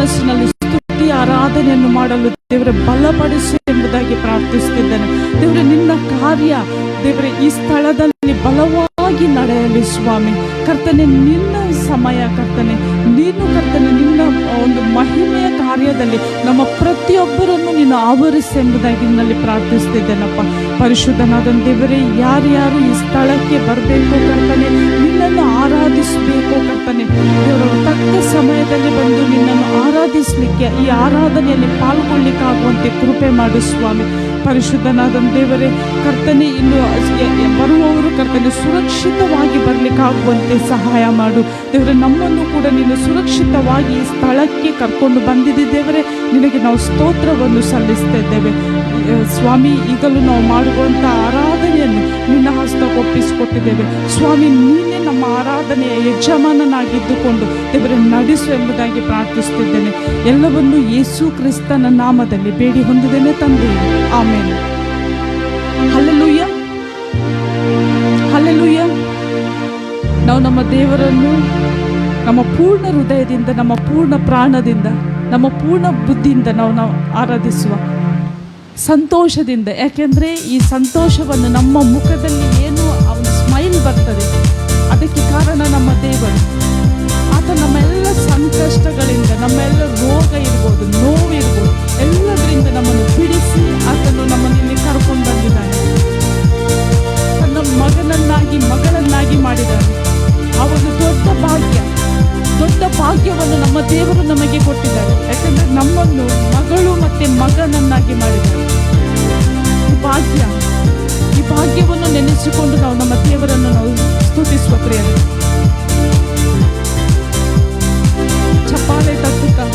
ಮನಸ್ಸಿನಲ್ಲಿ ಸ್ತುತಿ ಆರಾಧನೆಯನ್ನು ಮಾಡಲು ದೇವರೇ ಬಲಪಡಿಸು ಎಂಬುದಾಗಿ ಪ್ರಾರ್ಥಿಸುತ್ತಿದ್ದೇನೆ. ದೇವರೇ, ನಿನ್ನ ಕಾರ್ಯ ದೇವರೇ ಈ ಸ್ಥಳದಲ್ಲಿ ಬಲವಾಗಿ ನಡೆಯಲಿ ಸ್ವಾಮಿ. ಕರ್ತನೆ, ನಿನ್ನ ಸಮಯ ಕರ್ತನೆ, ನೀನು ಕರ್ತನೆ ನಿನ್ನ ಒಂದು ಮಹಿಮೆಯ ಕಾರ್ಯದಲ್ಲಿ ನಮ್ಮ ಪ್ರತಿಯೊಬ್ಬರನ್ನು ನೀನು ಆವರಿಸಿ ಎಂಬುದಾಗಿ ನಿನ್ನಲ್ಲಿ ಪ್ರಾರ್ಥಿಸ್ತಿದ್ದೇನಪ್ಪ. ಪರಿಶುದ್ಧನಾದ ದೇವರೇ, ಯಾರ್ಯಾರು ಈ ಸ್ಥಳಕ್ಕೆ ಬರಬೇಕು ಕರ್ತನೆ, ನಿನ್ನನ್ನು ಆರಾಧಿಸಬೇಕು ಕರ್ತನೆ, ದೇವರು ತಕ್ಕ ಸಮಯದಲ್ಲಿ ಬಂದು ನಿನ್ನನ್ನು ಆರಾಧಿಸಲಿಕ್ಕೆ, ಈ ಆರಾಧನೆಯಲ್ಲಿ ಪಾಲ್ಗೊಳ್ಳಿಕ್ಕಾಗುವಂತೆ ಕೃಪೆ ಮಾಡು ಸ್ವಾಮಿ. ಪರಿಶುದ್ಧನಾದ ದೇವರೇ, ಕರ್ತನೆ, ಇನ್ನು ಬರುವವರು ಕರ್ತನೆ ಸುರಕ್ಷಿತವಾಗಿ ಬರಲಿಕ್ಕಾಗುವಂತೆ ಸಹಾಯ ಮಾಡು ದೇವರೇ. ನಮ್ಮನ್ನು ಕೂಡ ನೀನು ಸುರಕ್ಷಿತವಾಗಿ ಈ ಸ್ಥಳಕ್ಕೆ ಕರ್ಕೊಂಡು ಬಂದಿದ್ದೆ ದೇವರೇ, ನಿನಗೆ ನಾವು ಸ್ತೋತ್ರವನ್ನು ಸಲ್ಲಿಸ್ತಿದ್ದೇವೆ ಸ್ವಾಮಿ. ಈಗಲೂ ನಾವು ಮಾಡುವಂಥ ಆರಾಧನೆಯನ್ನು ನಿನ್ನ ಹಸ್ತಕ್ಕೆ ಒಪ್ಪಿಸಿಕೊಟ್ಟಿದ್ದೇವೆ ಸ್ವಾಮಿ. ನೀನೇ ನಮ್ಮ ಆರಾಧನೆಯ ಯಜಮಾನನಾಗಿದ್ದುಕೊಂಡು ದೇವರೇ ನಡೆಸು ಎಂಬುದಾಗಿ ಪ್ರಾರ್ಥಿಸುತ್ತಿದ್ದೇನೆ. ಎಲ್ಲವನ್ನು ಯೇಸು ಕ್ರಿಸ್ತನ ನಾಮದಲ್ಲಿ ಬೇಡಿ ಹೊಂದಿದ್ದೇನೆ ತಂದೆಯೇ, ಆಮೇಲೆ. Hallelujah, hallelujah. ನಾವು ನಮ್ಮ ದೇವರನ್ನು ನಮ್ಮ ಪೂರ್ಣ ಹೃದಯದಿಂದ, ನಮ್ಮ ಪೂರ್ಣ ಪ್ರಾಣದಿಂದ, ನಮ್ಮ ಪೂರ್ಣ ಬುದ್ಧಿಯಿಂದ ನಾವು ಆರಾಧಿಸುವ ಸಂತೋಷದಿಂದ. ಯಾಕೆಂದರೆ ಈ ಸಂತೋಷವನ್ನು ನಮ್ಮ ಮುಖದಲ್ಲಿ ಏನು ಅವನ ಸ್ಮೈಲ್ ಬರ್ತದೆ, ಅದಕ್ಕೆ ಕಾರಣ ನಮ್ಮ ದೇವರು. ಆತ ನಮ್ಮೆಲ್ಲ ಸಂಕಷ್ಟಗಳಿಂದ, ನಮ್ಮೆಲ್ಲ ರೋಗ ಇರ್ಬೋದು, ನೋವು ಇರ್ಬೋದು, ಎಲ್ಲದರಿಂದ ನಮ್ಮನ್ನು ಬಿಡಿಸಿ ಆತನು ನಮ್ಮನ್ನು ಇಲ್ಲಿ ಕರ್ಕೊಂಡು ಬಂದಿದ್ದಾನೆ. ತನ್ನ ಮಗನನ್ನಾಗಿ ಮಗಳನ್ನಾಗಿ ಮಾಡಿದ್ದಾನೆ. ಆ ಒಂದು ದೊಡ್ಡ ಭಾಗ್ಯವನ್ನು ನಮ್ಮ ದೇವರು ನಮಗೆ ಕೊಟ್ಟಿದ್ದಾರೆ. ಯಾಕಂದರೆ ನಮ್ಮನ್ನು ಮಗಳು ಮತ್ತು ಮಗನನ್ನಾಗಿ ಮಾಡಿದ್ದಾರೆ. ಈ ಭಾಗ್ಯವನ್ನು ನೆನೆಸಿಕೊಂಡು ನಾವು ನಮ್ಮ ದೇವರನ್ನು ನಾವು ಸ್ತುತಿಸುವ ಪ್ರಿಯರೇ. ಚಪ್ಪಾಳೆ ತಟ್ಟುತ್ತಾ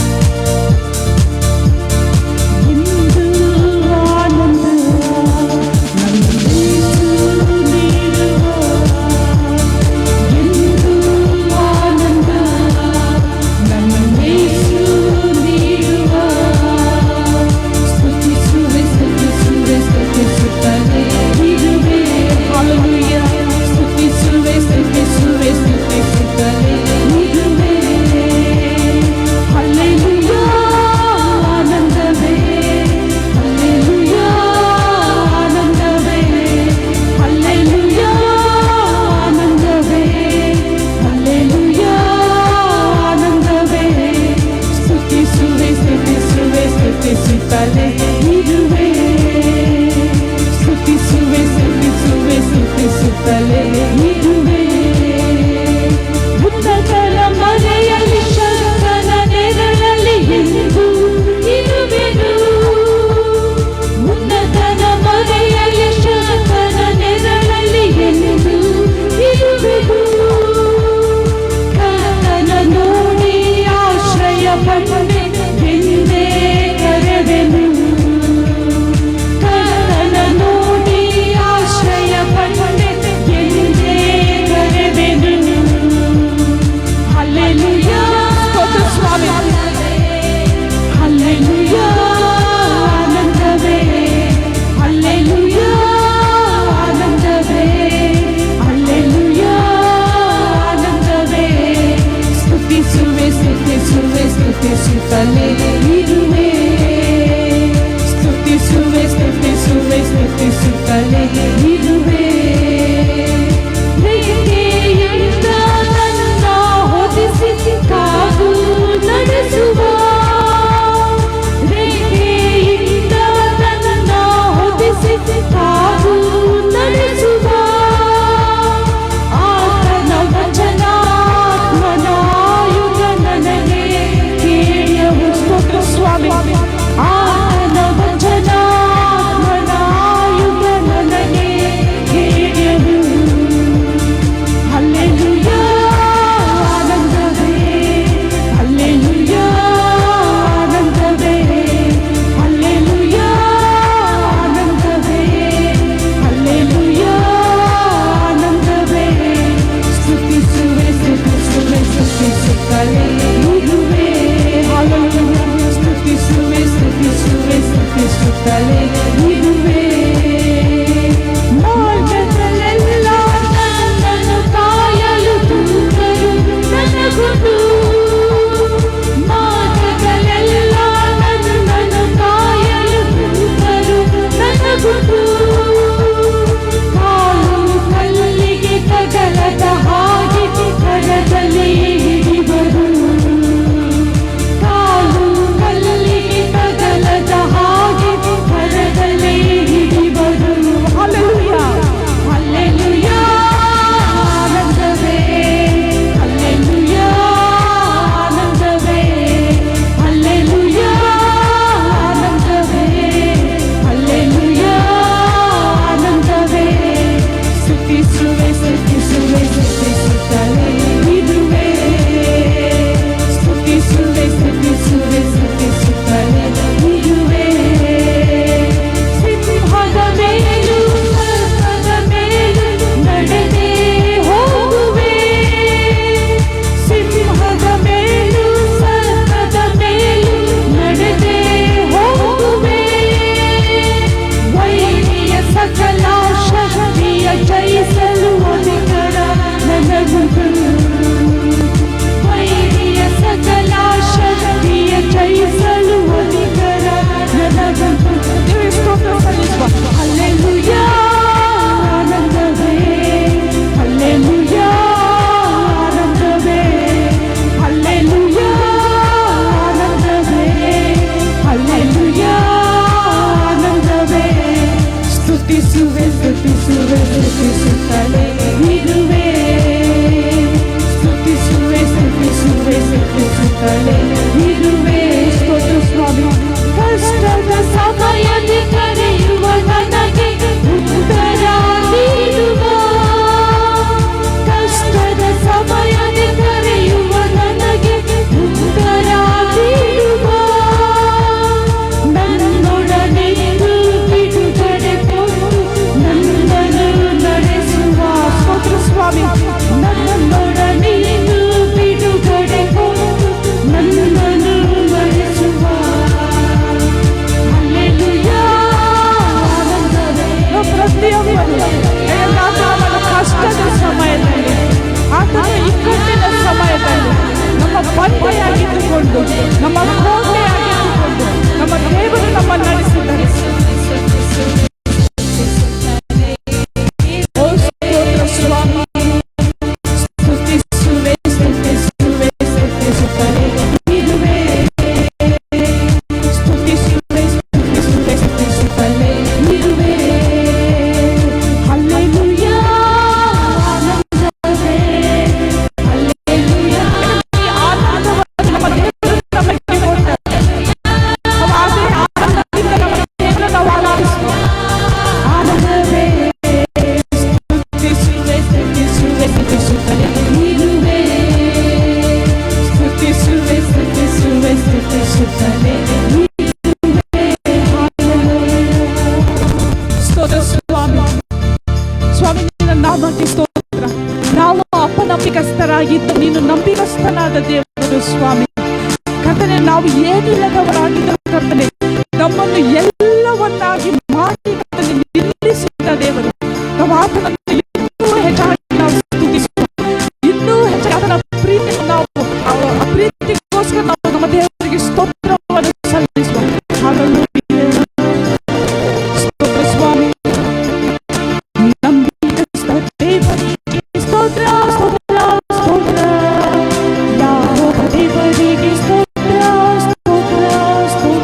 Hallelujah, ಸ್ತುತಿಸು ಸ್ತುತಿಸುವೆ ಸ್ತುತಿಸುತ್ತಲೇ ಇರುವೆ. ಸಿಂಹದ ಮೇಲೂ ಸರ್ಪದ ಮೇಲೂ ನಡೆದೇ ಹೋಗುವೆ. ಸಿಂಹದ ಮೇಲೂ ಸರ್ಪದ ಮೇಲೂ ನಡೆದೇ ಹೋಗುವೆ. ವೈರಿಯ ಸಕಲ ಶಕ್ತಿಯ ಜಯಿಸಲು ಅಧಿಕಾರ ನನಗುಂಟು. ವೈರಿಯ ಸಕಲ ಶಕ್ತಿಯ ಜಯಿಸಲು ಅಧಿಕಾರ ನನಗುಂಟು. ದೇವರೇ ಸ್ತೋತ್ರ ಸಲ್ಲಿಸುವ. ಹಲ್ಲೆಲೂಯಾ ಆನಂದವೇ, ಹಲ್ಲೆಲೂಯಾ ಆನಂದವೇ, ಹಲ್ಲೆಲೂಯಾ ಆನಂದವೇ, ಹಲ್ಲೆಲೂಯಾ ಆನಂದವೇ. ಸ್ತುತಿಸುವೆ ಸ್ತುತಿಸುವೆ ಸ್ತುತಿಸುತ್ತಲೇ ಇರುವೆ. ಸ್ತುತಿಸುವೆ ಸ್ತುತಿಸುವೆ ಸ್ತುತಿಸುತ್ತಲೇ ಇರುವೆ. ಸ್ತೋತ್ರ ಸ್ವಾಮಿ. ಕಷ್ಟದ ಸಮಯದಲ್ಲಿ ಕರೆಯುವ ನನಗೆ ಉತ್ತರ ನೀಡುವ. ಕಷ್ಟದ ಸಮಯದಲ್ಲಿ ಕರೆಯುವ ನನಗೆ ಉತ್ತರ ನೀಡುವ. ನನ್ನೊಡನೆ ಬಿಡುಗಡೆ ಕೊಟ್ಟು ನನ್ನನ್ನು ನಡೆಸುವ. ಸ್ತೋತ್ರ ಸ್ವಾಮಿ. ನನ್ನೊಡನೆ ಬಿಡುಗಡೆ ಕೊಟ್ಟು ನನ್ನನ್ನು ನಡೆಸುವ. ಹಲ್ಲೆಲೂಯಾ ಆನಂದವೇ. ಪ್ರತಿಯೊಬ್ಬರು ಎಲ್ಲ ಕಷ್ಟದ ಸಮಯದಲ್ಲಿ, ಆತನ ಇಕ್ಕಟ್ಟಿನ ಸಮಯದಲ್ಲಿ ನಮ್ಮ ಬಂಡೆಯಾಗಿದ್ದುಕೊಂಡು, ನಮ್ಮ ಕೋಟೆಯಾಗಿದ್ದುಕೊಂಡು ನಮ್ಮ ದೇವರು ನಮ್ಮ ನಡೆಸಿದ್ದಾರೆ. ಓ ಸ್ತೋತ್ರ ಸ್ವಾಮಿ. ಸ್ತುತಿಸುವೆ ಸ್ತುತಿಸುವೆ ಸ್ತುತಿಸುತ್ತಲೇ ಇರುವೆ. ಸ್ತುತಿಸುವೆ ಸ್ತುತಿಸುವೆ ಸ್ತುತಿಸುತ್ತಲೇ ಇರುವೆ. ಹಲ್ಲೆಲೂಯಾ ಆನಂದವೇ, ಹಲ್ಲೆಲೂಯಾ. ಈ ಆನಂದವನ್ನು ನಮ್ಮ ದೇವರು ನಮಗೆ ಕೊಡ್ತಾರೆ. ಅದೇ ಆನಂದದಿಂದ ನಮ್ಮ ದೇವರನ್ನು ನಾವು ಆರಾಧಿಸುವ. ಆನಂದವೇ. ಸ್ತುತಿಸುವೆ ಸ್ತುತಿಸುವೆ ಸ್ತುತಿಸುತ್ತಲೇ ಇರುವೆ. ಸ್ತುತಿಸುವೆ ಸ್ತುತಿಸುವೆ ಸ್ತುತಿಸುತ್ತಲೇ ಇರುವೆ. ಸ್ತೋತ್ರ ಸ್ವಾಮಿ. ಸ್ವಾಮಿ ನಿನ್ನ ನಾಮಕ್ಕೆ ಸ್ತೋತ್ರ. ನಾವು ಅಪನಂಬಿಕಸ್ಥರಾಗಿದ್ದು ನೀನು ನಂಬಿಕಸ್ಥನಾದ ದೇವರು ಸ್ವಾಮಿ. ಕರ್ತನೆ, ನಾವು ಏನಿಲ್ಲದವರಾಗಿದ್ದ ಕರ್ತನೆ, ನಮ್ಮನ್ನು ಎಲ್ಲವನ್ನಾಗಿ ಮಾಡಿ ಕರ್ತನೆ ನಿಲ್ಲಿಸಿದ ದೇವರು. ನಾವು ಆತನನ್ನು ಇನ್ನೂ ಹೆಚ್ಚಾಗಿ ನಾವು ಸ್ತುತಿಸುವ. ಇನ್ನೂ ಹೆಚ್ಚಾಗಿ ಆತನ ಪ್ರೀತಿಯನ್ನು ನಾವು ಆ ಪ್ರೀತಿಗೋಸ್ಕರ ನಾವು ನಮ್ಮ ದೇವರಿಗೆ ಸ್ತೋತ್ರವನ್ನು ಸಲ್ಲಿಸುವ. ಹಲ್ಲೆಲೂಯಾ. ಸ್ತೋತ್ರ ಸ್ವಾಮಿ. ನಂಬಿಕಸ್ಥ ದೇವರಿಗೆ ಸ್ತೋತ್ರ ಸ್ತೋತ್ರ ಸ್ತೋತ್ರ. ಯಾವ ದೇವರಿಗೆ ಸ್ತೋತ್ರ ಸ್ತೋತ್ರ ಸ್ತೋತ್ರ.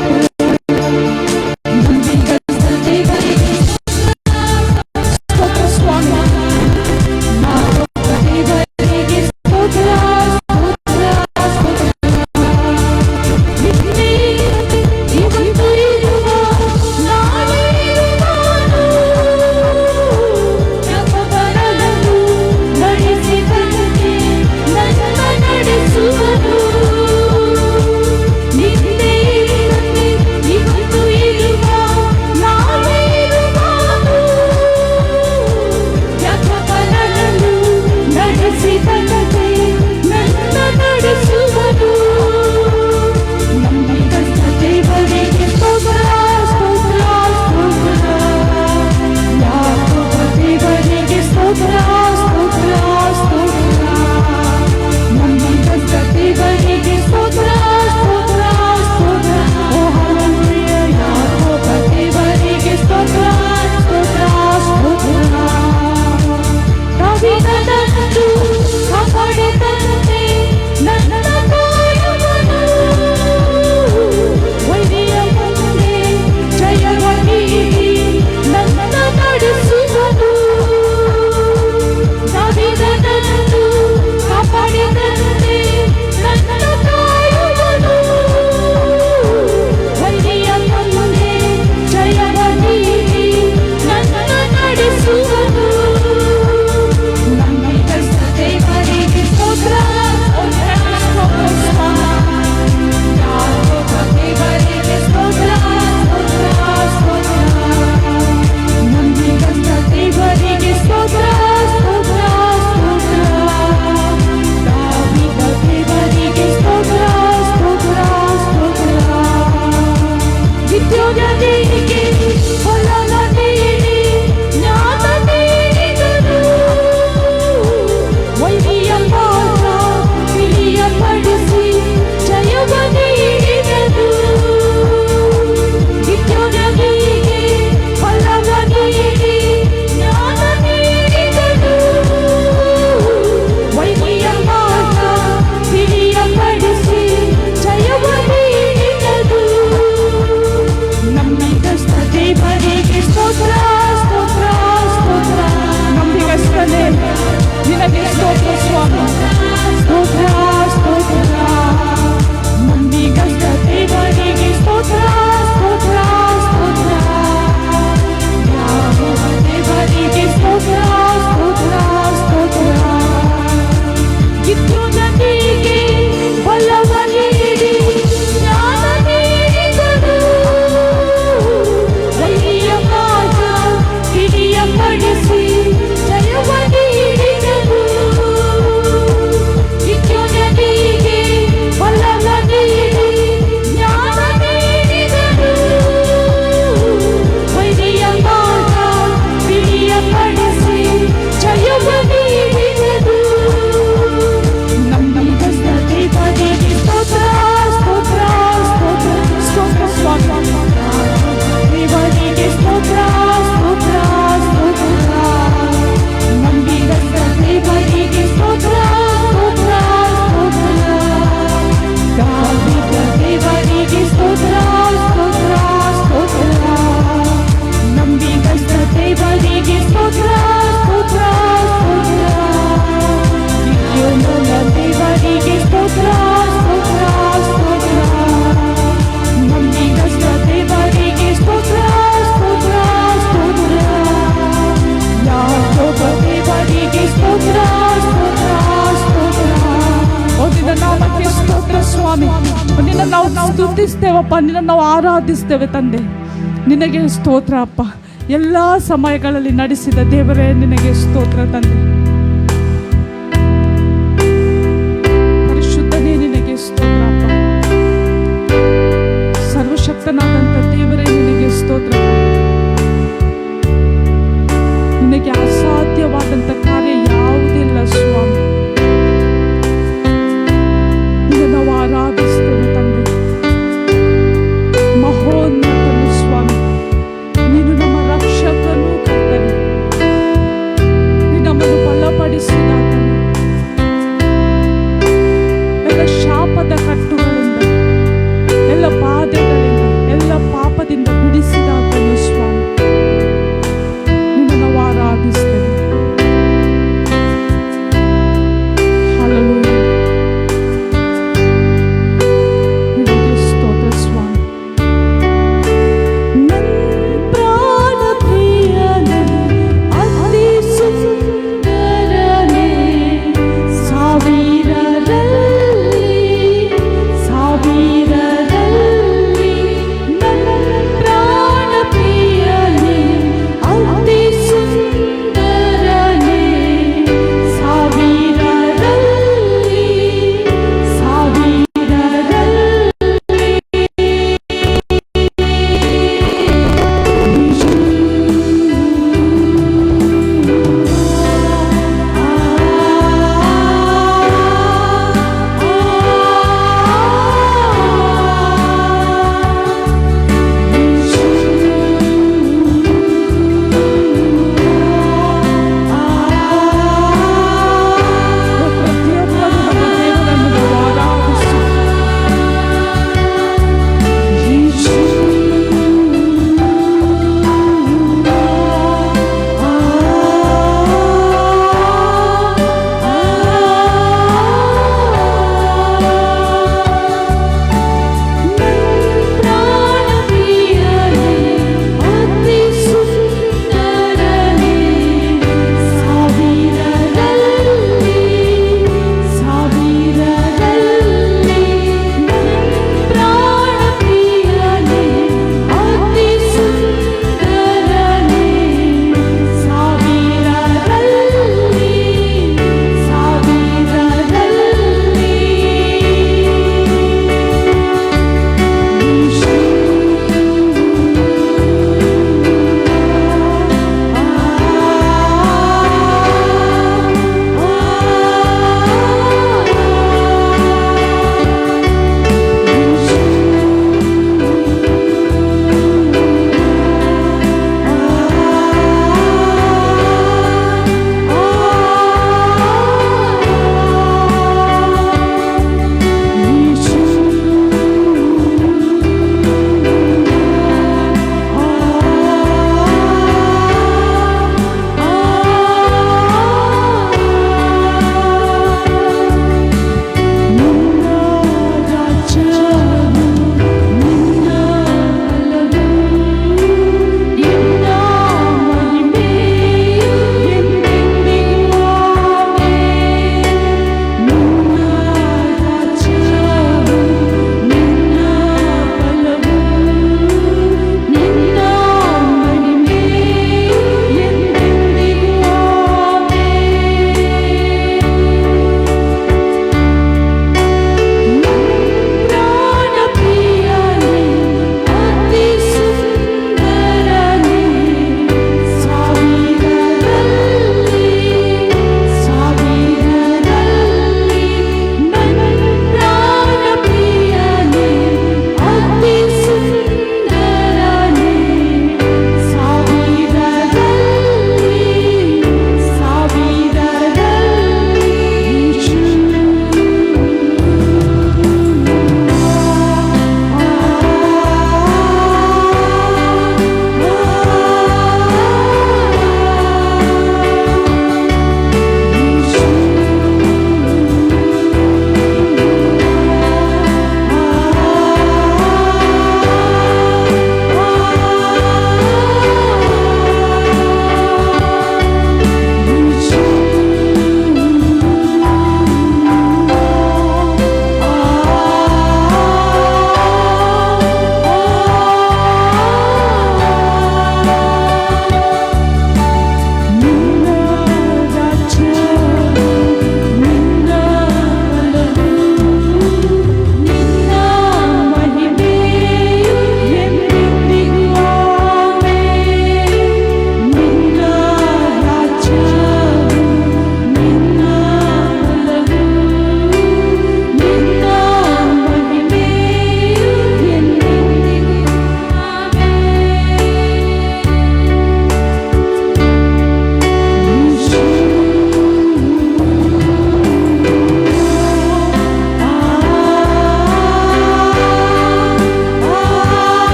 ನಿನ್ನ ನಾವು ಸ್ತುತಿಸ್ತೇವಪ್ಪ, ನಿನ್ನ ನಾವು ಆರಾಧಿಸ್ತೇವೆ ತಂದೆ. ನಿನಗೆ ಸ್ತೋತ್ರ ಅಪ್ಪ. ಎಲ್ಲ ಸಮಯಗಳಲ್ಲಿ ನಡೆಸಿದ ದೇವರೇ ನಿನಗೆ ಸ್ತೋತ್ರ ತಂದೆ. ಪರಿಶುದ್ಧನೇ ನಿನಗೆ ಸ್ತೋತ್ರ ಅಪ್ಪ. ಸರ್ವಶಕ್ತನಾದಂಥ ದೇವರೇ ನಿನಗೆ ಸ್ತೋತ್ರ. ನಿನಗೆ ಅಸಾಧ್ಯವಾದಂಥ ಕಾರ್ಯ ಯಾವುದಿಲ್ಲ ಸ್ವಾಮಿ. ನಿನ್ನ ನಾವು ಆರಾಧಿಸ್ತೇವೆ ತಂದೆ. ಮಹೋನ್ನತನು ಸ್ವಾಮಿ, ನೀನು ನಮ್ಮ ರಕ್ಷಕನು ಕರ್ತನೆ. ನೀನು ನಮ್ಮನ್ನು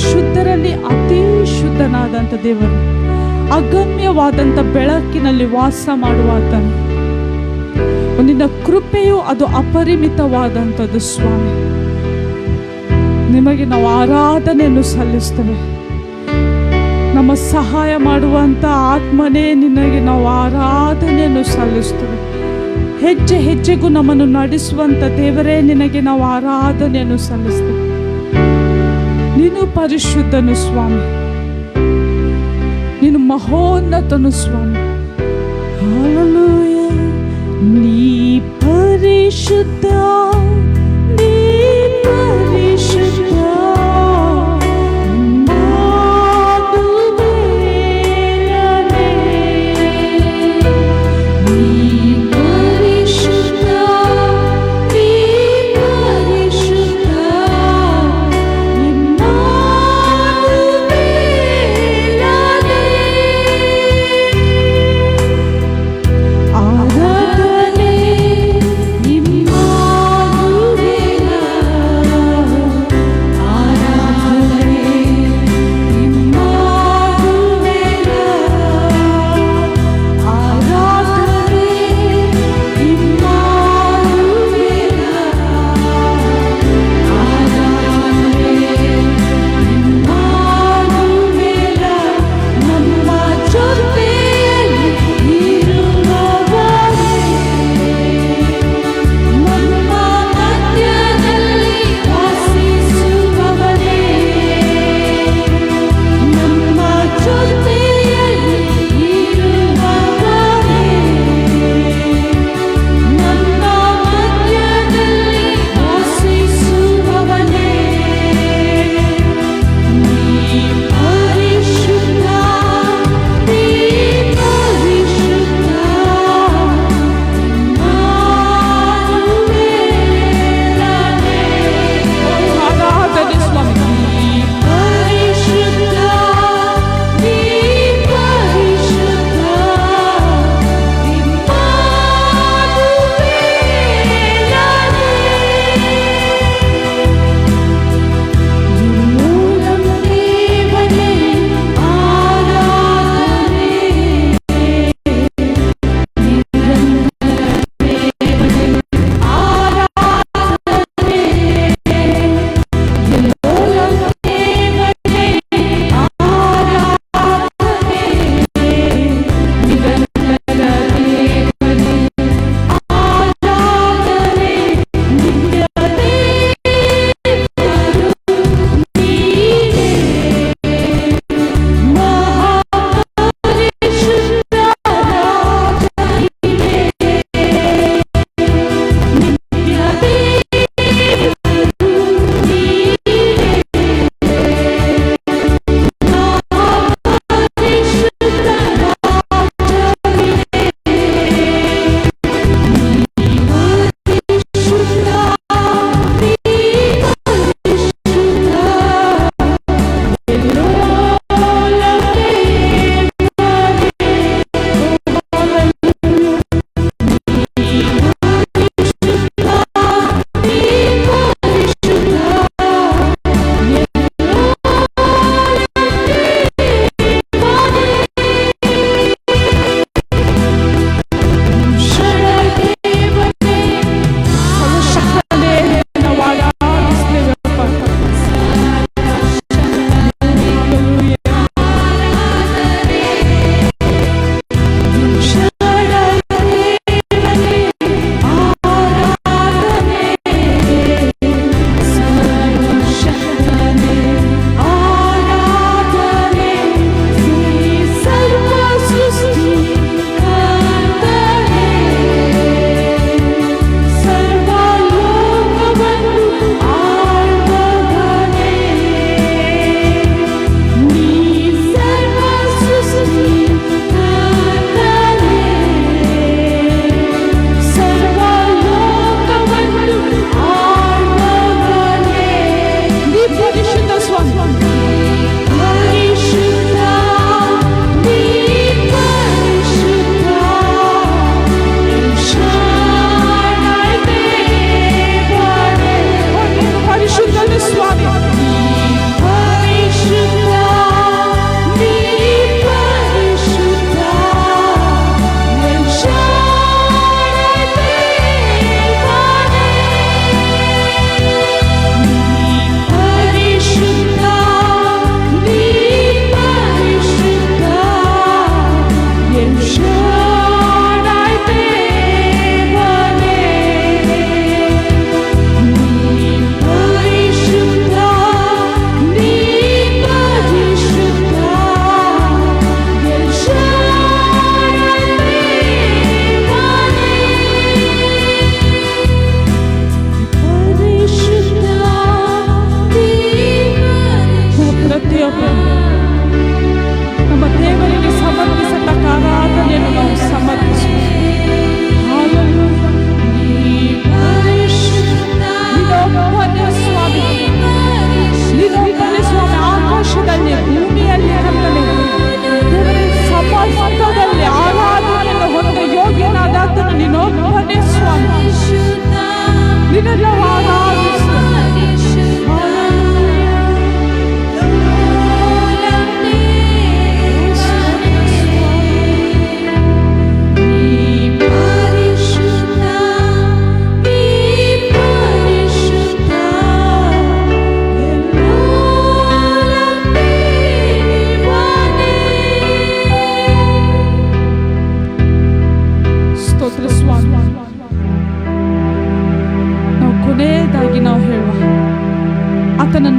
ಶುದ್ಧರಲ್ಲಿ ಅತಿ ಶುದ್ಧನಾದಂಥ ದೇವರು, ಅಗಮ್ಯವಾದಂಥ ಬೆಳಕಿನಲ್ಲಿ ವಾಸ ಮಾಡುವಾತನು. ನಿನ್ನ ಕೃಪೆಯು ಅದು ಅಪರಿಮಿತವಾದಂಥದ್ದು ಸ್ವಾಮಿ. ನಿಮಗೆ ನಾವು ಆರಾಧನೆಯನ್ನು ಸಲ್ಲಿಸ್ತೇವೆ. ನಮ್ಮ ಸಹಾಯ ಮಾಡುವಂಥ ಆತ್ಮನೇ ನಿನಗೆ ನಾವು ಆರಾಧನೆಯನ್ನು ಸಲ್ಲಿಸ್ತೇವೆ. ಹೆಜ್ಜೆ ಹೆಜ್ಜೆಗೂ ನಮ್ಮನ್ನು ನಡೆಸುವಂಥ ದೇವರೇ ನಿನಗೆ ನಾವು ಆರಾಧನೆಯನ್ನು ಸಲ್ಲಿಸ್ತೇವೆ. ನೀನು ಪರಿಶುದ್ಧನು ಸ್ವಾಮಿ, ನೀನು ಮಹೋನ್ನತನು ಸ್ವಾಮಿ. ಹಲ್ಲೆಲೂಯ. ನೀ ಪರಿಶುದ್ಧ, ನೀ ಪರಿಶುದ್ಧ,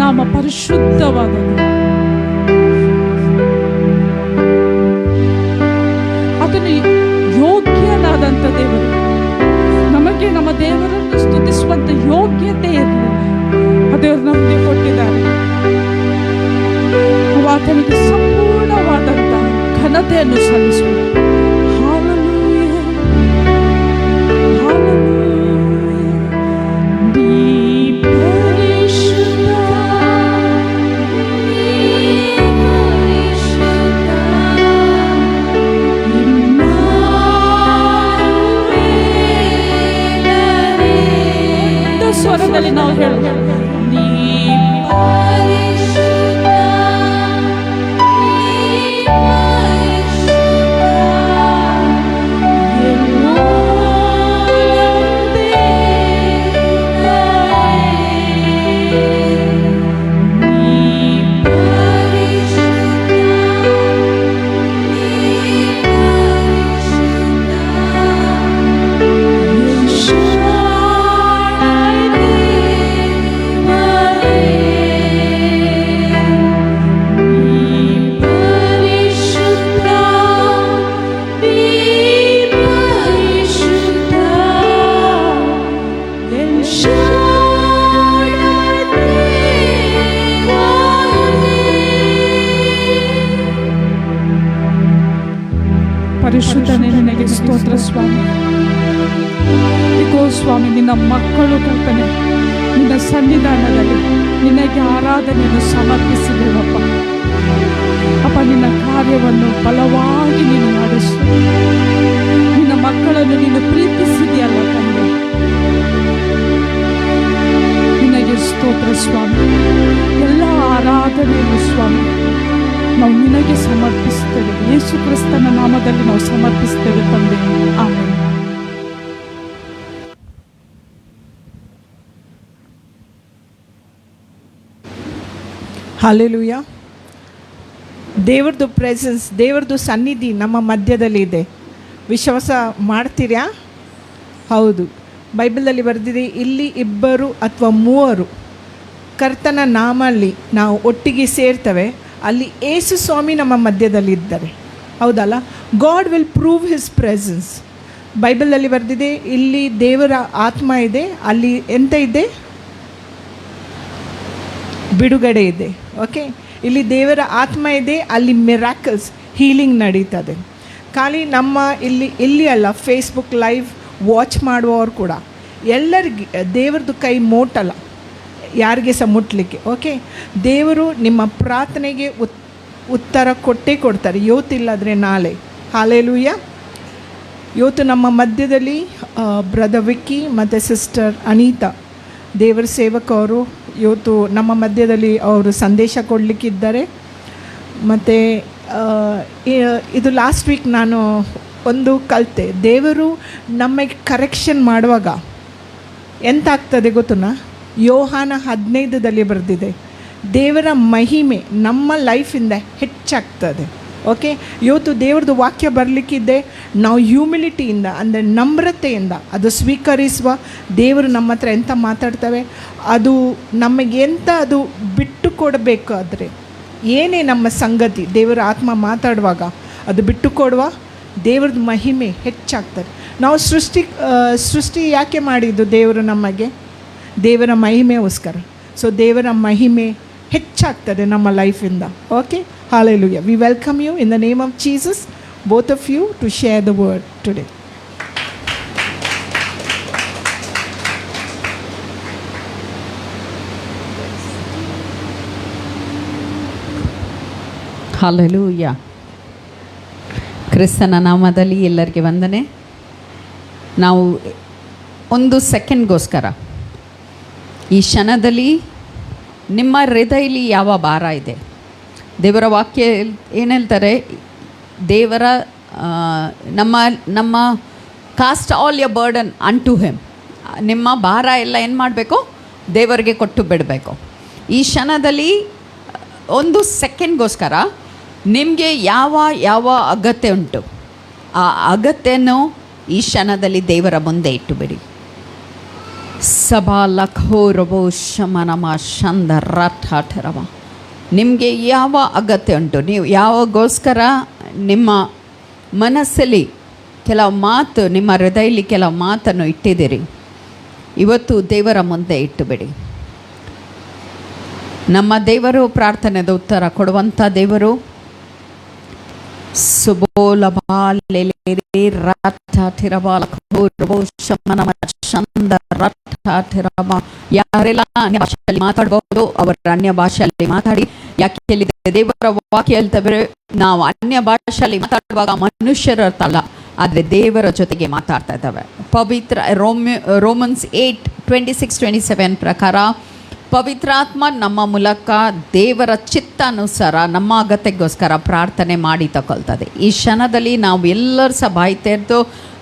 ನಾಮ ಪರಿಶುದ್ಧವಾದದ್ದು. ಆತನು ಯೋಗ್ಯನಾದಂಥ ದೇವರು. ನಮಗೆ ನಮ್ಮ ದೇವರನ್ನು ಸ್ತುತಿಸುವಂತ ಯೋಗ್ಯತೆ ಇರಲಿಲ್ಲ, ದೇವರು ನಮಗೆ ಕೊಟ್ಟಿದ್ದಾರೆ. ಆತನಿಗೆ ಸಂಪೂರ್ಣವಾದಂತ ಘನತೆಯನ್ನು ಸಲ್ಲಿಸುವ. ಸ್ವರದಲ್ಲಿ ನಾವು ಹೇಳೋದು, ಪರಿಶುದ್ಧನೇ ನಿನಗೆ ಸ್ತೋತ್ರ ಸ್ವಾಮಿ. ಸ್ವಾಮಿ, ನಿನ್ನ ಮಕ್ಕಳು ಕರ್ತನೆ ನಿನ್ನ ಸನ್ನಿಧಾನದಲ್ಲಿ ನಿನಗೆ ಆರಾಧನೆಯನ್ನು ಸಮರ್ಪಿಸಿದೆವಪ್ಪ. ಅಪ್ಪ, ನಿನ್ನ ಕಾರ್ಯವನ್ನು ಬಲವಾಗಿ ನೀನು ಮಾಡಿಸು. ನಿನ್ನ ಮಕ್ಕಳನ್ನು ನೀನು ಪ್ರೀತಿಸಿದೆಯಲ್ಲ ತಂದೆ, ನಿನಗೆ ಸ್ತೋತ್ರ ಸ್ವಾಮಿ. ಎಲ್ಲ ಆರಾಧನೆಯನ್ನು ಸ್ವಾಮಿ ನಾವು ನಿನಗೆ ಸಮರ್ಪಿಸ್ತೇವೆ. ಯೇಸು ಕ್ರಿಸ್ತನ ನಾಮದಲ್ಲಿ ನಾವು ಸಮರ್ಪಿಸ್ತೇವೆ ತಂದೆ. ಆಮೆನ್. ಹಲ್ಲೆಲೂಯಾ. ದೇವ್ರದ್ದು ಪ್ರೆಸೆನ್ಸ್, ದೇವ್ರದ್ದು ಸನ್ನಿಧಿ ನಮ್ಮ ಮಧ್ಯದಲ್ಲಿ ಇದೆ. ವಿಶ್ವಾಸ ಮಾಡ್ತೀರಾ? ಹೌದು, ಬೈಬಲಲ್ಲಿ ಬರೆದಿದೆ, ಇಲ್ಲಿ 2 ಅಥವಾ 3 ಕರ್ತನ ನಾಮಲ್ಲಿ ನಾವು ಒಟ್ಟಿಗೆ ಸೇರ್ತೇವೆ, ಅಲ್ಲಿ ಯೇಸು ಸ್ವಾಮಿ ನಮ್ಮ ಮಧ್ಯದಲ್ಲಿ ಇದ್ದಾರೆ. ಹೌದಲ್ಲ? God will prove his presence. ಬೈಬಲಲ್ಲಿ ಬರೆದಿದೆ, ಇಲ್ಲಿ ದೇವರ ಆತ್ಮ ಇದೆ, ಅಲ್ಲಿ ಎಂತ ಇದೆ? ಬಿಡುಗಡೆ ಇದೆ. ಓಕೆ, ಇಲ್ಲಿ ದೇವರ ಆತ್ಮ ಇದೆ, ಅಲ್ಲಿ ಮಿರಾಕಲ್ಸ್, ಹೀಲಿಂಗ್ ನಡೀತದೆ. ಖಾಲಿ ನಮ್ಮ ಇಲ್ಲಿ ಅಲ್ಲ, ಫೇಸ್ಬುಕ್ ಲೈವ್ ವಾಚ್ ಮಾಡುವವರು ಕೂಡ ಎಲ್ಲರಿಗೆ ದೇವ್ರದ್ದು ಕೈ ಮೋಟಲ್ಲ, ಯಾರಿಗೆ ಸಹ ಮುಟ್ಲಿಕ್ಕೆ. ಓಕೆ, ದೇವರು ನಿಮ್ಮ ಪ್ರಾರ್ಥನೆಗೆ ಉತ್ತರ ಕೊಟ್ಟೇ ಕೊಡ್ತಾರೆ, ಇವತ್ತಿಲ್ಲಾದರೆ ನಾಳೆ. ಹಲ್ಲೆಲೂಯಾ. ಇವತ್ತು ನಮ್ಮ ಮಧ್ಯದಲ್ಲಿ ಬ್ರದರ್ ವಿಕ್ಕಿ ಮತ್ತು ಸಿಸ್ಟರ್ ಅನೀತಾ ದೇವರ ಸೇವಕವರು ಇವತ್ತು ನಮ್ಮ ಮಧ್ಯದಲ್ಲಿ ಅವರು ಸಂದೇಶ ಕೊಡಲಿಕ್ಕಿದ್ದಾರೆ. ಮತ್ತು ಇದು ಲಾಸ್ಟ್ ವೀಕ್ ನಾನು ಒಂದು ಕಲಿತೆ, ದೇವರು ನಮಗೆ ಕರೆಕ್ಷನ್ ಮಾಡುವಾಗ ಎಂತ ಆಗ್ತದೆ ಗೊತ್ತುನಾ? ಯೋಹಾನ 15 ಬರೆದಿದೆ, ದೇವರ ಮಹಿಮೆ ನಮ್ಮ ಲೈಫಿಂದ ಹೆಚ್ಚಾಗ್ತದೆ. ಓಕೆ, ಇವತ್ತು ದೇವ್ರದ್ದು ವಾಕ್ಯ ಬರಲಿಕ್ಕಿದ್ದೆ. ನಾವು ಹ್ಯೂಮಿಲಿಟಿಯಿಂದ, ಅಂದರೆ ನಮ್ರತೆಯಿಂದ ಅದು ಸ್ವೀಕರಿಸುವ. ದೇವರು ನಮ್ಮ ಹತ್ರ ಎಂತ ಮಾತಾಡ್ತವೆ ಅದು ನಮಗೆಂತ ಅದು ಬಿಟ್ಟು ಕೊಡಬೇಕಾದ್ರೆ, ಏನೇ ನಮ್ಮ ಸಂಗತಿ ದೇವರ ಆತ್ಮ ಮಾತಾಡುವಾಗ ಅದು ಬಿಟ್ಟು ಕೊಡುವ. ದೇವ್ರದ್ದು ಮಹಿಮೆ ಹೆಚ್ಚಾಗ್ತದೆ. ನಾವು ಸೃಷ್ಟಿ ಯಾಕೆ ಮಾಡಿದ್ದು ದೇವರು ನಮಗೆ? ದೇವರ ಮಹಿಮೆಗೋಸ್ಕರ. ಸೊ ದೇವರ ಮಹಿಮೆ ಹೆಚ್ಚಾಗ್ತದೆ ನಮ್ಮ ಲೈಫಿಂದ. Okay, hallelujah. We welcome you in the name of Jesus, both of you, to share the word today. Hallelujah. ಕ್ರಿಸ್ತನ ನಾಮದಲ್ಲಿ ಎಲ್ಲರಿಗೆ ವಂದನೆ. ನಾವು ಒಂದು ಸೆಕೆಂಡ್ಗೋಸ್ಕರ ಈ ಕ್ಷಣದಲ್ಲಿ ನಿಮ್ಮ ಹೃದಯದಲ್ಲಿ ಯಾವ ಭಾರ ಇದೆ, ದೇವರ ವಾಕ್ಯ ಏನು ಹೇಳ್ತಾರೆ? ದೇವರ ನಮ್ಮ cast all your burden unto him. ನಿಮ್ಮ ಭಾರ ಎಲ್ಲ ಏನು ಮಾಡಬೇಕು? ದೇವರಿಗೆ ಕೊಟ್ಟು ಬಿಡಬೇಕು. ಈ ಕ್ಷಣದಲ್ಲಿ ಒಂದು ಸೆಕೆಂಡ್ಗೋಸ್ಕರ ನಿಮಗೆ ಯಾವ ಅಗತ್ಯ ಉಂಟು, ಆ ಅಗತ್ಯವನ್ನು ಈ ಕ್ಷಣದಲ್ಲಿ ದೇವರ ಮುಂದೆ ಇಟ್ಟುಬಿಡಿ. ಸಭಾ ಲಖೋ ರಬೋ ಶಮನಮ ಶಂದ ರಠರವ. ನಿಮಗೆ ಯಾವ ಅಗತ್ಯ ಉಂಟು, ನೀವು ಯಾವಾಗೋಸ್ಕರ ನಿಮ್ಮ ಮನಸ್ಸಲ್ಲಿ ಕೆಲವು ಮಾತು, ನಿಮ್ಮ ಹೃದಯದಲ್ಲಿ ಕೆಲವು ಮಾತನ್ನು ಇಟ್ಟಿದ್ದೀರಿ, ಇವತ್ತು ದೇವರ ಮುಂದೆ ಇಟ್ಟುಬಿಡಿ. ನಮ್ಮ ದೇವರು ಪ್ರಾರ್ಥನೆದ ಉತ್ತರ ಕೊಡುವಂಥ ದೇವರು. ಯಾರೆಲ್ಲ ಅನ್ಯ ಭಾಷೆಯಲ್ಲಿ ಮಾತಾಡಬಹುದು ಅವರ ಅನ್ಯ ಭಾಷೆಯಲ್ಲಿ ಮಾತಾಡಿ. ಯಾಕೆ ಹೇಳಿದರೆ ದೇವರ ವಾಕ್ಯ ಹೇಳ್ತೇವೆ, ನಾವು ಅನ್ಯ ಭಾಷೆಯಲ್ಲಿ ಮಾತಾಡುವಾಗ ಮನುಷ್ಯರಲ್ಲ, ಆದರೆ ದೇವರ ಜೊತೆಗೆ ಮಾತಾಡ್ತಾ ಇದ್ದಾವೆ. ಪವಿತ್ರ ರೋಮನ್ಸ್ 8:26-27 ಪ್ರಕಾರ ಪವಿತ್ರಾತ್ಮ ನಮ್ಮ ಮೂಲಕ ದೇವರ ಚಿತ್ತಾನುಸಾರ ನಮ್ಮ ಅಗತ್ಯಕ್ಕೋಸ್ಕರ ಪ್ರಾರ್ಥನೆ ಮಾಡಿ ತಗೊಳ್ತದೆ. ಈ ಕ್ಷಣದಲ್ಲಿ ನಾವು ಎಲ್ಲರೂ ಸಹ ಬಾಯ್ತೆರೆದು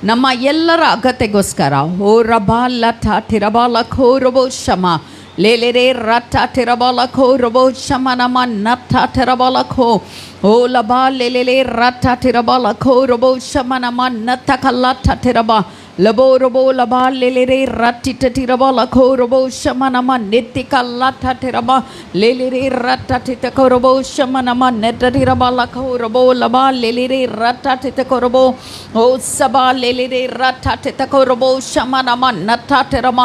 ನಮ್ಮ ಎಲ್ಲರ ಅಗತ್ಯಕ್ಕೋಸ್ಕರ ಓ ರಬಾ ಲಠ ಠಿರಬಾ ಲಖೋ ರಬೋ ಶಮ ಲೇಲೆರೆ ರಠ ಠಿರಬಾ ಲಖೋ ರಬೋ ಶಮ ನಮ ನಠ ಠಿರಬಾ ಲಖೋ ಓ ಲಬಾ ಲೇಲೆಲೆ ರಠ ಠಿರಬಾ ಲಖೋ ರಬೋ ಶಮ ನಮ ನಥ ಕಲ್ಲಠ ಠಿರಬಾ ಲಬೋ ರಬೋ ಲಬಾ ಲೆಲೆರೆ ರಟ್ಟಿಟ ಟಿರಬ ಲಖೋ ರಬೋ ಶಮ ನಮ ನೆತ್ತಿಕ ಲಠ ಟಿರಬ ಲೆಲೆರೆ ರಟ್ಟ ಟಿತಕೋ ರಬೋ ಶಮ ನಮ ನೆಟ್ಟ ಟಿರಬ ಲಖೋ ರಬೋ ಲಬಾ ಲೆಲೆರೆ ರಟ್ಟ ಟಿತಕೋ ರಬೋ ಓ ಸಬಾ ಲೆಲೆರೆ ರಟ್ಟ ಟಿತಕೋ ರಬೋ ಶಮ ನಮ ನಟ್ಟ ಟಿರಮ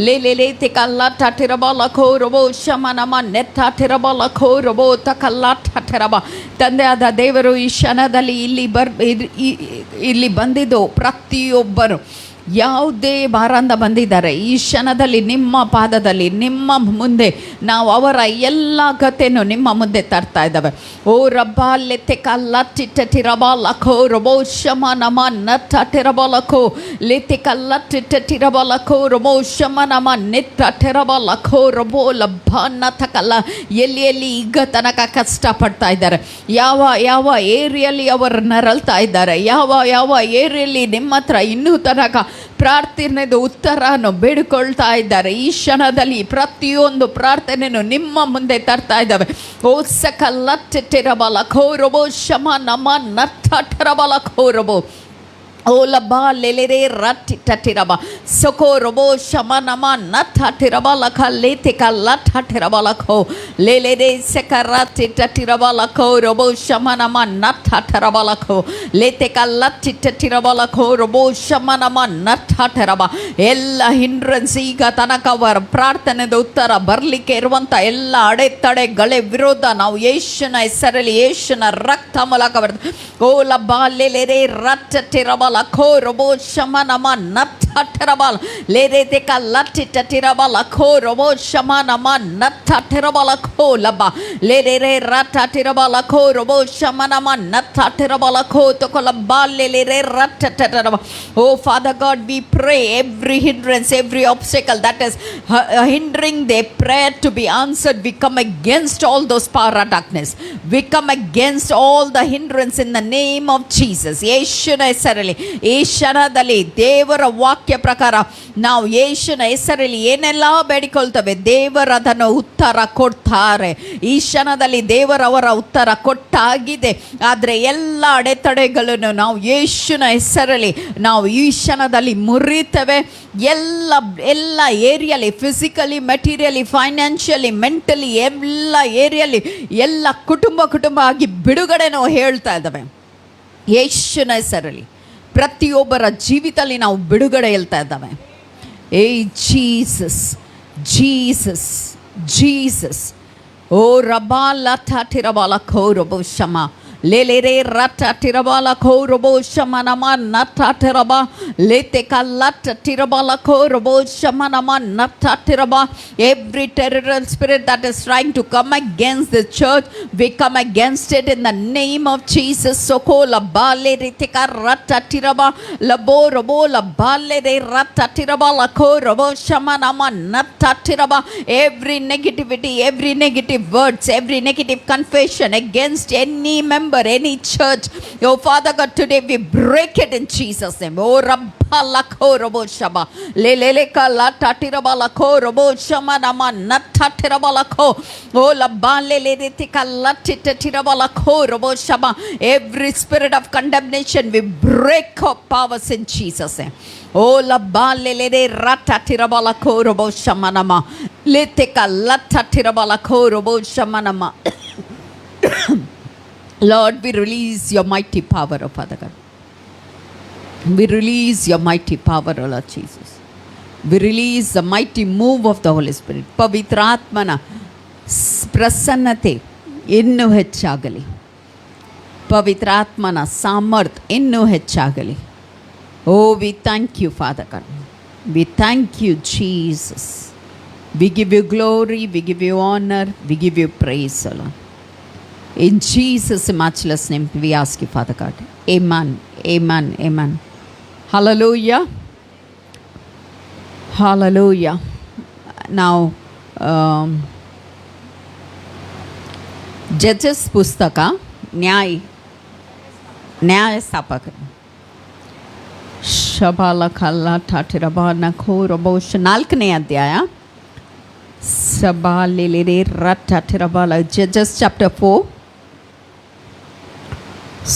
ಲೆಲೆರೆ ತಿಕ ಲಠ ಟಿರಬ ಲಖೋ ರಬೋ ಶಮ ನಮ ನೆಟ್ಟ ಟಿರಬ ಲಖೋ ರಬೋ ತಕ ಲಠ ಟಿರಬ. ತಂದೆಯಾದ ದೇವರು ಈ ಕ್ಷಣದಲ್ಲಿ ಇಲ್ಲಿ ಬಂದಿದ್ದು ಪ್ರತಿಯೊಬ್ಬರು ಯಾವುದೇ ಭಾರಂದ ಬಂದಿದ್ದಾರೆ, ಈ ಕ್ಷಣದಲ್ಲಿ ನಿಮ್ಮ ಪಾದದಲ್ಲಿ ನಿಮ್ಮ ಮುಂದೆ ನಾವು ಅವರ ಎಲ್ಲ ಕಥೆಯನ್ನು ನಿಮ್ಮ ಮುಂದೆ ತರ್ತಾ ಇದ್ದಾವೆ. ಓ ರಬ್ಬಾ ಲೆತ್ತೆ ಕಲ್ಲಟ್ಟಿಟ್ಟಿರಬಾ ಲಖೋ ರಬೋ ಶಮ ನಮ ನಟ್ಟ ಟಿರಬಾ ಲಖೋ ಲೆತ್ತೆ ಕಲ್ಲಟ್ಟಿಟ್ಟಿರಬಾ ಲಖೋ ರಬೋ ಶಮ ನಮ ನೆಟ್ಟ ಟಿರಬಾ ಲಖೋ ರಬೋ ಲಬ್ಬ ನಥ ಕಲ್ಲ. ಎಲ್ಲಿ ಈಗ ತನಕ ಕಷ್ಟಪಡ್ತಾ ಇದ್ದಾರೆ, ಯಾವ ಏರಿಯಲ್ಲಿ ಅವರು ನರಳ್ತಾ ಇದ್ದಾರೆ, ಯಾವ ಏರಿಯಲ್ಲಿ ನಿಮ್ಮ ಹತ್ರ ಇನ್ನೂ ತನಕ ಪ್ರಾರ್ಥನೆದು ಉತ್ತರವನ್ನು ಬೇಡಿಕೊಳ್ತಾ ಇದ್ದಾರೆ, ಈ ಕ್ಷಣದಲ್ಲಿ ಪ್ರತಿಯೊಂದು ಪ್ರಾರ್ಥನೆಯನ್ನು ನಿಮ್ಮ ಮುಂದೆ ತರ್ತಾ ಇದ್ದಾವೆ. ಓ ಸಕಲ ಟಿರಬಲ ಖೋರಬೋ ಶಮ ನಮ ನಟ್ಟ ಟಿರಬಲ ಖೋರಬೋ ಓ ಲಬಾ ಲೆಲೆರೆ ರಟ್ಟಿ ಟಟಿರಬ ಸೊಕೋ ರಬೋ ಶಮ ನಮ ನಥ ಟಿರಬ ಲಖ ಲೇತಿಕ ಲಠ ಟಿರಬ ಲಖೋ ಲೆಲೆರೆ ಸೆಕ ರಟ್ಟಿ ಟಟಿರಬ ಲಖೋ ರಬೋ ಶಮ ನಮ ನಥ ಟಿರಬ ಲಖೋ ಲೇತಿಕ ಲಟ್ಟಿ ಟಟಿರಬ ಲಖೋ ರಬೋ ಶಮ ನಮ ನಥ ಟಿರಬ. ಎಲ್ಲ ಹಿಂಡ್ರೆನ್ಸ್ ಈಗ ತನಕ ಅವರ ಪ್ರಾರ್ಥನೆದ ಉತ್ತರ ಬರಲಿಕ್ಕೆ ಇರುವಂಥ ಎಲ್ಲ ಅಡೆತಡೆಗಳೇ ವಿರೋಧ ನಾವು ಯೇಸುವಿನ ಹೆಸರಲ್ಲಿ ಯೇಸುವಿನ ರಕ್ತ ಮೂಲಕ ಬರ್ತದೆ. ಓ ಲಬಾ ಲೆಲೆರೆ ರಟ್ಟ ಟಿರಬ ಲಖೋ ರಬೋ ಶಮ ನಮ ನಥ ಟಿರಬಲ್ ಲೇರೆ ಕ ಲಟ್ಟಿ ಟಟಿರಬ ಲಖೋ ರಬೋ ಶಮ ನಮ ನಥ ಟಿರಬ ಲಖೋ ಲಬ ಲೇರೆ ರಠ ಟಿರಬ ಲಖೋ ರಬೋ ಶಮ ನಮ ನಥ ಟಿರಬ ಲಖೋ ತಕೋ ಲಬ ಲೇರೆ ರಠ ಟಟರಬ. O Father God, we pray every hindrance, every obstacle that is hindering their prayer to be answered, we come against all those power of darkness, we come against all the hindrance in the name of Jesus. ಯೇಸುವಿನ ಹೆಸರಲ್ಲಿ ಈ ಕ್ಷಣದಲ್ಲಿ ದೇವರ ವಾಕ್ಯ ಪ್ರಕಾರ ನಾವು ಯೇಸುವಿನ ಹೆಸರಲ್ಲಿ ಏನೆಲ್ಲ ಬೇಡಿಕೊಳ್ತೇವೆ ದೇವರು ಅದನ್ನು ಉತ್ತರ ಕೊಡ್ತಾರೆ. ಈ ಕ್ಷಣದಲ್ಲಿ ದೇವರವರ ಉತ್ತರ ಕೊಟ್ಟಾಗಿದೆ. ಆದರೆ ಎಲ್ಲ ಅಡೆತಡೆಗಳನ್ನು ನಾವು ಯೇಸುವಿನ ಹೆಸರಲ್ಲಿ ನಾವು ಈ ಕ್ಷಣದಲ್ಲಿ ಮುರಿತೇವೆ. ಎಲ್ಲ ಏರಿಯಲ್ಲಿ, ಫಿಸಿಕಲಿ, ಮೆಟೀರಿಯಲಿ, ಫೈನಾನ್ಷಿಯಲಿ, ಮೆಂಟಲಿ, ಎಲ್ಲ ಏರಿಯಲ್ಲಿ ಎಲ್ಲ ಕುಟುಂಬ ಆಗಿ ಬಿಡುಗಡೆ ನಾವು ಹೇಳ್ತಾ ಇದ್ದಾವೆ ಯೇಸುವಿನ ಹೆಸರಲ್ಲಿ. ಪ್ರತಿಯೊಬ್ಬರ ಜೀವಿತದಲ್ಲಿ ನಾವು ಬಿಡುಗಡೆ ಹೇಳ್ತಾ ಇದ್ದಾವೆ. ಏ ಜೀಸಸ್ ಜೀಸಸ್ ಜೀಸಸ್. ಓ ರಬಾ ಲಠ ಟಿರಬಾಲ ಖೌರಬೋ ಶಮ ಲೇಲೆರೆ ರಠ ಟಿರಬಾಲ ಖೌರಬೋ ಶಮ ನಮ ನಠ ಟಿರಬ ಲೇತೆ ಕಲ್ಲಠ ಟಿರಬಾಲ ಖೌರಬೋ ಶಮ ನಮ ನಠ ಟಿರಬ. Every terror spirit that is trying to come against the church, we come against it in the name of Jesus. Soko la bale ritika rata tiraba la bo robo la bale re rata tiraba la ko robo shama nama nata tiraba. Every negativity, every negative words, every negative confession against any member number any church. Oh Father God, today we break it in Jesus' name. Oh Rabba Lakho Robo Shaba Leleka Latatiraba Lakho Robo Shama Nama Natatiraba Lakho. Oh Labale Letika Latitatiraba Lakho Robo Shaba. Every spirit of condemnation, we break up powers in Jesus' name. Oh Labale Lede Ratatiraba Lakho Robo Shama Nama Letika Latatiraba Lakho Robo Shama Nama. Lord, we release your mighty power, oh Father God. We release your mighty power, oh Lord Jesus. We release the mighty move of the Holy Spirit. ಪವಿತ್ರಾತ್ಮನ ಪ್ರಸನ್ನತೆ ಇನ್ನೂ ಹೆಚ್ಚಾಗಲಿ. ಪವಿತ್ರಾತ್ಮನ ಸಾಮರ್ಥ್ಯ ಇನ್ನೂ ಹೆಚ್ಚಾಗಲಿ. Oh, we thank you, Father God. We thank you, Jesus. We give you glory, we give you honor, we give you praise, O Lord. In Jesus' matchless name we ask you, Father God. Amen, amen, amen. Hallelujah. Hallelujah. Now, Judges ಪುಸ್ತಕ ನ್ಯಾಯಸ್ಥಾಪಕ ಶಬಾಲ ಕಲ್ಲ ಠಾಟಿರಬ ನಖೋರಬೋಷ 4ನೇ ಅಧ್ಯಾಯ ಸಬಾಲಿಲಿರಿ ರಟ್ಟಿರಬಾಲ ಜಜಸ್ chapter 4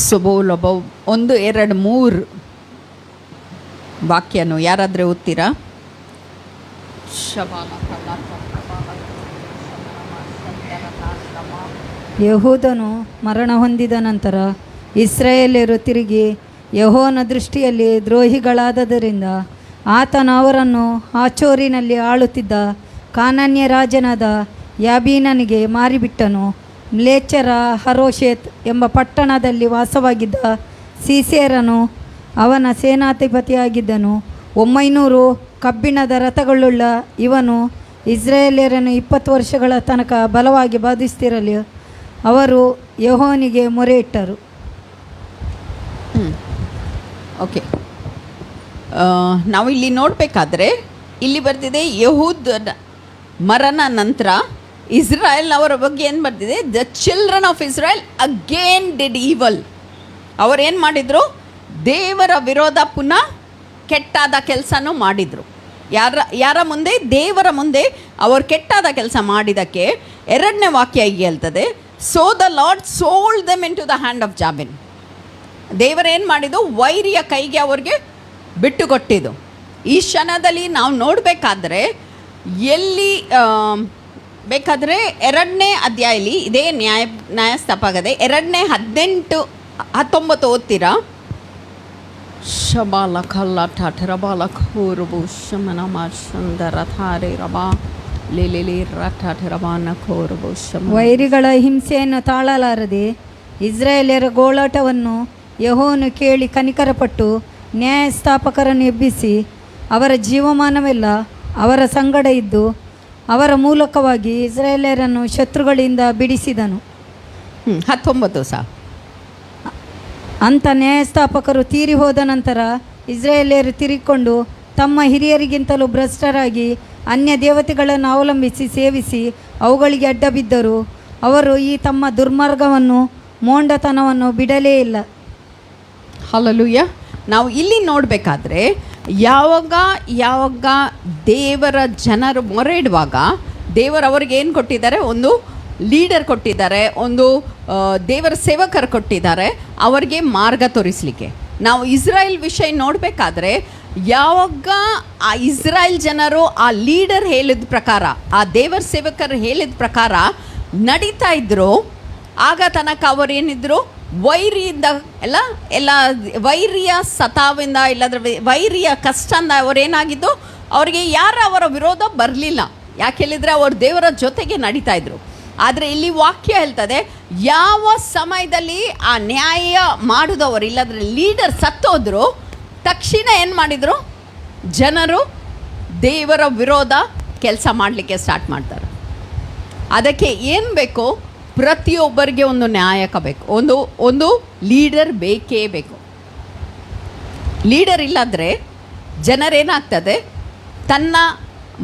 ಸುಬೋಲಬ 1, 2, 3 ವಾಕ್ಯನು ಯಾರಾದರೆ ಓದ್ತೀರಾ? ಯೆಹೂದನು ಮರಣ ಹೊಂದಿದ ನಂತರ ಇಸ್ರಾಯೇಲ್ಯರು ತಿರುಗಿ ಯೆಹೋವನ ದೃಷ್ಟಿಯಲ್ಲಿ ದ್ರೋಹಿಗಳಾದದರಿಂದ ಆತನು ಅವರನ್ನು ಹಾಚೋರಿನಲ್ಲಿ ಆಳುತ್ತಿದ್ದ ಕಾನಾನ್ಯ ರಾಜನಾದ ಯಾಬೀನನಿಗೆ ಮಾರಿಬಿಟ್ಟನು. ಮ್ಲೇಚ್ಛರ ಹರೋಷೇತ್ ಎಂಬ ಪಟ್ಟಣದಲ್ಲಿ ವಾಸವಾಗಿದ್ದ ಸೀಸೇರನು ಅವನ ಸೇನಾಧಿಪತಿಯಾಗಿದ್ದನು. 900 ಕಬ್ಬಿಣದ ರಥಗಳುಳ್ಳ ಇವನು ಇಸ್ರಾಯೇಲ್ಯರನ್ನು 20 ವರ್ಷಗಳ ತನಕ ಬಲವಾಗಿ ಬಾಧಿಸುತ್ತಿರಲಿ ಅವರು ಯೆಹೋವನಿಗೆ ಮೊರೆಯಿಟ್ಟರು. ಓಕೆ, ನಾವು ಇಲ್ಲಿ ನೋಡಬೇಕಾದ್ರೆ ಇಲ್ಲಿ ಬರ್ತಿದೆ ಯೆಹೂದ ಮರಣ ನಂತರ ಇಸ್ರಾಯೇಲ್ ಅವರ ಬಗ್ಗೆ ಏನು ಬರ್ತಿದೆ? The children of Israel again did evil. ಅವರೇನು ಮಾಡಿದರು? ದೇವರ ವಿರೋಧ ಪುನಃ ಕೆಟ್ಟಾದ ಕೆಲಸನೂ ಮಾಡಿದರು. ಯಾರ ಮುಂದೆ? ದೇವರ ಮುಂದೆ ಅವರು ಕೆಟ್ಟಾದ ಕೆಲಸ ಮಾಡಿದ್ದಕ್ಕೆ 2ನೇ ವಾಕ್ಯ ಹೀಗೆ ಹೇಳ್ತದೆ, so the Lord sold them into the hand of Jabin. ದೇವರೇನು ಮಾಡಿದ್ದು? ವೈರಿಯ ಕೈಗೆ ಅವ್ರಿಗೆ ಬಿಟ್ಟು ಕೊಟ್ಟಿದ್ದು. ಈ ಕ್ಷಣದಲ್ಲಿ ನಾವು ನೋಡಬೇಕಾದ್ರೆ ಎಲ್ಲಿ ಬೇಕಾದರೆ 2ನೇ ಅಧ್ಯಾಯದಲ್ಲಿ ಇದೇ ನ್ಯಾಯಸ್ಥಾಪಕತೆ 2ನೇ 18, 19 ಓದ್ತೀರಾ? ಶಬಾಲ ಕಲ್ಲ ಠಠರಬಾಲ ಖೋರಬು ಶಮನ ಮಾರ್ಷಂದರ ಥಾರೆ ರಬಾ ಲೇಲೆ ರಠರಬಾನ ಖೋರಬು ಶಮ. ವೈರಿಗಳ ಹಿಂಸೆಯನ್ನು ತಾಳಲಾರದೆ ಇಸ್ರಾಯೇಲ್ಯರ ಗೋಳಾಟವನ್ನು ಯೆಹೋವನು ಕೇಳಿ ಕನಿಕರಪಟ್ಟು ನ್ಯಾಯಸ್ಥಾಪಕರನ್ನು ಎಬ್ಬಿಸಿ ಅವರ ಜೀವಮಾನವೆಲ್ಲ ಅವರ ಸಂಗಡ ಇದ್ದು ಅವರ ಮೂಲಕವಾಗಿ ಇಸ್ರಾಯೇಲ್ಯರನ್ನು ಶತ್ರುಗಳಿಂದ ಬಿಡಿಸಿದನು. 19 ಸಹ. ಅಂಥ ನ್ಯಾಯಸ್ಥಾಪಕರು ತೀರಿ ಹೋದ ನಂತರ ಇಸ್ರಾಯೇಲ್ಯರು ತಿರುಗಿಕೊಂಡು ತಮ್ಮ ಹಿರಿಯರಿಗಿಂತಲೂ ಭ್ರಷ್ಟರಾಗಿ ಅನ್ಯ ದೇವತೆಗಳನ್ನು ಅವಲಂಬಿಸಿ ಸೇವಿಸಿ ಅವುಗಳಿಗೆ ಅಡ್ಡ ಬಿದ್ದರು. ಅವರು ಈ ತಮ್ಮ ದುರ್ಮಾರ್ಗವನ್ನು ಮೋಂಡತನವನ್ನು ಬಿಡಲೇ ಇಲ್ಲ. ಹಲ್ಲೆಲೂಯಾ. ನಾವು ಇಲ್ಲಿ ನೋಡಬೇಕಾದ್ರೆ ಯಾವಾಗ ದೇವರ ಜನರು ಮೊರೆ ಇಡುವಾಗ ದೇವರು ಅವ್ರಿಗೆ ಏನು ಕೊಟ್ಟಿದ್ದಾರೆ? ಒಂದು ಲೀಡರ್ ಕೊಟ್ಟಿದ್ದಾರೆ, ಒಂದು ದೇವರ ಸೇವಕರು ಕೊಟ್ಟಿದ್ದಾರೆ ಅವರಿಗೆ ಮಾರ್ಗ ತೋರಿಸಲಿಕ್ಕೆ. ನಾವು ಇಸ್ರಾಯೇಲ್ ವಿಷಯ ನೋಡಬೇಕಾದ್ರೆ ಯಾವಾಗ ಆ ಇಸ್ರಾಯೇಲ್ ಜನರು ಆ ಲೀಡರ್ ಹೇಳಿದ ಪ್ರಕಾರ, ಆ ದೇವರ ಸೇವಕರು ಹೇಳಿದ ಪ್ರಕಾರ ನಡೀತಾ ಇದ್ದರು, ಆಗ ತನಕ ಅವರೇನಿದ್ರು ವೈರಿಯಿಂದ ಎಲ್ಲ ವೈರಿಯ ಸತಾವಿಂದ ಇಲ್ಲದ್ರೆ ವೈರಿಯ ಕಷ್ಟದಿಂದ ಅವರೇನಾಗಿದ್ದು ಅವರಿಗೆ ಯಾರು ಅವರ ವಿರೋಧ ಬರಲಿಲ್ಲ. ಯಾಕೆ ಹೇಳಿದರೆ ಅವರು ದೇವರ ಜೊತೆಗೆ ನಡೀತಾ ಇದ್ರು. ಆದರೆ ಇಲ್ಲಿ ವಾಕ್ಯ ಹೇಳ್ತದೆ, ಯಾವ ಸಮಯದಲ್ಲಿ ಆ ನ್ಯಾಯ ಮಾಡಿದವರು ಇಲ್ಲದ್ರೆ ಲೀಡರ್ ಸತ್ತೋದ್ರು ತಕ್ಷಣ ಏನು ಮಾಡಿದರು? ಜನರು ದೇವರ ವಿರೋಧ ಕೆಲಸ ಮಾಡಲಿಕ್ಕೆ ಸ್ಟಾರ್ಟ್ ಮಾಡ್ತಾರೆ. ಅದಕ್ಕೆ ಏನು ಬೇಕು? ಪ್ರತಿಯೊಬ್ಬರಿಗೆ ಒಂದು ನ್ಯಾಯಕ ಬೇಕು, ಒಂದು ಲೀಡರ್ ಬೇಕೇ ಬೇಕು. ಲೀಡರ್ ಇಲ್ಲಾಂದರೆ ಜನರೇನಾಗ್ತದೆ? ತನ್ನ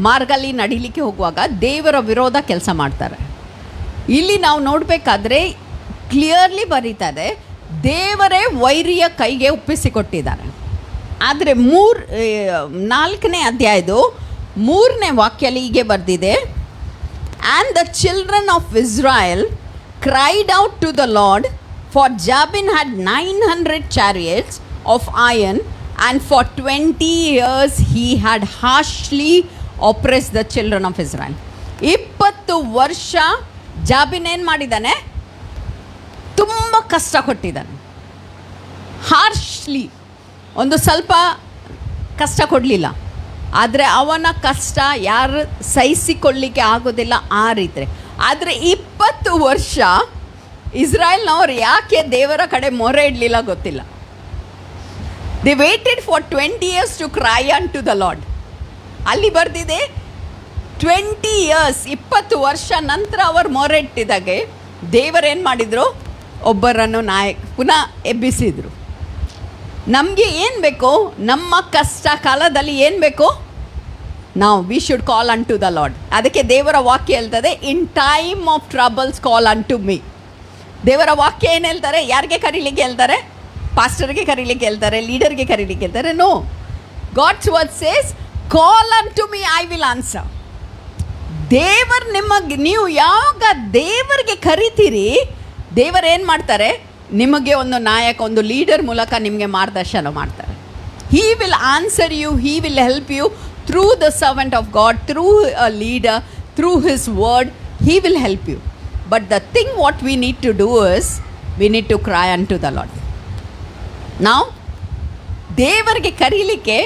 ಮಾರ್ಗಲ್ಲಿ ನಡೀಲಿಕ್ಕೆ ಹೋಗುವಾಗ ದೇವರ ವಿರೋಧ ಕೆಲಸ ಮಾಡ್ತಾರೆ. ಇಲ್ಲಿ ನಾವು ನೋಡಬೇಕಾದ್ರೆ ಕ್ಲಿಯರ್ಲಿ ಬರೀತದೆ, ದೇವರೇ ವೈರಿಯ ಕೈಗೆ ಒಪ್ಪಿಸಿಕೊಟ್ಟಿದ್ದಾರೆ. ಆದರೆ 4ನೇ ಅಧ್ಯಾಯದು 3ನೇ ವಾಕ್ಯಲ್ಲಿ ಹೀಗೆ ಬರೆದಿದೆ, and the children of Israel cried out to the Lord, for Jabin had 900 chariots of iron, and for 20 years he had harshly oppressed the children of Israel. 20 ವರ್ಷ ಜಾಬಿನ್ ಏನು ಮಾಡಿದ್ದಾನೆ? ತುಂಬ ಕಷ್ಟ ಕೊಟ್ಟಿದ್ದಾನೆ. ಹಾರ್ಶ್ಲಿ, ಒಂದು ಸ್ವಲ್ಪ ಕಷ್ಟ ಕೊಡಲಿಲ್ಲ, ಆದರೆ ಅವನ ಕಷ್ಟ ಯಾರು ಸಹಿಸಿಕೊಳ್ಳಿಕ್ಕೆ ಆಗೋದಿಲ್ಲ ಆ ರೀತಿ. ಆದರೆ 20 ವರ್ಷ ಇಸ್ರಾಯೇಲ್ನವ್ರು ಯಾಕೆ ದೇವರ ಕಡೆ ಮೊರೆ ಇಡಲಿಲ್ಲ ಗೊತ್ತಿಲ್ಲ. They waited for 20 years to cry unto the Lord. ಅಲ್ಲಿ ಬರ್ದಿದೆ 20 years, 20 ವರ್ಷ ನಂತರ ಅವರು ಮೊರೆ ಇಟ್ಟಿದ್ದಾಗೆ ದೇವರೇನು ಮಾಡಿದರು? ಒಬ್ಬರನ್ನು ಪುನಃ ಎಬ್ಬಿಸಿದರು. ನಮಗೆ ಏನು ಬೇಕು? ನಮ್ಮ ಕಷ್ಟ ಕಾಲದಲ್ಲಿ ಏನು ಬೇಕು? ನಾವು we should call unto the Lord. ಅದಕ್ಕೆ ದೇವರ ವಾಕ್ಯ ಹೇಳ್ತದೆ, in time of troubles call unto me. ದೇವರ ವಾಕ್ಯ ಏನು ಹೇಳ್ತಾರೆ? ಯಾರಿಗೆ ಕರೀಲಿಕ್ಕೆ ಹೇಳ್ತಾರೆ? ಪಾಸ್ಟರ್ಗೆ ಕರೀಲಿಕ್ಕೆ ಹೇಳ್ತಾರೆ, ಲೀಡರ್ಗೆ ಕರೀಲಿಕ್ಕೆ ಹೇಳ್ತಾರೆ? No, God's word says call unto me, I will answer. ದೇವರು ನಿಮಗೆ, ನೀವು ಯಾವಾಗ ದೇವರಿಗೆ ಕರಿತೀರಿ, ದೇವರು ಏನು ಮಾಡ್ತಾರೆ? ನಿಮಗೆ ಒಂದು ನಾಯಕ, ಒಂದು ಲೀಡರ್ ಮೂಲಕ ನಿಮಗೆ ಮಾರ್ಗದರ್ಶನ ಮಾಡ್ತಾರೆ. He will answer you, he will help you through the servant of God, through a leader, through his word, he will help you. But the thing what we need to do is we need to cry unto the Lord. ನಾವು ದೇವರಿಗೆ ಕರೀಲಿಕ್ಕೆ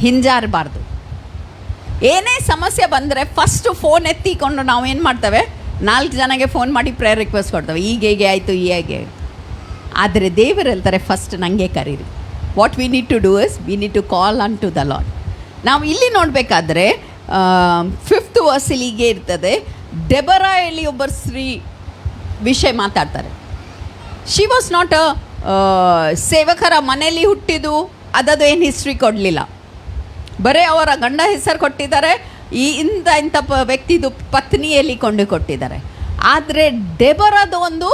ಹಿಂಜಾರಬಾರ್ದು. ಏನೇ ಸಮಸ್ಯೆ ಬಂದರೆ first phone ಎತ್ತಿಕೊಂಡು ನಾವು ಏನು ಮಾಡ್ತೇವೆ? 4 ಜನಕ್ಕೆ ಫೋನ್ ಮಾಡಿ ಪ್ರೇಯರ್ ರಿಕ್ವೆಸ್ಟ್ ಕೊಡ್ತೇವೆ, ಈಗ ಹೇಗೆ ಆಯಿತು, ಹೀಗೆ. ಆದರೆ ದೇವರು ಹೇಳ್ತಾರೆ ಫಸ್ಟ್ ನನಗೆ ಕರೀರಿ. What we need to do is we need to call unto the Lord. ನಾವು ಇಲ್ಲಿ ನೋಡಬೇಕಾದ್ರೆ 5th ವರ್ಸಲ್ಲಿ ಹೀಗೆ ಇರ್ತದೆ, ಡೆಬರಾ ಹೇಳಿ ಒಬ್ಬ ಸ್ತ್ರೀ ವಿಷಯ ಮಾತಾಡ್ತಾರೆ. ಶಿ ವಾಸ್ ನಾಟ್ ಅ ಸೇವಕರ ಮನೆಯಲ್ಲಿ ಹುಟ್ಟಿದ್ದು, ಅದದು ಏನು ಹಿಸ್ಟ್ರಿ ಕೊಡಲಿಲ್ಲ. ಬರೀ ಅವರ ಗಂಡ ಹೆಸರು ಕೊಟ್ಟಿದ್ದಾರೆ, ಇಂಥ ವ್ಯಕ್ತಿದು ಪತ್ನಿಯಲ್ಲಿ ಕೊಂಡು ಕೊಟ್ಟಿದ್ದಾರೆ. ಆದರೆ ಡೆಬರಾದ ಒಂದು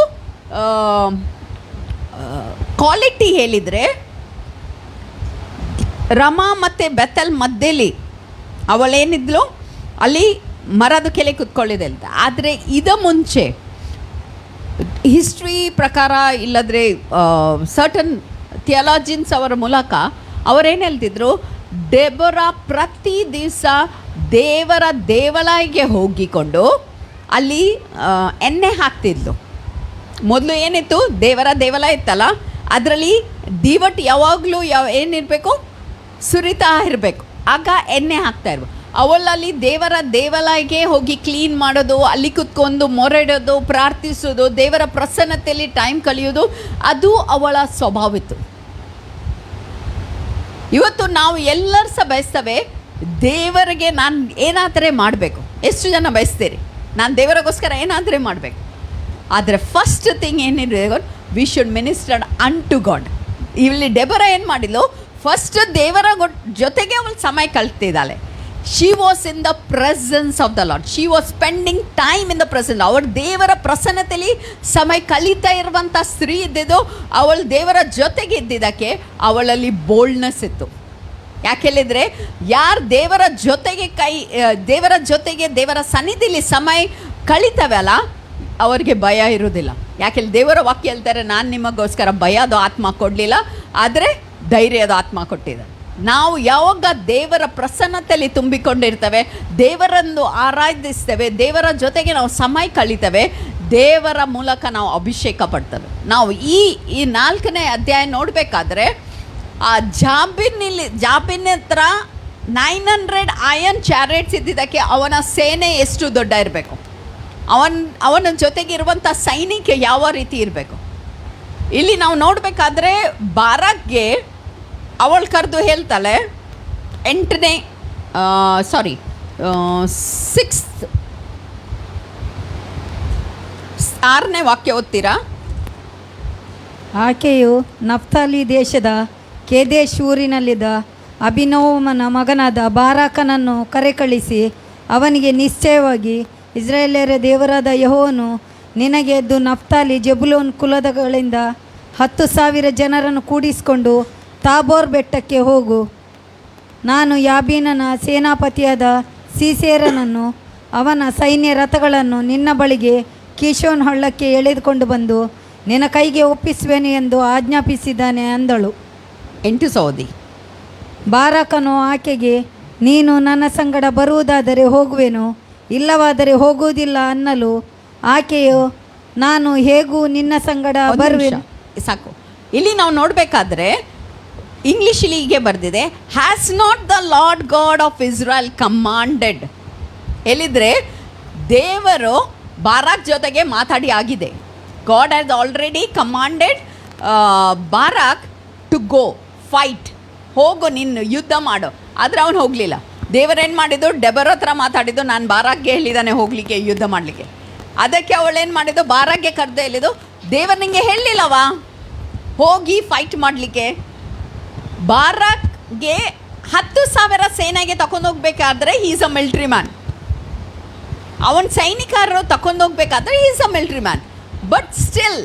ಕ್ವಾಲಿಟಿ ಹೇಳಿದರೆ, ರಮಾ ಮತ್ತು ಬೆತಲ್ ಮಧ್ಯೆಲಿ ಅವಳೇನಿದ್ಲು ಅಲ್ಲಿ ಮರದ ಕೆಲೆ ಕೂತ್ಕೊಳ್ಳಿದೆ ಅಂತ. ಆದರೆ ಮುಂಚೆ ಹಿಸ್ಟ್ರಿ ಪ್ರಕಾರ ಇಲ್ಲದ್ರೆ ಸರ್ಟನ್ ಥಿಯಾಲಜಿನ್ಸ್ ಅವರ ಮೂಲಕ ಅವರೇನು ಹೇಳ್ತಿದ್ರು, ಡೆಬೊರಾ ಪ್ರತಿ ದಿವಸ ದೇವರ ದೇವಾಲಯಕ್ಕೆ ಹೋಗಿಕೊಂಡು ಅಲ್ಲಿ ಎಣ್ಣೆ ಹಾಕ್ತಿದ್ಲು. ಮೊದಲು ಏನಿತ್ತು? ದೇವರ ದೇವಾಲಯ ಇತ್ತಲ್ಲ, ಅದರಲ್ಲಿ ದೀವಟ್ ಯಾವಾಗಲೂ ಏನಿರಬೇಕು? ಸುರಿತಾ ಇರಬೇಕು. ಆಗ ಎಣ್ಣೆ ಹಾಕ್ತಾ ಇರ್ಬೇಕು. ಅವಳಲ್ಲಿ ದೇವರ ದೇವಾಲಯಕ್ಕೆ ಹೋಗಿ ಕ್ಲೀನ್ ಮಾಡೋದು, ಅಲ್ಲಿ ಕುತ್ಕೊಂಡು ಮೊರೆಡೋದು, ಪ್ರಾರ್ಥಿಸೋದು, ದೇವರ ಪ್ರಸನ್ನತೆಯಲ್ಲಿ ಟೈಮ್ ಕಳೆಯೋದು, ಅದು ಅವಳ ಸ್ವಭಾವ ಇತ್ತು. ಇವತ್ತು ನಾವು ಎಲ್ಲರೂ ಸಹ ಬಯಸ್ತೇವೆ, ದೇವರಿಗೆ ನಾನು ಏನಾದರೆ ಮಾಡಬೇಕು. ಎಷ್ಟು ಜನ ಬಯಸ್ತೀರಿ? ನಾನು ದೇವರಿಗೋಸ್ಕರ ಏನಾದರೆ ಮಾಡಬೇಕು. ಆದರೆ ಫಸ್ಟ್ ಥಿಂಗ್ ಏನಿದೆ, we should minister unto God. ಇಲ್ಲಿ ಡೆಬರಾ ಏನು ಮಾಡಿದ್ಲು? ಫಸ್ಟ್ ದೇವರ ಜೊತೆಗೆ ಅವಳು ಸಮಯ ಕಳ್ತಿದ್ದಾಳೆ. She was in the presence of the Lord. She was spending time in the presence. ಅವಳು ದೇವರ ಪ್ರಸನ್ನತೆಯಲ್ಲಿ ಸಮಯ ಕಳೀತಾ ಇರುವಂಥ ಸ್ತ್ರೀ ಇದ್ದಿದ್ದು. ಅವಳು ದೇವರ ಜೊತೆಗೆ ಇದ್ದಿದ್ದಕ್ಕೆ ಅವಳಲ್ಲಿ ಬೋಲ್ಡ್ನೆಸ್ ಇತ್ತು. ಯಾಕೆ ಹೇಳಿದರೆ, ಯಾರು ದೇವರ ಜೊತೆಗೆ ದೇವರ ಸನ್ನಿಧಿಲಿ ಸಮಯ ಕಳೀತವೆ ಅಲ್ಲ, ಅವರಿಗೆ ಭಯ ಇರೋದಿಲ್ಲ. ಯಾಕೆಂದ್ರೆ ದೇವರ ವಾಕ್ಯ ಹೇಳ್ತಾರೆ, ನಾನು ನಿಮಗೋಸ್ಕರ ಭಯದ ಆತ್ಮ ಕೊಡಲಿಲ್ಲ, ಆದರೆ ಧೈರ್ಯದ ಆತ್ಮ ಕೊಟ್ಟಿದ್ದಾರೆ. ನಾವು ಯಾವಾಗ ದೇವರ ಪ್ರಸನ್ನತೆಯಲ್ಲಿ ತುಂಬಿಕೊಂಡಿರ್ತೇವೆ, ದೇವರನ್ನು ಆರಾಧಿಸ್ತೇವೆ, ದೇವರ ಜೊತೆಗೆ ನಾವು ಸಮಯ ಕಳೀತೇವೆ, ದೇವರ ಮೂಲಕ ನಾವು ಅಭಿಷೇಕ ಪಡ್ತೇವೆ. ನಾವು ಈ 4ನೇ ಅಧ್ಯಾಯ ನೋಡಬೇಕಾದ್ರೆ, ಆ ಜಾಬಿನ್ ಹತ್ರ 900 ಐರನ್ ಚಾರಿಯಟ್ಸ್ ಇದ್ದಿದ್ದಕ್ಕೆ ಅವನ ಸೇನೆ ಎಷ್ಟು ದೊಡ್ಡ ಇರಬೇಕು, ಅವನ ಜೊತೆಗಿರುವಂಥ ಸೈನಿಕ ಯಾವ ರೀತಿ ಇರಬೇಕು. ಇಲ್ಲಿ ನಾವು ನೋಡಬೇಕಾದ್ರೆ ಬಾರಾಕ್ಗೆ ಅವಳು ಕರೆದು ಹೇಳ್ತಾಳೆ, 6ನೇ ವಾಕ್ಯ ಓದ್ತೀರಾ? ಆಕೆಯು ನಫ್ತಾಲಿ ದೇಶದ ಕೇದೇಶ್ ಊರಿನಲ್ಲಿದ್ದ ಅಭಿನೋಮನ ಮಗನಾದ ಬಾರಾಕನನ್ನು ಕರೆಕಳಿಸಿ ಅವನಿಗೆ ನಿಶ್ಚಯವಾಗಿ ಇಸ್ರಾಯೇಲ್ಯರ ದೇವರಾದ ಯೆಹೋವನು ನಿನಗೆ ಎದ್ದು ನಫ್ತಾಲಿ ಜೆಬುಲೂನ್ ಕುಲದಗಳಿಂದ 10,000 ಜನರನ್ನು ಕೂಡಿಸಿಕೊಂಡು ತಾಬೋರ್ ಬೆಟ್ಟಕ್ಕೆ ಹೋಗು. ನಾನು ಯಾಬೀನನ ಸೇನಾಪತಿಯಾದ ಸೀಸೇರನನ್ನು ಅವನ ಸೈನ್ಯ ರಥಗಳನ್ನು ನಿನ್ನ ಬಳಿಗೆ ಕೀಶೋನ್ ಹಳ್ಳಕ್ಕೆ ಎಳೆದುಕೊಂಡು ಬಂದು ನಿನ್ನ ಕೈಗೆ ಒಪ್ಪಿಸುವೆನು ಎಂದು ಆಜ್ಞಾಪಿಸಿದ್ದಾನೆ ಅಂದಳು. 8 ಸೋದಿ. ಬಾರಾಕನು ಆಕೆಗೆ, ನೀನು ನನ್ನ ಸಂಗಡ ಬರುವುದಾದರೆ ಹೋಗುವೆನು, ಇಲ್ಲವಾದರೆ ಹೋಗುವುದಿಲ್ಲ ಅನ್ನಲು ಆಕೆಯು, ನಾನು ಹೇಗೂ ನಿನ್ನ ಸಂಗಡ ಬರುವೆನು. ಸಾಕು. ಇಲ್ಲಿ ನಾವು ನೋಡಬೇಕಾದ್ರೆ ಇಂಗ್ಲೀಷಲ್ಲಿ ಹೀಗೆ ಬರೆದಿದೆ, has not the Lord God of Israel commanded. ಎಲ್ಲಿದ್ರೆ ದೇವರು ಬಾರಾಕ್ ಜೊತೆಗೆ ಮಾತಾಡಿ ಆಗಿದೆ. God has already commanded Barak to go fight, ಹೋಗು ನಿನ್ನ ಯುದ್ಧ ಮಾಡು. ಆದರೆ ಅವನು ಹೋಗಲಿಲ್ಲ. ದೇವರೇನು ಮಾಡಿದ್ದು, ಡೆಬರ್ ಹತ್ರ ಮಾತಾಡಿದ್ದು, ನಾನು ಬಾರಾಕ್ಗೆ ಹೇಳಿದ್ದಾನೆ ಹೋಗಲಿಕ್ಕೆ ಯುದ್ಧ ಮಾಡಲಿಕ್ಕೆ. ಅದಕ್ಕೆ ಅವಳೇನು ಮಾಡಿದ್ದು, ಬಾರಾಕ್ಗೆ ಕರೆದು ಹೇಳಿದ್ದು, ದೇವರು ನಿಂಗೆ ಹೇಳಲಿಲ್ಲವಾ ಹೋಗಿ ಫೈಟ್ ಮಾಡಲಿಕ್ಕೆ. ಬಾರಾಕ್ಗೆ 10,000 ಸೇನೆಗೆ ತಗೊಂಡೋಗ್ಬೇಕಾದ್ರೆ ಈಸ್ ಅ ಮಿಲ್ಟ್ರಿ ಮ್ಯಾನ್. ಅವನ ಸೈನಿಕರು ತಗೊಂಡೋಗ್ಬೇಕಾದ್ರೆ is a military man. But still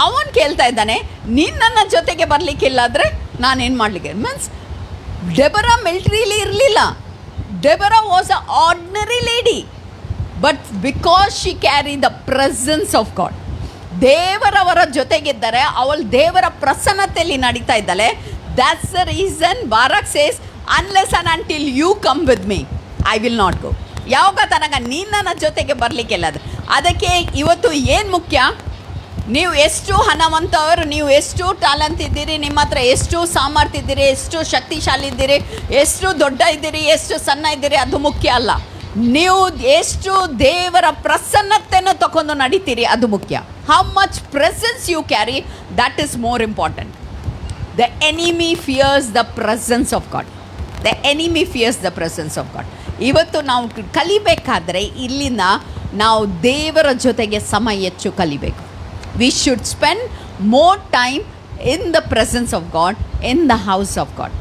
ಅವನು ಕೇಳ್ತಾ ಇದ್ದಾನೆ, ನೀನು ನನ್ನ ಜೊತೆಗೆ ಬರಲಿಕ್ಕಿಲ್ಲ ಅಂದರೆ ನಾನೇನು ಮಾಡಲಿಕ್ಕೆ. ಮೀನ್ಸ್ ಡೆಬರಾ ಮಿಲ್ಟ್ರಿಲಿ ಇರಲಿಲ್ಲ. Deborah was a ordinary lady, but because she carry the presence of God, ದೇವರವರ ಜೊತೆಗಿದ್ದಾರೆ, ಅವಳು ದೇವರ ಪ್ರಸನ್ನತೆಯಲ್ಲಿ ನಡೀತಾ ಇದ್ದಾಳೆ. That's the reason Barak says, unless and until you come with me I will not go. ಯಾವಾಗ ತನಕ ನೀನು ನನ್ನ ಜೊತೆಗೆ ಬರಲಿಕ್ಕಿಲ್ಲ. ಅದಕ್ಕೆ ಇವತ್ತು ಏನು ಮುಖ್ಯ, ನೀವು ಎಷ್ಟು ಹಣವಂತವರು, ನೀವು ಎಷ್ಟು ಟ್ಯಾಲೆಂಟ್ ಇದ್ದೀರಿ, ನಿಮ್ಮ ಹತ್ರ ಎಷ್ಟು ಸಾಮರ್ಥ್ಯ ಇದ್ದೀರಿ, ಎಷ್ಟು ಶಕ್ತಿಶಾಲಿ ಇದ್ದೀರಿ, ಎಷ್ಟು ದೊಡ್ಡ ಇದ್ದೀರಿ, ಎಷ್ಟು ಸಣ್ಣ ಇದ್ದೀರಿ, ಅದು ಮುಖ್ಯ ಅಲ್ಲ. ನೀವು ಎಷ್ಟು ದೇವರ ಪ್ರಸನ್ನತೆಯನ್ನು ತಗೊಂಡು ನಡೀತೀರಿ ಅದು ಮುಖ್ಯ. How much presence you carry, that is more important. The enemy fears the presence of God. The enemy fears the presence of God. ಇವತ್ತು ನಾವು ಕಲಿಬೇಕಾದ್ರೆ ಇಲ್ಲಿಂದ ನಾವು ದೇವರ ಜೊತೆಗೆ ಸಮಯ ಹೆಚ್ಚು ಕಲಿಬೇಕು. We should spend more time in the presence of God, in the house of God.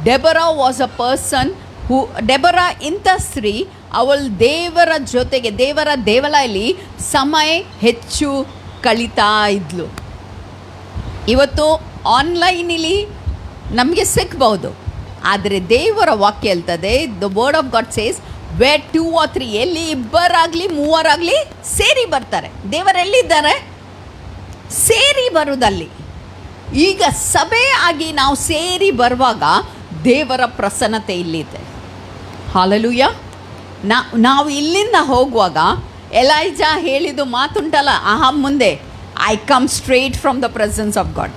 Deborah was a person who, Deborah ಇಂಥ ಸ್ತ್ರೀ, ಅವಳು ದೇವರ ಜೊತೆಗೆ ದೇವರ ದೇವಾಲಯದಲ್ಲಿ ಸಮಯ ಹೆಚ್ಚು ಕಳೀತಾ ಇದ್ಲು. ಇವತ್ತು ಆನ್ಲೈನಲ್ಲಿ ನಮಗೆ ಸಿಗ್ಬೋದು, ಆದರೆ ದೇವರ ವಾಕ್ಯ ಹೇಳ್ತದೆ, the word of God says, where 2 or 3, ಎಲ್ಲಿ 2 3 ಸೇರಿ ಬರ್ತಾರೆ. ದೇವರೆಲ್ಲಿದ್ದಾರೆ? ಸೇರಿ ಬರುವುದಲ್ಲಿ. ಈಗ ಸಭೆ ಆಗಿ ನಾವು ಸೇರಿ ಬರುವಾಗ ದೇವರ ಪ್ರಸನ್ನತೆ ಇಲ್ಲಿದೆ. ಹಾಲೆಲೂಯಾ. ನಾವು ಇಲ್ಲಿಂದ ಹೋಗುವಾಗ ಎಲೈಜಾ ಹೇಳಿದ್ದು ಮಾತುಂಟಲ್ಲ, ಮುಂದೆ, I come straight from the presence of god.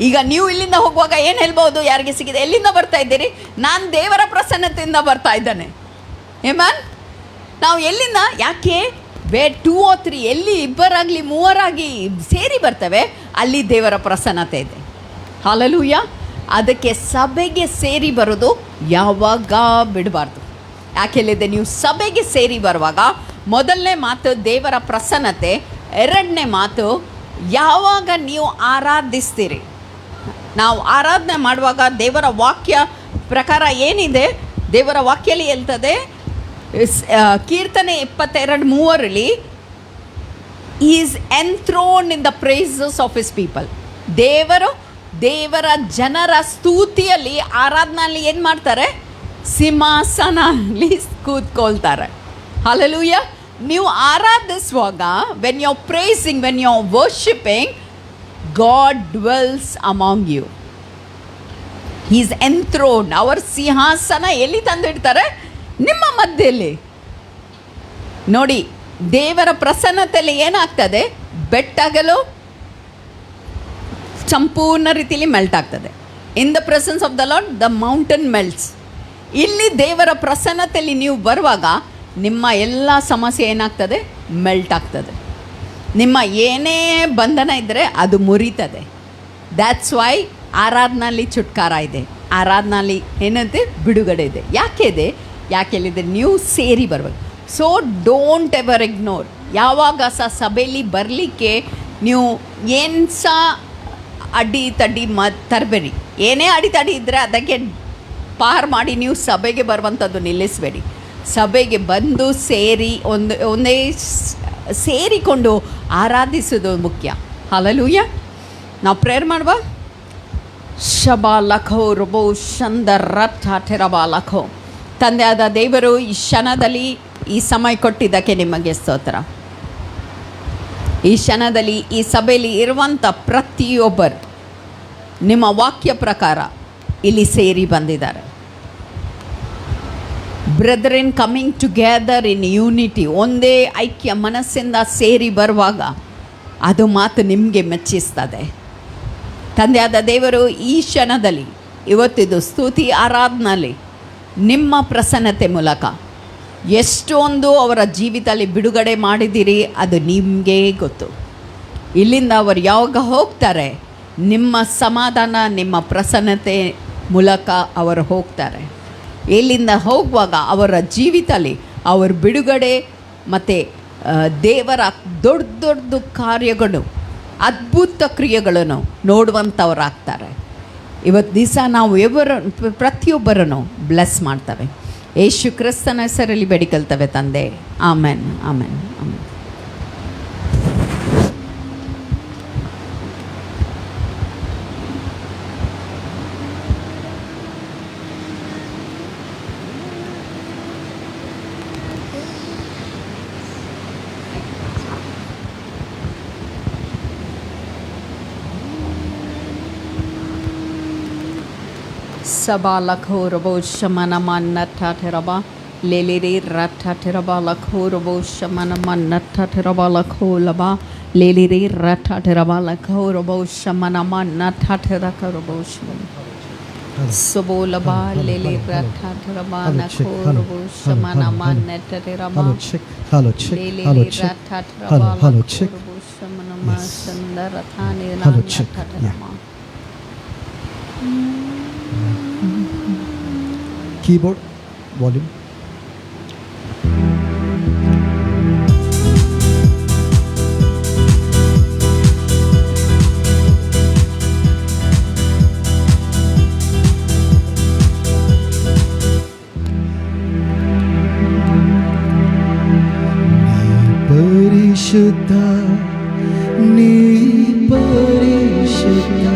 ಈಗ ನೀವು ಇಲ್ಲಿಂದ ಹೋಗುವಾಗ ಏನು ಹೇಳ್ಬೋದು, ಯಾರಿಗೆ ಸಿಗಿದೆ, ಎಲ್ಲಿಂದ ಬರ್ತಾ ಇದ್ದೀರಿ? ನಾನು ದೇವರ ಪ್ರಸನ್ನತೆಯಿಂದ ಬರ್ತಾ ಇದ್ದಾನೆ. ಏಮನ್? ನಾವು ಎಲ್ಲಿಂದ? ಯಾಕೆ? ವೇರ್ 2 or 3, ಎಲ್ಲಿ 2 3 ಸೇರಿ ಬರ್ತವೆ, ಅಲ್ಲಿ ದೇವರ ಪ್ರಸನ್ನತೆ ಇದೆ. ಹಾಲೆಲೂಯಾ. ಅದಕ್ಕೆ ಸಭೆಗೆ ಸೇರಿ ಬರೋದು ಯಾವಾಗ ಬಿಡಬಾರ್ದು. ಯಾಕೆಲ್ಲಿದೆ, ನೀವು ಸಭೆಗೆ ಸೇರಿ ಬರುವಾಗ ಮೊದಲನೇ ಮಾತು ದೇವರ ಪ್ರಸನ್ನತೆ, ಎರಡನೇ ಮಾತು ಯಾವಾಗ ನೀವು ಆರಾಧಿಸ್ತೀರಿ. ನಾವು ಆರಾಧನೆ ಮಾಡುವಾಗ ದೇವರ ವಾಕ್ಯ ಪ್ರಕಾರ ಏನಿದೆ, ದೇವರ ವಾಕ್ಯಲ್ಲಿ ಹೇಳ್ತದೆ, ಕೀರ್ತನೆ 22:3 is enthroned in the praises of his people. ದೇವರ ಜನರ ಸ್ತುತಿಯಲ್ಲಿ, ಆರಾಧನೆಯಲ್ಲಿ ಏನು ಮಾಡ್ತಾರೆ? ಸಿಂಹಾಸನಲ್ಲಿ ಕೂತ್ಕೊಳ್ತಾರೆ. ಹಲ್ಲೆಲೂಯಾ. ನೀವು ಆರಾಧಿಸುವಾಗ, when you are praising, when you are worshipping, God dwells among you. He is enthroned. ಅವರ ಸಿಂಹಾಸನ ಎಲ್ಲಿ ತಂದಿಡ್ತಾರೆ? ನಿಮ್ಮ ಮಧ್ಯದಲ್ಲಿ. ನೋಡಿ, ದೇವರ ಪ್ರಸನ್ನತೆಯಲ್ಲಿ ಏನಾಗ್ತದೆ? ಬೆಟ್ಟಗಳು ಸಂಪೂರ್ಣ ರೀತಿಯಲ್ಲಿ ಮೆಲ್ಟ್ ಆಗ್ತದೆ. ಇನ್ the presence of the lord the mountain melts. ಇಲ್ಲಿ ದೇವರ ಪ್ರಸನ್ನತೆಯಲ್ಲಿ ನೀವು ಬರುವಾಗ ನಿಮ್ಮ ಎಲ್ಲ ಸಮಸ್ಯೆ ಏನಾಗ್ತದೆ? ಮೆಲ್ಟ್ ಆಗ್ತದೆ. ನಿಮ್ಮ ಏನೇ ಬಂಧನ ಇದ್ದರೆ ಅದು ಮುರಿತದೆ. ದ್ಯಾಟ್ಸ್ ವೈ ಆರಾಧನಲ್ಲಿ ಚುಟ್ಕಾರ ಇದೆ, ಆರಾಧನಲ್ಲಿ ಏನಂತೆ ಬಿಡುಗಡೆ ಇದೆ. ಯಾಕೆ ಇದೆ? ಯಾಕೆಲ್ಲಿದೆ? ನೀವು ಸೇರಿ ಬರಬೇಕು. So don't ever ignore. ಯಾವಾಗ ಸಭೆಯಲ್ಲಿ ಬರಲಿಕ್ಕೆ ನೀವು ಏನು ಅಡ್ಡಿ ತಡ್ಡಿ ತರಬೇಡಿ. ಏನೇ ಅಡಿತಡಿ ಇದ್ದರೆ ಅದಕ್ಕೆ ಪಾರ್ ಮಾಡಿ ನೀವು ಸಭೆಗೆ ಬರುವಂಥದ್ದು ನಿಲ್ಲಿಸಬೇಡಿ. ಸಭೆಗೆ ಬಂದು ಸೇರಿ ಒಂದೇ ಸೇರಿಕೊಂಡು ಆರಾಧಿಸೋದು ಮುಖ್ಯ. ಹಲ್ಲೆಲೂಯಾ. ನಾವು ಪ್ರೇಯರ್ ಮಾಡುವ. ಶಬಾ ಲಖೋ ರುಬೋ ಶಂದ ರಥ ಟೆರಬಾ ಲಖೋ. ತಂದೆಯಾದ ದೇವರು ಈ ಕ್ಷಣದಲ್ಲಿ ಈ ಸಮಯ ಕೊಟ್ಟಿದ್ದಕ್ಕೆ ನಿಮಗೆ ಸ್ತೋತ್ರ. ಈ ಕ್ಷಣದಲ್ಲಿ ಈ ಸಭೆಯಲ್ಲಿ ಇರುವಂಥ ಪ್ರತಿಯೊಬ್ಬರು ನಿಮ್ಮ ವಾಕ್ಯ ಪ್ರಕಾರ ಇಲ್ಲಿ ಸೇರಿ ಬಂದಿದ್ದಾರೆ. Brother coming together in unity, ಒಂದೇ ಐಕ್ಯ ಮನಸ್ಸಿಂದ ಸೇರಿ ಬರುವಾಗ ಅದು ಮಾತು ನಿಮಗೆ ಮೆಚ್ಚಿಸ್ತದೆ. ತಂದೆಯಾದ ದೇವರು ಈ ಕ್ಷಣದಲ್ಲಿ ಇವತ್ತಿದು ಸ್ತುತಿ ಆರಾಧನೆಯಲ್ಲಿ ನಿಮ್ಮ ಪ್ರಸನ್ನತೆ ಮೂಲಕ ಎಷ್ಟೊಂದು ಅವರ ಜೀವಿತದಲ್ಲಿ ಬಿಡುಗಡೆ ಮಾಡಿದ್ದೀರಿ, ಅದು ನಿಮಗೆ ಗೊತ್ತು. ಇಲ್ಲಿಂದ ಅವರು ಯಾವಾಗ ಹೋಗ್ತಾರೆ, ನಿಮ್ಮ ಸಮಾಧಾನ ನಿಮ್ಮ ಪ್ರಸನ್ನತೆ ಮೂಲಕ ಅವರು ಹೋಗ್ತಾರೆ. ಇಲ್ಲಿಂದ ಹೋಗುವಾಗ ಅವರ ಜೀವಿತದಲ್ಲಿ ಅವರ ಬಿಡುಗಡೆ ಮತ್ತು ದೇವರ ದೊಡ್ಡ ದೊಡ್ಡ ಕಾರ್ಯಗಳು, ಅದ್ಭುತ ಕ್ರಿಯೆಗಳನ್ನು ನೋಡುವಂಥವರಾಗ್ತಾರೆ. ಇವತ್ತು ದಿವಸ ನಾವು ಪ್ರತಿಯೊಬ್ಬರನ್ನು ಬ್ಲೆಸ್ ಮಾಡ್ತವೆ. ಯೇಸು ಕ್ರಿಸ್ತನ ಹೆಸರಲ್ಲಿ ಬೇಡಿಕೊಳ್ತೇವೆ ತಂದೆ. Amen, amen, amen. ಸಬಾ ಲಖೋ ರಬೋ ಶಮನ ಮನ್ನಠ ರಬ ಲೇಲಿರಿ ರಠ ರಬ ಲಖೋ ರಬೋ ಶಮನ ಮನ್ನಠ ರಬ ಲಖೋ ಲಬ ಲೇಲಿರಿ ರಠ ರಬ ಲಖೋ ರಬೋ ಶಮನ ಮನ್ನಠ ರಖ ರಬೋ ಶಮನ ಸಬೋ ಲಬ ಲೇಲಿ ರಠ ರಬ ಲಖೋ ರಬೋ ಶಮನ ಮನ್ನಠ ರಬ ಲೇಲಿರಿ ರಠ ರಬ ಲಖೋ ರಬೋ ಶಮನ ಮಸಂದ ರಥಾನಿ ರಠ ರಬ. Keyboard volume. Parishudha, ni parishudha.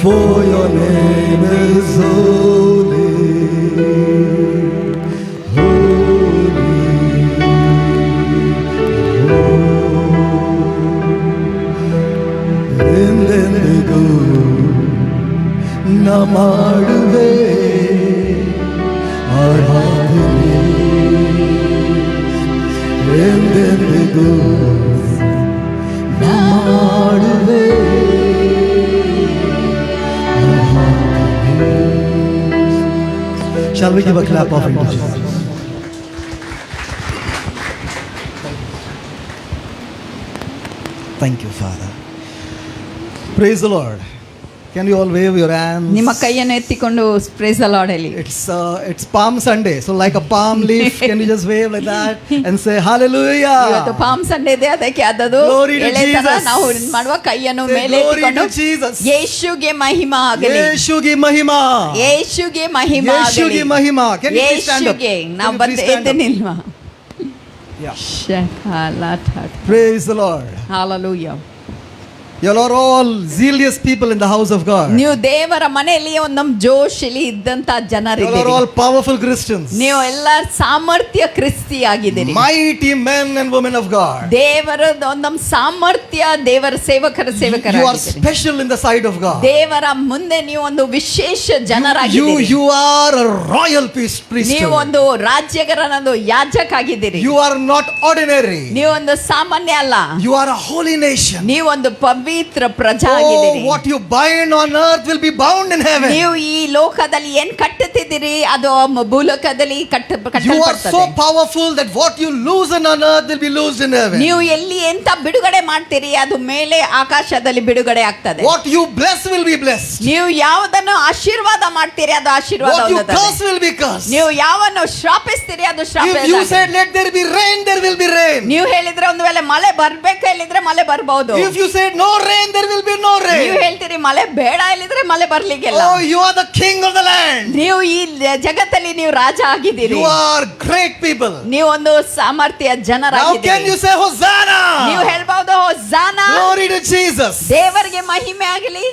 for your name is holy, holy, ಎಂದೆಂದಿಗೂ ನಾ ಮಾಡುವೆ ಆರಾಧನೆ, ಎಂದೆಂದಿಗೂ ನಾ ಮಾಡುವೆ ಆರಾಧನೆ. Shall we give a clap offering to Jesus? Thank you, Father. Praise the Lord. Can you all wave your hands? ನಿಮ್ಮ ಕೈಯನ್ನು ಎತ್ತಿಕೊಂಡು ಪ್ರೈಸ್ ದ ಲಾರ್ಡ್ ಹೇಳಿ. It's Palm Sunday, so like a palm leaf, can you just wave like that and say Hallelujah? ಇವತ್ತು palm Sunday ಇದೆ, ಅದಕ್ಕೆ ಅದದು Glory to ಎಳೆ ತರ Jesus. ನಾವು ಮಾಡುವ ಕೈಯನ್ನು Say ಮೇಲೆ glory ಎತ್ತಿಕೊಂಡು to Jesus. ಯೇಸುಗೆ ಮಹಿಮಾ ಆಗಲಿ, ಯೇಸುಗೆ ಮಹಿಮಾ, ಯೇಸುಗೆ ಮಹಿಮಾ ಆಗಲಿ, ಯೇಸುಗೆ Mahima. Can you please stand up? ಯೇಸುಗೆ ನಾವು Can you please stand up? ಎದ್ದೇನಿಲ್ವಾ? Yeah. ಶಕಲಠ. Praise the Lord. Hallelujah. You are all zealous people in the house of God. ನೀವು ದೇವರ ಮನೆಯಲ್ಲಿ ಒಂದು ಜೋಶಿಲಿ ಇದ್ದಂತ You are ಜನರಿದ್ದೀರಿ. all powerful Christians. ನೀವು ಎಲ್ಲ ಸಾಮರ್ಥ್ಯ ಕ್ರಿಸ್ತಿ ಆಗಿದ್ದೀರಿ. Mighty men and women of God. ದೇವರ ಒಂದೊಂದು ಸಾಮರ್ಥ್ಯ ದೇವರ ಸೇವಕರ You are ಸೇವಕರಾಗಿದ್ದೀರಿ. special in the sight of God. ದೇವರ ಮುಂದೆ ನೀವು ಒಂದು ವಿಶೇಷ ಜನರಾಗಿದ್ದೀರಿ. You are a royal priesthood. ನೀವು ಒಂದು ರಾಜ್ಯಗರನೊಂದು ಯಾಜಕ ಆಗಿದ್ದೀರಿ. You are not ordinary. ನೀವು ಒಂದು ಸಾಮಾನ್ಯ ಅಲ್ಲ, You are a holy nation. ನೀವು ಒಂದು ಪವಿತ್ರ ಪ್ರಜಾ Oh, ಆಗಿದ್ದೀರಿ. what you bind on earth will be bound in heaven. ನೀವು ಈ ಲೋಕದಲ್ಲಿ ಏನ್ ಕಟ್ಟುತ್ತಿದ್ದೀರಿ ಅದು ಭೂಲೋಕದಲ್ಲಿ You are so ಕಟ್ಟಲ್ಪಡ್ತದೆ. powerful that what you loosen on earth will be loosed in heaven. ನೀವು ಎಲ್ಲಿ ಎಂತ ಬಿಡುಗಡೆ ಮಾಡ್ತೀರಿ ಅದು ಮೇಲೆ ಆಕಾಶದಲ್ಲಿ ಬಿಡುಗಡೆ ಆಗ್ತದೆ. What you bless will be blessed. ನೀವು ಯಾವುದನ್ನು ಆಶೀರ್ವಾದ ಮಾಡ್ತೀರಿ ಅದು ಆಶೀರ್ವಾದ What you ಹೊಂದುತ್ತದೆ. curse will be cursed. ನೀವು ಯಾವನ್ನು ಶ್ರಾಪಿಸ್ತೀರಿ ಅದು ಶ್ರಾಪ. If you said let there be rain, there will be rain. ನೀವು ಹೇಳಿದ್ರೆ ಒಂದು ವೇಳೆ ಮಳೆ ಬರ್ಬೇಕು ಹೇಳಿದ್ರೆ ಮಳೆ ಬರ್ಬಹುದು. If you said no rain, there will be no ನೀವು rain. ಹೇಳ್ತೀರಿ ಮಳೆ ಬೇಡ ಹೇಳಿದ್ರೆ ಮಳೆ ಬರ್ಲಿಕ್ಕಿಲ್ಲ. Oh, you are the king of the land. ನೀವು ಈ ಜಗತ್ತಲ್ಲಿ ನೀವು ರಾಜ ಆಗಿದ್ದೀರಿ. You are great people. ನೀವು ಒಂದು ಸಾಮರ್ಥ್ಯ Now can ಜನರಾಗಿದ್ದೀರಿ. you say Hosanna? ನೀವು ಹೇಳ್ಬಹುದು ಹೋಸಾನಾ, Glory to Jesus. ದೇವರಿಗೆ ಮಹಿಮೆ ಆಗಲಿ.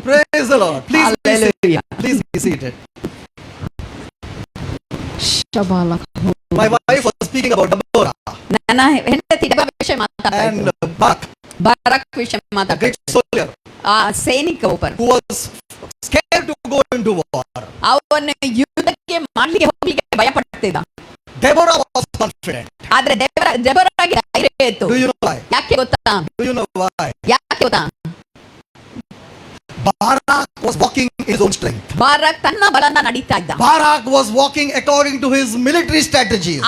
Praise the Lord. Please be seated. Hallelujah. Please be seated. ಶಬಾಲ. My wife was speaking about Deborah ನನ್ನ ಹೆಂಡತಿ ಡೆಬಾರ್ ವಿಷಯ ಮಾತಾಡ್ತಾ and ಇದ್ರು. Barak, ಬಾರಕ್ ವಿಷಯ a ಮಾತಾಡ್ತಾ great ಇದ್ರು. soldier ಆ ಸೈನಿಕ ಒಬ್ಬರು who was scared to go into war. ಅವನು ಯುದ್ಧಕ್ಕೆ ಮಾಡ್ಲಿಕ್ಕೆ ಹೋಗ್ಲಿಕ್ಕೆ ಭಯ ಪಡ್ತಿದ್ದ. Deborah was confident. ಆದ್ರೆ ಡೆಬೋರಾಗೆ ಧೈರ್ಯ ಇತ್ತು. Do you know why? ಯಾಕೆ ಗೊತ್ತಾ? Do you know why? ಯಾಕೆ ಗೊತ್ತಾ? Barak was walking in his own strength. Barak ತನ್ನ ಬಲನ ನಡೀತಾ ಇದ್ದ. Barak was walking according to his military strategies.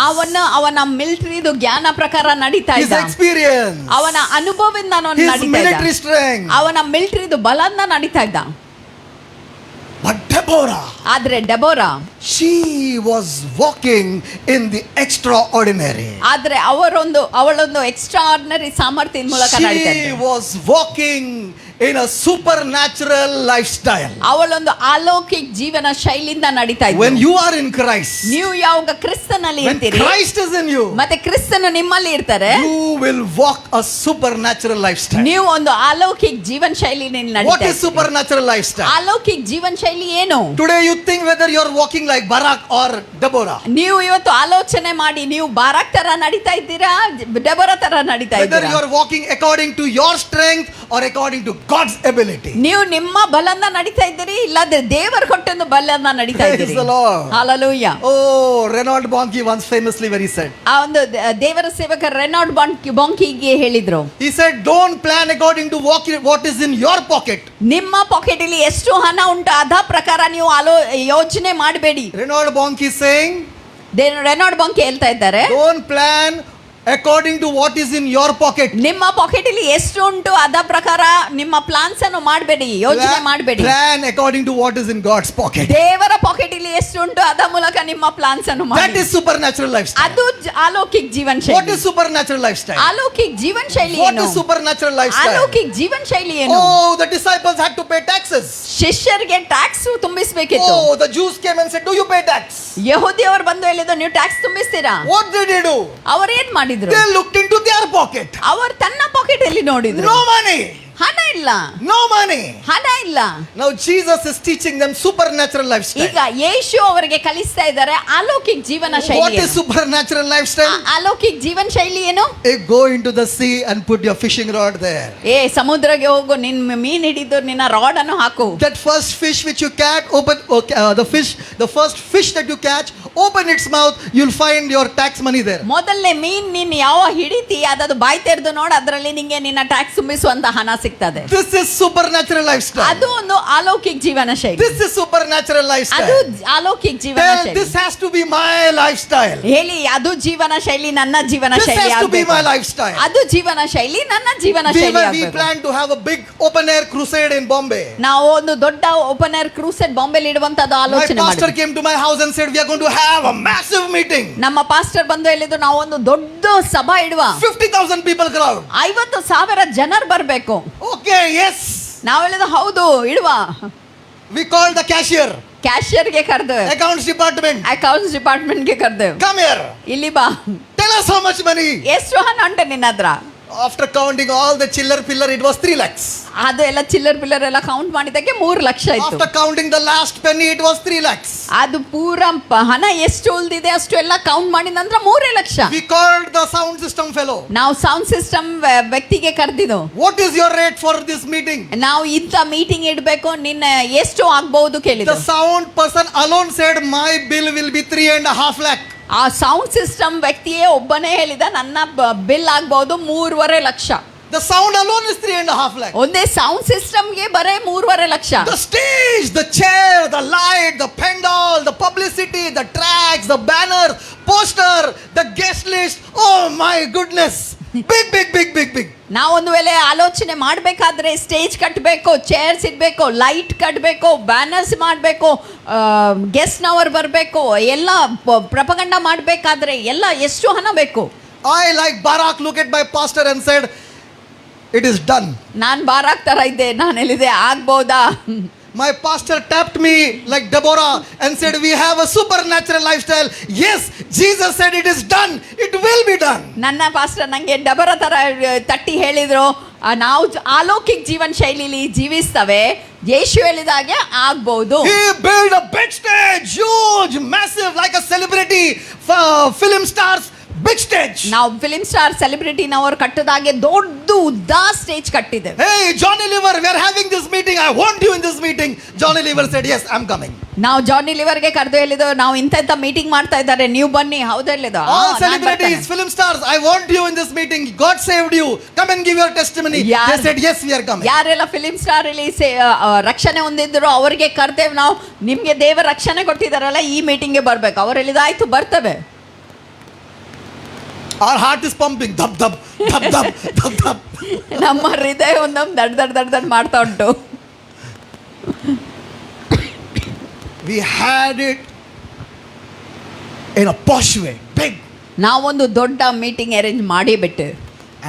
ಅವನ ಮಿಲಿಟರಿದು ಜ್ಞಾನ ಪ್ರಕಾರ ನಡೀತಾ His ಇದ್ದ. experience. ಅವನ ಅನುಭವದಿಂದ ಅವನು His ನಡೀತಾ military ಇದ್ದ. strength. ಅವನ ಮಿಲಿಟರಿದು ಬಲನ ನಡೀತಾ ಇದ್ದ. But Deborah, ಆದ್ರೆ ಡೆಬೋರಾ she was walking in the extraordinary. ಆದ್ರೆ ಅವಳೊಂದು ಎಕ್ಸ್ಟ್ರಾ ಆರ್ಡಿನರಿ ಸಾಮರ್ಥ್ಯದ ಮೂಲಕ ನಡೀತಾ She ಇದ್ದ. was walking in a supernatural lifestyle. ಅವಳೊಂದು ಅಲೌಕಿಕ ಜೀವನ ಶೈಲಿಯಿಂದ ನಡೀತಾ When ಇದ್ದ. you are in Christ, ನೀವು ಯಾವಾಗ ಕ್ರಿಸ್ತನಲ್ಲಿ when ಇರ್ತೀರಿ Christ is in you, ಮತ್ತೆ ಕ್ರಿಸ್ತನು ನಿಮ್ಮಲ್ಲಿ ಇರ್ತಾರೆ, you will walk a supernatural lifestyle. ನೀವು ಒಂದು ಅಲೌಕಿಕ ಜೀವನ ಶೈಲಿನಲ್ಲಿ What ನಡೀತಾ is ಇರ್ತೀರಿ. supernatural lifestyle? ಅಲೌಕಿಕ ಜೀವನ ಶೈಲಿ ಏನು? Today you think whether you are walking like Barak or Deborah. ನೀವು ಇವತ್ತು ಆಲೋಚನೆ ಮಾಡಿ ನೀವು ಬಾರಾಕ್ ತರ ನಡೀತಾ ಇದ್ದೀರಾ, ಡೆಬೋರಾ ತರ ನಡೀತಾ Whether you ಇದ್ದೀರಾ? are walking according to your strength or according to God's ability. ನೀವು ನಿಮ್ಮ ಬಲನ ನಡೀತಾ ಇದ್ದೀರಿ ಇಲ್ಲಾದ್ರೆ ದೇವರು ಕೊಟ್ಟೊಂದು ಬಲನ ನಡೀತಾ Praise ಇದ್ದೀರಿ. the Lord. Hallelujah. Oh, Reinhard Bonnke once famously very said. ಆ ಒಂದು ದೇವರ ಸೇವಕ ರೆನಾಲ್ಡ್ ಬಾಂಕಿಗೆ ಹೇಳಿದ್ರು, He said, don't plan according to what is in your pocket. ನಿಮ್ಮ ಪಾಕೆಟ್ ಅಲ್ಲಿ ಎಷ್ಟು ಹಣ ಉಂಟು ಅದ ಪ್ರಕಾರ ನೀವು ಯೋಚನೆ ಮಾಡಬೇಡಿ. Reinhard Bonnke is saying, Reinhard Bonnke ಹೇಳ್ತಾ ಇದ್ದಾರೆ, don't plan according to what is in your pocket. ನಿಮ್ಮ ಪಾಕೆಟ್ ಅಲ್ಲಿ ಎಷ್ಟು ಉಂಟು ಅದ ಪ್ರಕಾರ ನಿಮ್ಮ ಪ್ಲಾನ್ಸ್ ಅನ್ನು ಮಾಡಬೇಡಿ, ಯೋಚನೆ ಮಾಡಬೇಡಿ. Plan according to what is in God's pocket. ದೇವರ ಪಾಕೆಟ್ ಅಲ್ಲಿ ಎಷ್ಟು ಉಂಟು ಅದ ಮೂಲಕ ನಿಮ್ಮ ಪ್ಲಾನ್ಸ್ ಅನ್ನು That ಮಾಡಿ. is supernatural lifestyle. ಅದು ಅಲೌಕಿಕ ಜೀವನ What ಶೈಲಿ. is supernatural lifestyle? ಅಲೌಕಿಕ ಜೀವನ ಶೈಲಿ What ಏನು? is supernatural lifestyle? ಅಲೌಕಿಕ ಜೀವನ ಶೈಲಿ ಏನು? Oh, the disciples had to pay taxes. ಶಿಷ್ಯರಿಗೆ tax ತುಂಬಿಸಬೇಕಿತ್ತು. Oh, the Jews came and said, do you pay tax? ಯಹೂದಿಯವರು ಬಂದು ಹೇಳಿದ್ರು, ನೀವು ಟ್ಯಾಕ್ಸ್ ತುಂಬಿಸ್ತೀರಾ? What did they do? ಅವರೇನ್ ಮಾಡಿದ್ರು? They looked into their pocket. ಅವರು ತನ್ನ ಪಾಕೆಟ್ ಅಲ್ಲಿ ನೋಡಿದ್ರು, No money. ಹಣ ಇಲ್ಲ, No money. ಹಣ ಇಲ್ಲ. Now Jesus is teaching them supernatural lifestyle. ಈಗ ಯೇಸು ಅವರಿಗೆ ಕಲಿಸ್ತಾ ಇದ್ದಾರೆ ಅಲೌಕಿಕ ಜೀವನ What ಶೈಲಿ. is supernatural lifestyle? ಅಲೌಕಿಕ ಜೀವನ ಶೈಲಿ ಏನು? Go into the sea and put your fishing rod there. ಸಮುದ್ರಕ್ಕೆ ಹೋಗು, ನಿನ್ ಮೀನ್ ಹಿಡಿದು ನಿನ್ನ ರಾಡ್ ಅನ್ನು ಹಾಕು. That first fish which you catch, the first fish that you catch, open its mouth, you'll find your tax money there. ಮೊದಲನೇ ಮೀನ್ ನೀನ್ ಯಾವ ಹಿಡಿತಿ ಅದದು ಬಾಯಿ ತೆರೆದು ನೋಡು, ಅದರಲ್ಲಿ ನಿಂಗೆ ನಿನ್ನ ಟ್ಯಾಕ್ಸ್ ತುಂಬಿಸುವಂತ ಹಣ ಸಿಗ್ತದೆ. This is supernatural lifestyle. ಅದು ಒಂದು ಅಲೌಕಿಕ ಜೀವನ ಶೈಲಿ. This is supernatural ಅದು lifestyle. ಅಲೌಕಿಕ ಜೀವನ Tell, ಶೈಲಿ. this has to be my lifestyle. ಹೇಳಿ, ಅದು ಜೀವನ ಶೈಲಿ, ನನ್ನ ಜೀವನ This ಶೈಲಿ has to be ಆಗ್ಬೇಕು. my lifestyle. ಅದು ಜೀವನ ಶೈಲಿ, ನನ್ನ ಜೀವನ ಶೈಲಿ We ಆಗ್ಬೇಕು. plan to have a big open air crusade in Bombay. ನಾವು ಒಂದು ದೊಡ್ಡ ಓಪನ್ ಏರ್ ಕ್ರೂಸೆಡ್ ಬಾಂಬೆಲಿ ಇಡುವಂತದ್ದು My ಆಲೋಚನೆ pastor ಮಾಡಿ. came to my house and said, we are going to have a massive meeting. ನಮ್ಮ ಪಾಸ್ಟರ್ ಬಂದು ಹೇಳಿದ್ರು, ನಾವು ಒಂದು ದೊಡ್ಡ ಸಭಾ ಇಡುವ, 50,000 people crowd. 50,000 ಜನರು ಬರ್ಬೇಕು. Okay, yes. ನಾವು ಹೇಳಿದ ಹೌದು ಇಡುವ. We called the cashier, ಕ್ಯಾಶಿಯರ್ಗೆ ಕರೆದೇವೆ, accounts department. ಅಕೌಂಟ್ಸ್ ಡಿಪಾರ್ಟ್ಮೆಂಟ್ಗೆ ಕರೆದೇವೆ. Come here. ಇಲ್ಲಿ ಬಾ, Tell us how much money. ಎಷ್ಟು ಹಣ ಉಂಟು ನಿನ್ನ ಹತ್ರ? After counting all the chiller pillar, it was 3 lakhs. ಅದು ಎಲ್ಲ ಚಿಲ್ಲರ್ ಪಿಲ್ಲರ್ ಎಲ್ಲ ಕೌಂಟ್ ಮಾಡಿದಕ್ಕೆ 3 ಲಕ್ಷ ಆಯ್ತು. After counting the last penny, it was 3 lakhs. ಅದು ಪೂರ ಹಣ ಎಷ್ಟು ಉಳಿದಿದೆ ಅಷ್ಟು ಎಲ್ಲ ಕೌಂಟ್ ಮಾಡಿದ ನಂತರ 3 lakh. We called the sound system fellow. ನಾವು ಸೌಂಡ್ ಸಿಸ್ಟಮ್ ವ್ಯಕ್ತಿಗೆ ಕರೆದಿದ್ದು, What is your rate for this meeting? ನಾವು ಇಂಥ ಮೀಟಿಂಗ್ ಇಡಬೇಕು, ನಿನ್ನ ಎಷ್ಟು ಆಗ್ಬಹುದು ಕೇಳಿದ್ರು. The sound person alone said, my bill will be 3.5 lakh. ಆ ಸೌಂಡ್ ಸಿಸ್ಟಮ್ ವ್ಯಕ್ತಿಯೇ ಒಬ್ಬನೇ ಹೇಳಿದ, ನನ್ನ ಬಿಲ್ ಆಗ್ಬಹುದು 3.5 lakh. The sound alone is 3.5 lakh. ಒಂದೇ ಸೌಂಡ್ ಸಿಸ್ಟಮ್ಗೆ ಬರೇ 3.5 lakh. The stage, the chair, the light, the pendal, the publicity, the tracks, the banner, poster, the guest list. Oh my goodness. Big. ನಾವೊಂದು ವೇಳೆ ಆಲೋಚನೆ ಮಾಡಬೇಕಾದ್ರೆ ಸ್ಟೇಜ್ ಕಟ್ಟಬೇಕು, ಚೇರ್ಸ್ ಇಡಬೇಕು, ಲೈಟ್ ಕಟ್ಟಬೇಕು, ಬ್ಯಾನರ್ಸ್ ಮಾಡಬೇಕು, ಗೆಸ್ಟ್ನವರು ಬರಬೇಕು, ಎಲ್ಲ ಪ್ರಪಗಂಡ ಮಾಡಬೇಕಾದ್ರೆ ಎಲ್ಲ ಎಷ್ಟು ಹಣ ಬೇಕು. I, like Barak, looked at my pastor and said, it is done. ನಾನು ಬಾರಾಕ್ ತರ ಇದ್ದೆ, ನಾನು ಹೇಳಿದೆ ಆಗ್ಬೋದಾ. My pastor tapped me like Deborah and said, we have a supernatural lifestyle. Yes, Jesus said it is done. It will be done. ನನ್ನ pastor ನಂಗೆ ಡಬರ ತರ ತಟ್ಟಿ ಹೇಳಿದ್ರು, ನಾವು ಅಲೌಕಿಕ ಜೀವನ ಶೈಲಿಲಿ ಜೀವಿಸ್ತವೆ, ಯೇಸು ಹೇಳಿದಾಗೆ ಆಗ್ಬಹುದು. He built a big stage, huge, massive, like a celebrity, film stars, big stage. ನಾವು ಫಿಲ್ಮ್ ಸ್ಟಾರ್ ಸೆಲೆಬ್ರಿಟಿನವರು ಕಟ್ಟದಾಗೆ ದೊಡ್ಡ ಉದ್ದ ಸ್ಟೇಜ್ ಕಟ್ಟಿದೆ. Hey, Johnny Lever, we are having this meeting. I want you in this meeting. Johnny Lever said, yes, I'm coming. ನಾವು ಜಾನಿ ಲಿವರ್ಗೆ ಕರೆದು ಹೇಳಿದ್ದು, ನಾವು ಇಂಥ meeting ಮಾಡ್ತಾ ಇದ್ದಾರೆ, ನೀವು ಬನ್ನಿ. ಹೌದು ಹೇಳಿದ್ದು. All celebrities, film stars, I want you in this meeting. God saved you. Come and give your testimony. They said, yes, we are coming. ಯಾರೆಲ್ಲ ಫಿಲ್ಮ್ ಸ್ಟಾರ್ ಇಲ್ಲಿ ರಕ್ಷಣೆ ಹೊಂದಿದ್ರು ಅವರಿಗೆ ಕರ್ತೇವೆ ನಾವು, ನಿಮ್ಗೆ ದೇವರ ರಕ್ಷಣೆ ಕೊಟ್ಟಿದ್ದಾರಲ್ಲ ಈ ಮೀಟಿಂಗ್ಗೆ ಬರ್ಬೇಕು. ಅವ್ರು ಹೇಳಿದ ಆಯ್ತು ಬರ್ತೇವೆ. Our heart is pumping. Dhap, dhap, dhap, dhap, dhap, dhap. ನಮ್ಮ ಹೃದಯ ಒಂದೊಂದು ದಡ್ ಮಾಡ್ತಾ ಉಂಟು. We had it in a posh way, big. ನಾವೊಂದು ದೊಡ್ಡ ಮೀಟಿಂಗ್ ಅರೇಂಜ್ ಮಾಡಿ ಬಿಟ್ಟು,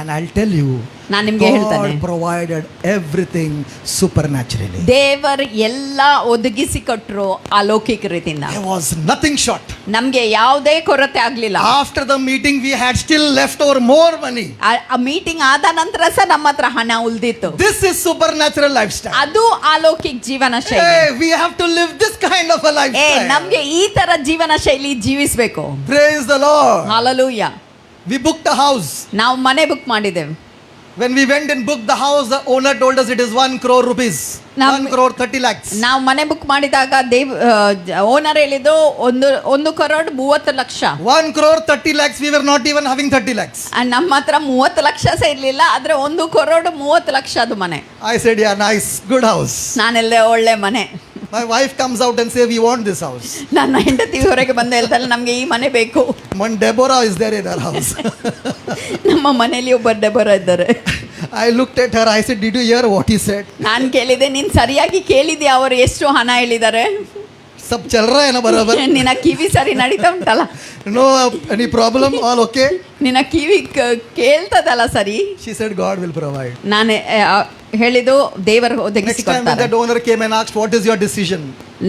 And I'll tell you, ನಾನು ನಿಮ್ಗೆ ಹೇಳ್ತೇನೆ, God provided everything supernaturally. ದೇವರು ಎಲ್ಲ ಒದಗಿಸಿ ಕೊಟ್ಟರು ಅಲೌಕಿಕ ರೀತಿಯಿಂದ. There was nothing short. ನಮ್ಗೆ ಯಾವುದೇ ಕೊರತೆ ಆಗ್ಲಿಲ್ಲ. After the meeting, we had still left over more money. ಆ ಮೀಟಿಂಗ್ ಆದ ನಂತರ ಸಹ ನಮ್ಮ ಹತ್ರ ಹಣ ಉಳಿದಿತ್ತು. This is supernatural lifestyle. ಅದು ಅಲೌಕಿಕ ಜೀವನ ಶೈಲಿ. Hey, we have to live this kind of a lifestyle. ನಮ್ಗೆ ಈ ತರ ಜೀವನ ಶೈಲಿ ಜೀವಿಸಬೇಕು. Praise the Lord. Hallelujah. We booked a house. ನಾವು ಮನೆ ಬುಕ್ ಮಾಡಿದ್ದೇವೆ. When we went and booked the house, the owner told us it is 1 crore rupees. 1 crore 30 lakhs. ನಾವು ಮನೆ ಬುಕ್ ಮಾಡಿದಾಗ ಓನರ್ ಹೇಳಿದ್ದು 1 crore 30 lakh. 1 crore 30 lakhs. We were not even having 30 lakhs. ನಮ್ಮ ಹತ್ರ 30 ಲಕ್ಷ ಸಹ ಇರ್ಲಿಲ್ಲ, ಆದ್ರೆ 1 crore 30 ಲಕ್ಷ ಅದು ಮನೆ. I said, yeah, nice, good house. ನಾನೆಲ್ಲ ಒಳ್ಳೆ ಮನೆ. My wife comes out and say, we want this house. ನನ್ನ ಹೆಂಡತಿ ಹೊರಗೆ ಬಂದು ಹೇಳ್ತಾಳೆ, ನಮ್ಗೆ ಈ ಮನೆ ಬೇಕು. One Deborah is there in our house. ನಮ್ಮ ಮನೆಯಲ್ಲಿ ಒಬ್ಬ ಡೆಬೋರಾ ಇದ್ದಾರೆ. I looked at her. I said, did you hear what he said? ನಾನು ಕೇಳಿದೆ, ನೀನ್ ಸರಿಯಾಗಿ ಕೇಳಿದ್ಯಾ ಅವರು ಎಷ್ಟು ಹಣ ಹೇಳಿದ್ದಾರೆ? सब चल रहा है ना बराबर? ನಿನ್ನ ಕಿವಿ ಸರಿ ನಡೀತಾ ಉಂಟಲ್ಲ? No any problem? All okay? ನಿನ್ನ ಕಿವಿ ಕೇಳ್ತದಲ್ಲ ಸರಿ? She said, God will provide. ನಾನು ಹೇಳಿದ್ದು ದೇವರು Next ಒದಗಿಸಿ time when ಕೊಡ್ತಾರೆ. that owner came and asked, what is your decision?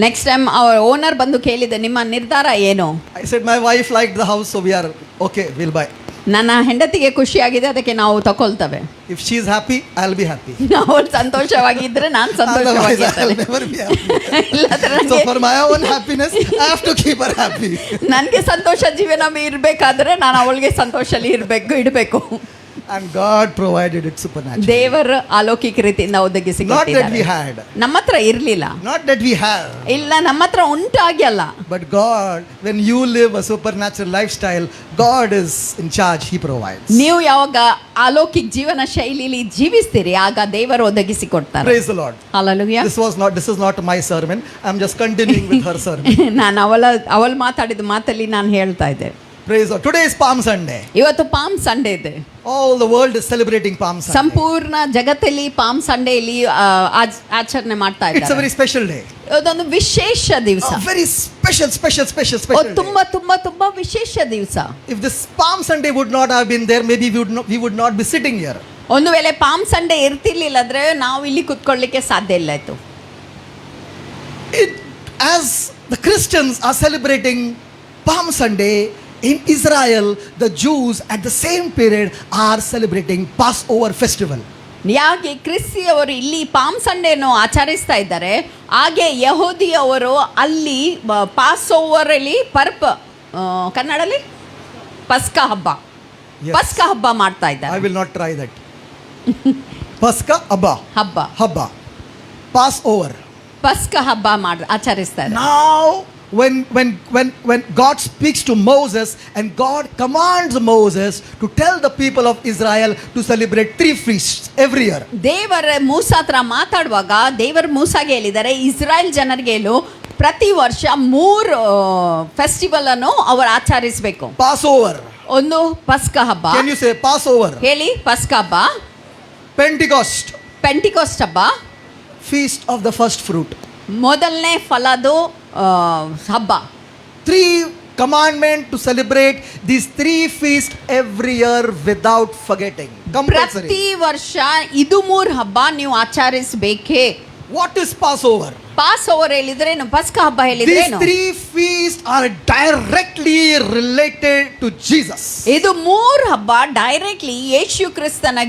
Next time ಅವ್ರ ಓನರ್ ಬಂದು ಕೇಳಿದೆ, ನಿಮ್ಮ ನಿರ್ಧಾರ ಏನು? I said, my wife liked the house, so we are okay, we'll buy. ನನ್ನ ಹೆಂಡತಿಗೆ ಖುಷಿಯಾಗಿದೆ, ಅದಕ್ಕೆ ನಾವು ತಗೊಳ್ತೇವೆ. If she is happy, I'll be happy. ಅವಳು ಸಂತೋಷವಾಗಿದ್ರೆ ನಾನು Otherwise, I'll ಸಂತೋಷವಾಗಿರ್ತೇನೆ. never be happy. ಇಲ್ಲಾಂದ್ರೆ So ನನಗೆ for my own happiness, I have to keep her happy. ನನಗೆ ಸಂತೋಷ ಜೀವನ ಇರಬೇಕಾದ್ರೆ ನಾನು ಅವಳಿಗೆ ಸಂತೋಷದಲ್ಲಿ ಇಡಬೇಕು. And God provided it supernaturally. ದೇವರು ಅಲೌಕಿಕ ರೀತಿಯಿಂದ ಒದಗಿಸಿ Not that we ಕೊಟ್ಟಿದ್ದಾರೆ. had, ನಮ್ಮ ಹತ್ರ ಇರ್ಲಿಲ್ಲ, not that we have, ಇಲ್ಲ ನಮ್ಮ ಹತ್ರ ಉಂಟಾಗಿ ಅಲ್ಲ. but God, when you live a supernatural lifestyle, God is in charge. He provides. ನೀವು ಯಾವಾಗ ಅಲೌಕಿಕ ಜೀವನ ಶೈಲಿಲಿ ಜೀವಿಸ್ತೀರಿ ಆಗ ದೇವರು ಒದಗಿಸಿ ಕೊಡ್ತಾರೆ. Praise the Lord. Hallelujah. This is not my sermon. I'm just continuing with her sermon. ನಾನು ಅವಳು ಮಾತಾಡಿದ ಮಾತಲ್ಲಿ ನಾನು ಹೇಳ್ತಾ ಇದ್ದೆ. Praise the Lord. Today is Palm Sunday. ಇವತ್ತು ಪಾಮ್ ಸಂಡೇ ಇದೆ. All the world is celebrating Palm Sunday. ಸಂಪೂರ್ಣ ಜಗತ್ತಲ್ಲಿ ಪಾಮ್ ಸಂಡೇಲಿ ಆಚರಣೆ ಮಾಡ್ತಾ It's a ಇದ್ದಾರೆ. very special day. ಇದೊಂದು ವಿಶೇಷ ದಿವಸ, A very special day. ತುಂಬಾ ತುಂಬಾ ತುಂಬಾ ವಿಶೇಷ ದಿವಸ. If this Palm Sunday would not have been there, maybe we would not be sitting here. ಒಂದು ವೇಳೆ ಪಾಮ್ ಸಂಡೇ ಇರ್ತಿರ್ಲಿಲ್ಲ ಅಂದ್ರೆ ನಾವು ಇಲ್ಲಿ ಕುತ್ಕೊಳ್ಳಿಕ್ಕೆ ಸಾಧ್ಯ ಇಲ್ಲ ಇತ್ತು. As the Christians are celebrating Palm Sunday in Israel, the Jews at the same period are celebrating Passover festival. ಯಾಕೆ ಕ್ರಿಸ್ತಿಯವರು ಇಲ್ಲಿ ಪಾಮ್ ಸಂಡೇನು ಆಚರಿಸ್ತಾ ಇದ್ದಾರೆ, ಹಾಗೆ ಯಹೂದಿಯವರು ಅಲ್ಲಿ ಪಾಸ್ ಓವರ್ ಅಲ್ಲಿ ಕನ್ನಡಲ್ಲಿ ಪಸ್ಕ ಹಬ್ಬ, Yes. ಪಸ್ಕ ಹಬ್ಬ ಮಾಡ್ತಾ I ಇದ್ದಾರೆ. will not try that. Pascha Abba. Passover. ಪಸ್ಕ ಹಬ್ಬ ಆಚರಿಸ್ತಾ ಇದ್ದಾರೆ. Now when God speaks to Moses and God commands Moses to tell the people of Israel to celebrate 3 feasts every year. ದೇವರ ಮೂಸ ಹತ್ರ ಮಾತಾಡುವಾಗ ದೇವರ ಮೂಸಾಗೆ ಹೇಳಿದ್ದಾರೆ, ಇಸ್ರಾಯೇಲ್ ಜನರಿಗೆ ಪ್ರತಿ ವರ್ಷ 3 ಫೆಸ್ಟಿವಲ್ ಅನ್ನು ಅವರು ಆಚರಿಸಬೇಕು. Passover. ಒಂದು ಪಸ್ಕ ಹಬ್ಬ. Can you say Passover? ಹೇಳಿ. ಪಸ್ಕ ಹಬ್ಬ, Pentecost. ಪೆಂಟಿಕೋಸ್ಟ್ ಹಬ್ಬ, Feast of the first fruit. ಮೊದಲನೇ ಫಲದು ಹಬ್ಬ. 3 commandment to celebrate these 3 feasts every year without forgetting. Compulsory. ಪ್ರತಿ ವರ್ಷ ಇದು 3 ಹಬ್ಬ ನೀವು ಆಚರಿಸಬೇಕೇ. What is Passover? Passover ಹೇಳಿದ್ರೇನು, ಪಸ್ಕ ಹಬ್ಬ These ಹೇಳಿದ್ರೇನು? 3 feasts are directly related to Jesus. ಇದು 3 ಹಬ್ಬ ಡೈರೆಕ್ಟ್ಲಿ ಯೇಸು ಕ್ರಿಸ್ತನ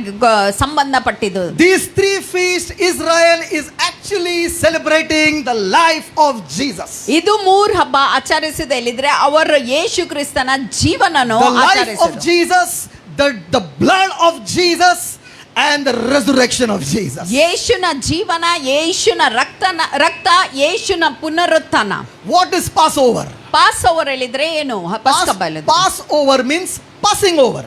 ಸಂಬಂಧಪಟ್ಟಿದ್ದು. These 3 feasts, Israel is actually celebrating the life of Jesus. ಇದು 3 ಹಬ್ಬ ಆಚರಿಸಿದ ಹೇಳಿದ್ರೆ ಅವರು ಯೇಸು ಕ್ರಿಸ್ತನ ಜೀವನನು The life of ಆಚರಿಸಿದರು. Jesus, the blood of Jesus, and the resurrection of Jesus. ಯೇಸುನ ಜೀವನ, ಯೇಸುನ ರಕ್ತ, ಯೇಸುನ ಪುನರುತ್ಥಾನ. What is Passover? Pass over ಹೇಳಿದ್ರೆ ಏನು? ಪಸ್ಕ ಹಬ್ಬ ಹೇಳಿದ್ರೆ Passover means passing over.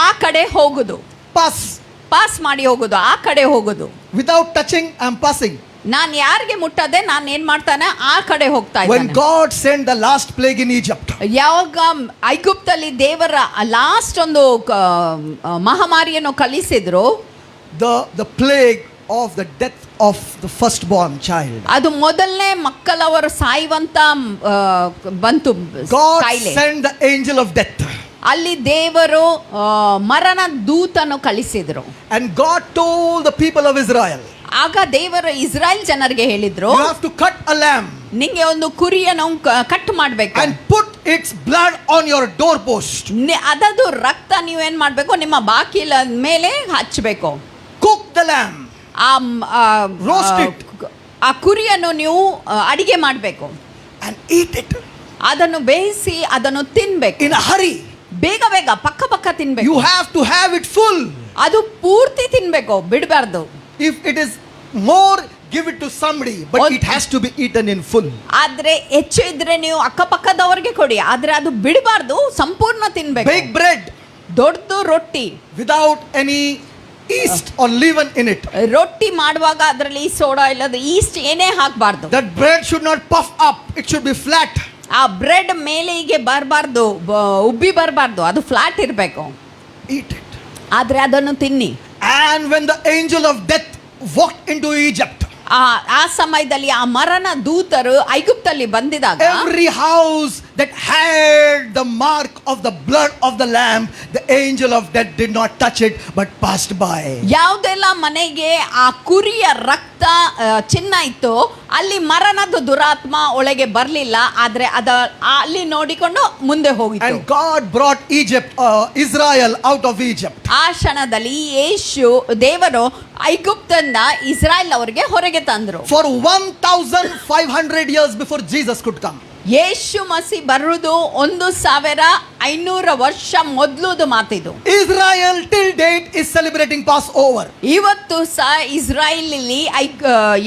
ಆ ಕಡೆ ಹೋಗುದು, ಪಾಸ್ ಮಾಡಿ ಹೋಗುದು, ಆ ಕಡೆ ಹೋಗುದು. Without touching, I'm passing. ನಾನು ಯಾರಿಗೆ ಮುಟ್ಟದೆ ನಾನು ಏನ್ ಮಾಡ್ತಾನೆ, ಆ ಕಡೆ ಹೋಗ್ತಾ When ಇದ್ದಾನೆ. God sent the last plague in Egypt, ಯಾವಾಗ ಐಗುಪ್ತಲ್ಲಿ ದೇವರ ಲಾಸ್ಟ್ ಒಂದು ಮಹಾಮಾರಿಯನ್ನು ಕಲಿಸಿದ್ರು, the plague of the death of the firstborn child. ಅದು ಮೊದಲನೇ ಮಕ್ಕಳವರು ಸಾಯುವಂತ ಬಂತು God ಕಾಯಿಲೆ. sent the angel of death. ಅಲ್ಲಿ ದೇವರು ಮರಣ ದೂತನು ಕಳಿಸಿದ್ರು. And God told the people of Israel, ಆಗ ದೇವರು ಇಸ್ರಾಯೇಲ್ ಜನರಿಗೆ ಹೇಳಿದ್ರು, you have to cut a lamb ನಿಂಗೆ ಒಂದು ಕುರಿಯನ್ನು ಕಟ್ ಮಾಡ್ಬೇಕು, and put its blood on your doorpost. ಅದದು ರಕ್ತ ನೀವೇನ್ ಮಾಡ್ಬೇಕು, ನಿಮ್ಮ ಬಾಕಿಲ ಮೇಲೆ ಹಚ್ಚಬೇಕು. Cook the lamb. Roast it. ಆ ಕುರಿಯನ್ನು ನೀವು ಅಡಿಗೆ ಮಾಡಬೇಕು, And eat it ಅದನ್ನು ಬೇಯಿಸಿ ಅದನ್ನು ತಿನ್ಬೇಕು. in a hurry. ಬೇಗ ಬೇಗ ಪಕ್ಕ ತಿನ್ಬೇಕು. You have to have it full. ಅದು ಪೂರ್ತಿ ತಿನ್ಬೇಕು, ಬಿಡಬಾರ್ದು. If it is more, give it to somebody, but it has to be eaten in full. ಆದ್ರೆ ಹೆಚ್ಚು ಇದ್ರೆ ನೀವು ಅಕ್ಕಪಕ್ಕದವ್ರಿಗೆ ಕೊಡಿ, ಆದ್ರೆ ಅದು ಬಿಡಬಾರ್ದು, ಸಂಪೂರ್ಣ ತಿನ್ಬೇಕು. Bake bread ದೊಡ್ಡದು ರೊಟ್ಟಿ without any yeast or leaven in it. ರೊಟ್ಟಿ ಮಾಡುವಾಗ ಅದರಲ್ಲಿ ಸೋಡಾ ಇಲ್ಲದ ಈಸ್ಟ್ ಏನೇ ಹಾಕಬಾರ್ದು. That bread should not puff up, it should be flat. ಆ ಬ್ರೆಡ್ ಮೇಲೆಗೆ ಬರಬಾರ್ದು, ಉಬ್ಬಿ ಬರಬಾರ್ದು, ಅದು ಫ್ಲಾಟ್ ಇರಬೇಕು. Eat it. ಆದ್ರೆ ಅದನ್ನು ತಿನ್ನಿ. And when the angel of death walked into Egypt, ಆ ಸಮಯದಲ್ಲಿ ಆ ಮರಣ ದೂತರು ಐಗುಪ್ತಲ್ಲಿ ಬಂದಿದಾಗ every house that had the mark of the blood of the lamb, the angel of death did not touch it but passed by. ಯಾವುದೆಲ್ಲ ಮನೆಗೆ ಆ ಕುರಿಯ ರಕ್ತ ಚಿನ್ನ ಇತ್ತು, ಅಲ್ಲಿ ಮರಣದ ದುರಾತ್ಮ ಒಳಗೆ ಬರಲಿಲ್ಲ, ಆದ್ರೆ ಅಲ್ಲಿ ನೋಡಿಕೊಂಡು ಮುಂದೆ ಹೋಗಿತ್ತು. And God brought Israel out of Egypt. ಆ ಕ್ಷಣದಲ್ಲಿ ದೇವರು ಐಗುಪ್ತದಿಂದ ಇಸ್ರಾಯೇಲ್ ಅವರಿಗೆ ಹೊರಗೆ ತಂದ್ರು. For 1,500 years before Jesus could come. ಯೇಸು ಮಸಿ ಬರುವುದು 1,500 ವರ್ಷ ಮೊದಲುದು ಮಾತಿದು. Israel till date is celebrating Passover. ಇವತ್ತು ಸಹ ಇಸ್ರಾಯೇಲಲ್ಲಿ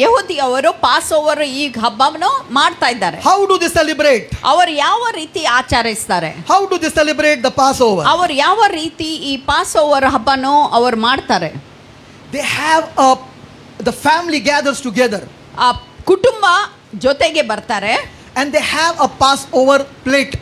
ಯಹೂದಿಯವರು ಪಾಸ್ ಓವರ್ ಈ ಹಬ್ಬವನ್ನು ಮಾಡ್ತಾ ಇದ್ದಾರೆ. How do they celebrate? ಅವರು ಯಾವ ರೀತಿ ಆಚರಿಸ್ತಾರೆ? How do they celebrate the Passover? ಅವರು ಯಾವ ರೀತಿ ಈ ಪಾಸ್ ಓವರ್ ಹಬ್ಬನೂ ಅವರು ಮಾಡ್ತಾರೆ? They have the family gathers together. ಆ ಕುಟುಂಬ ಜೊತೆಗೆ ಬರ್ತಾರೆ. And they have a Passover plate.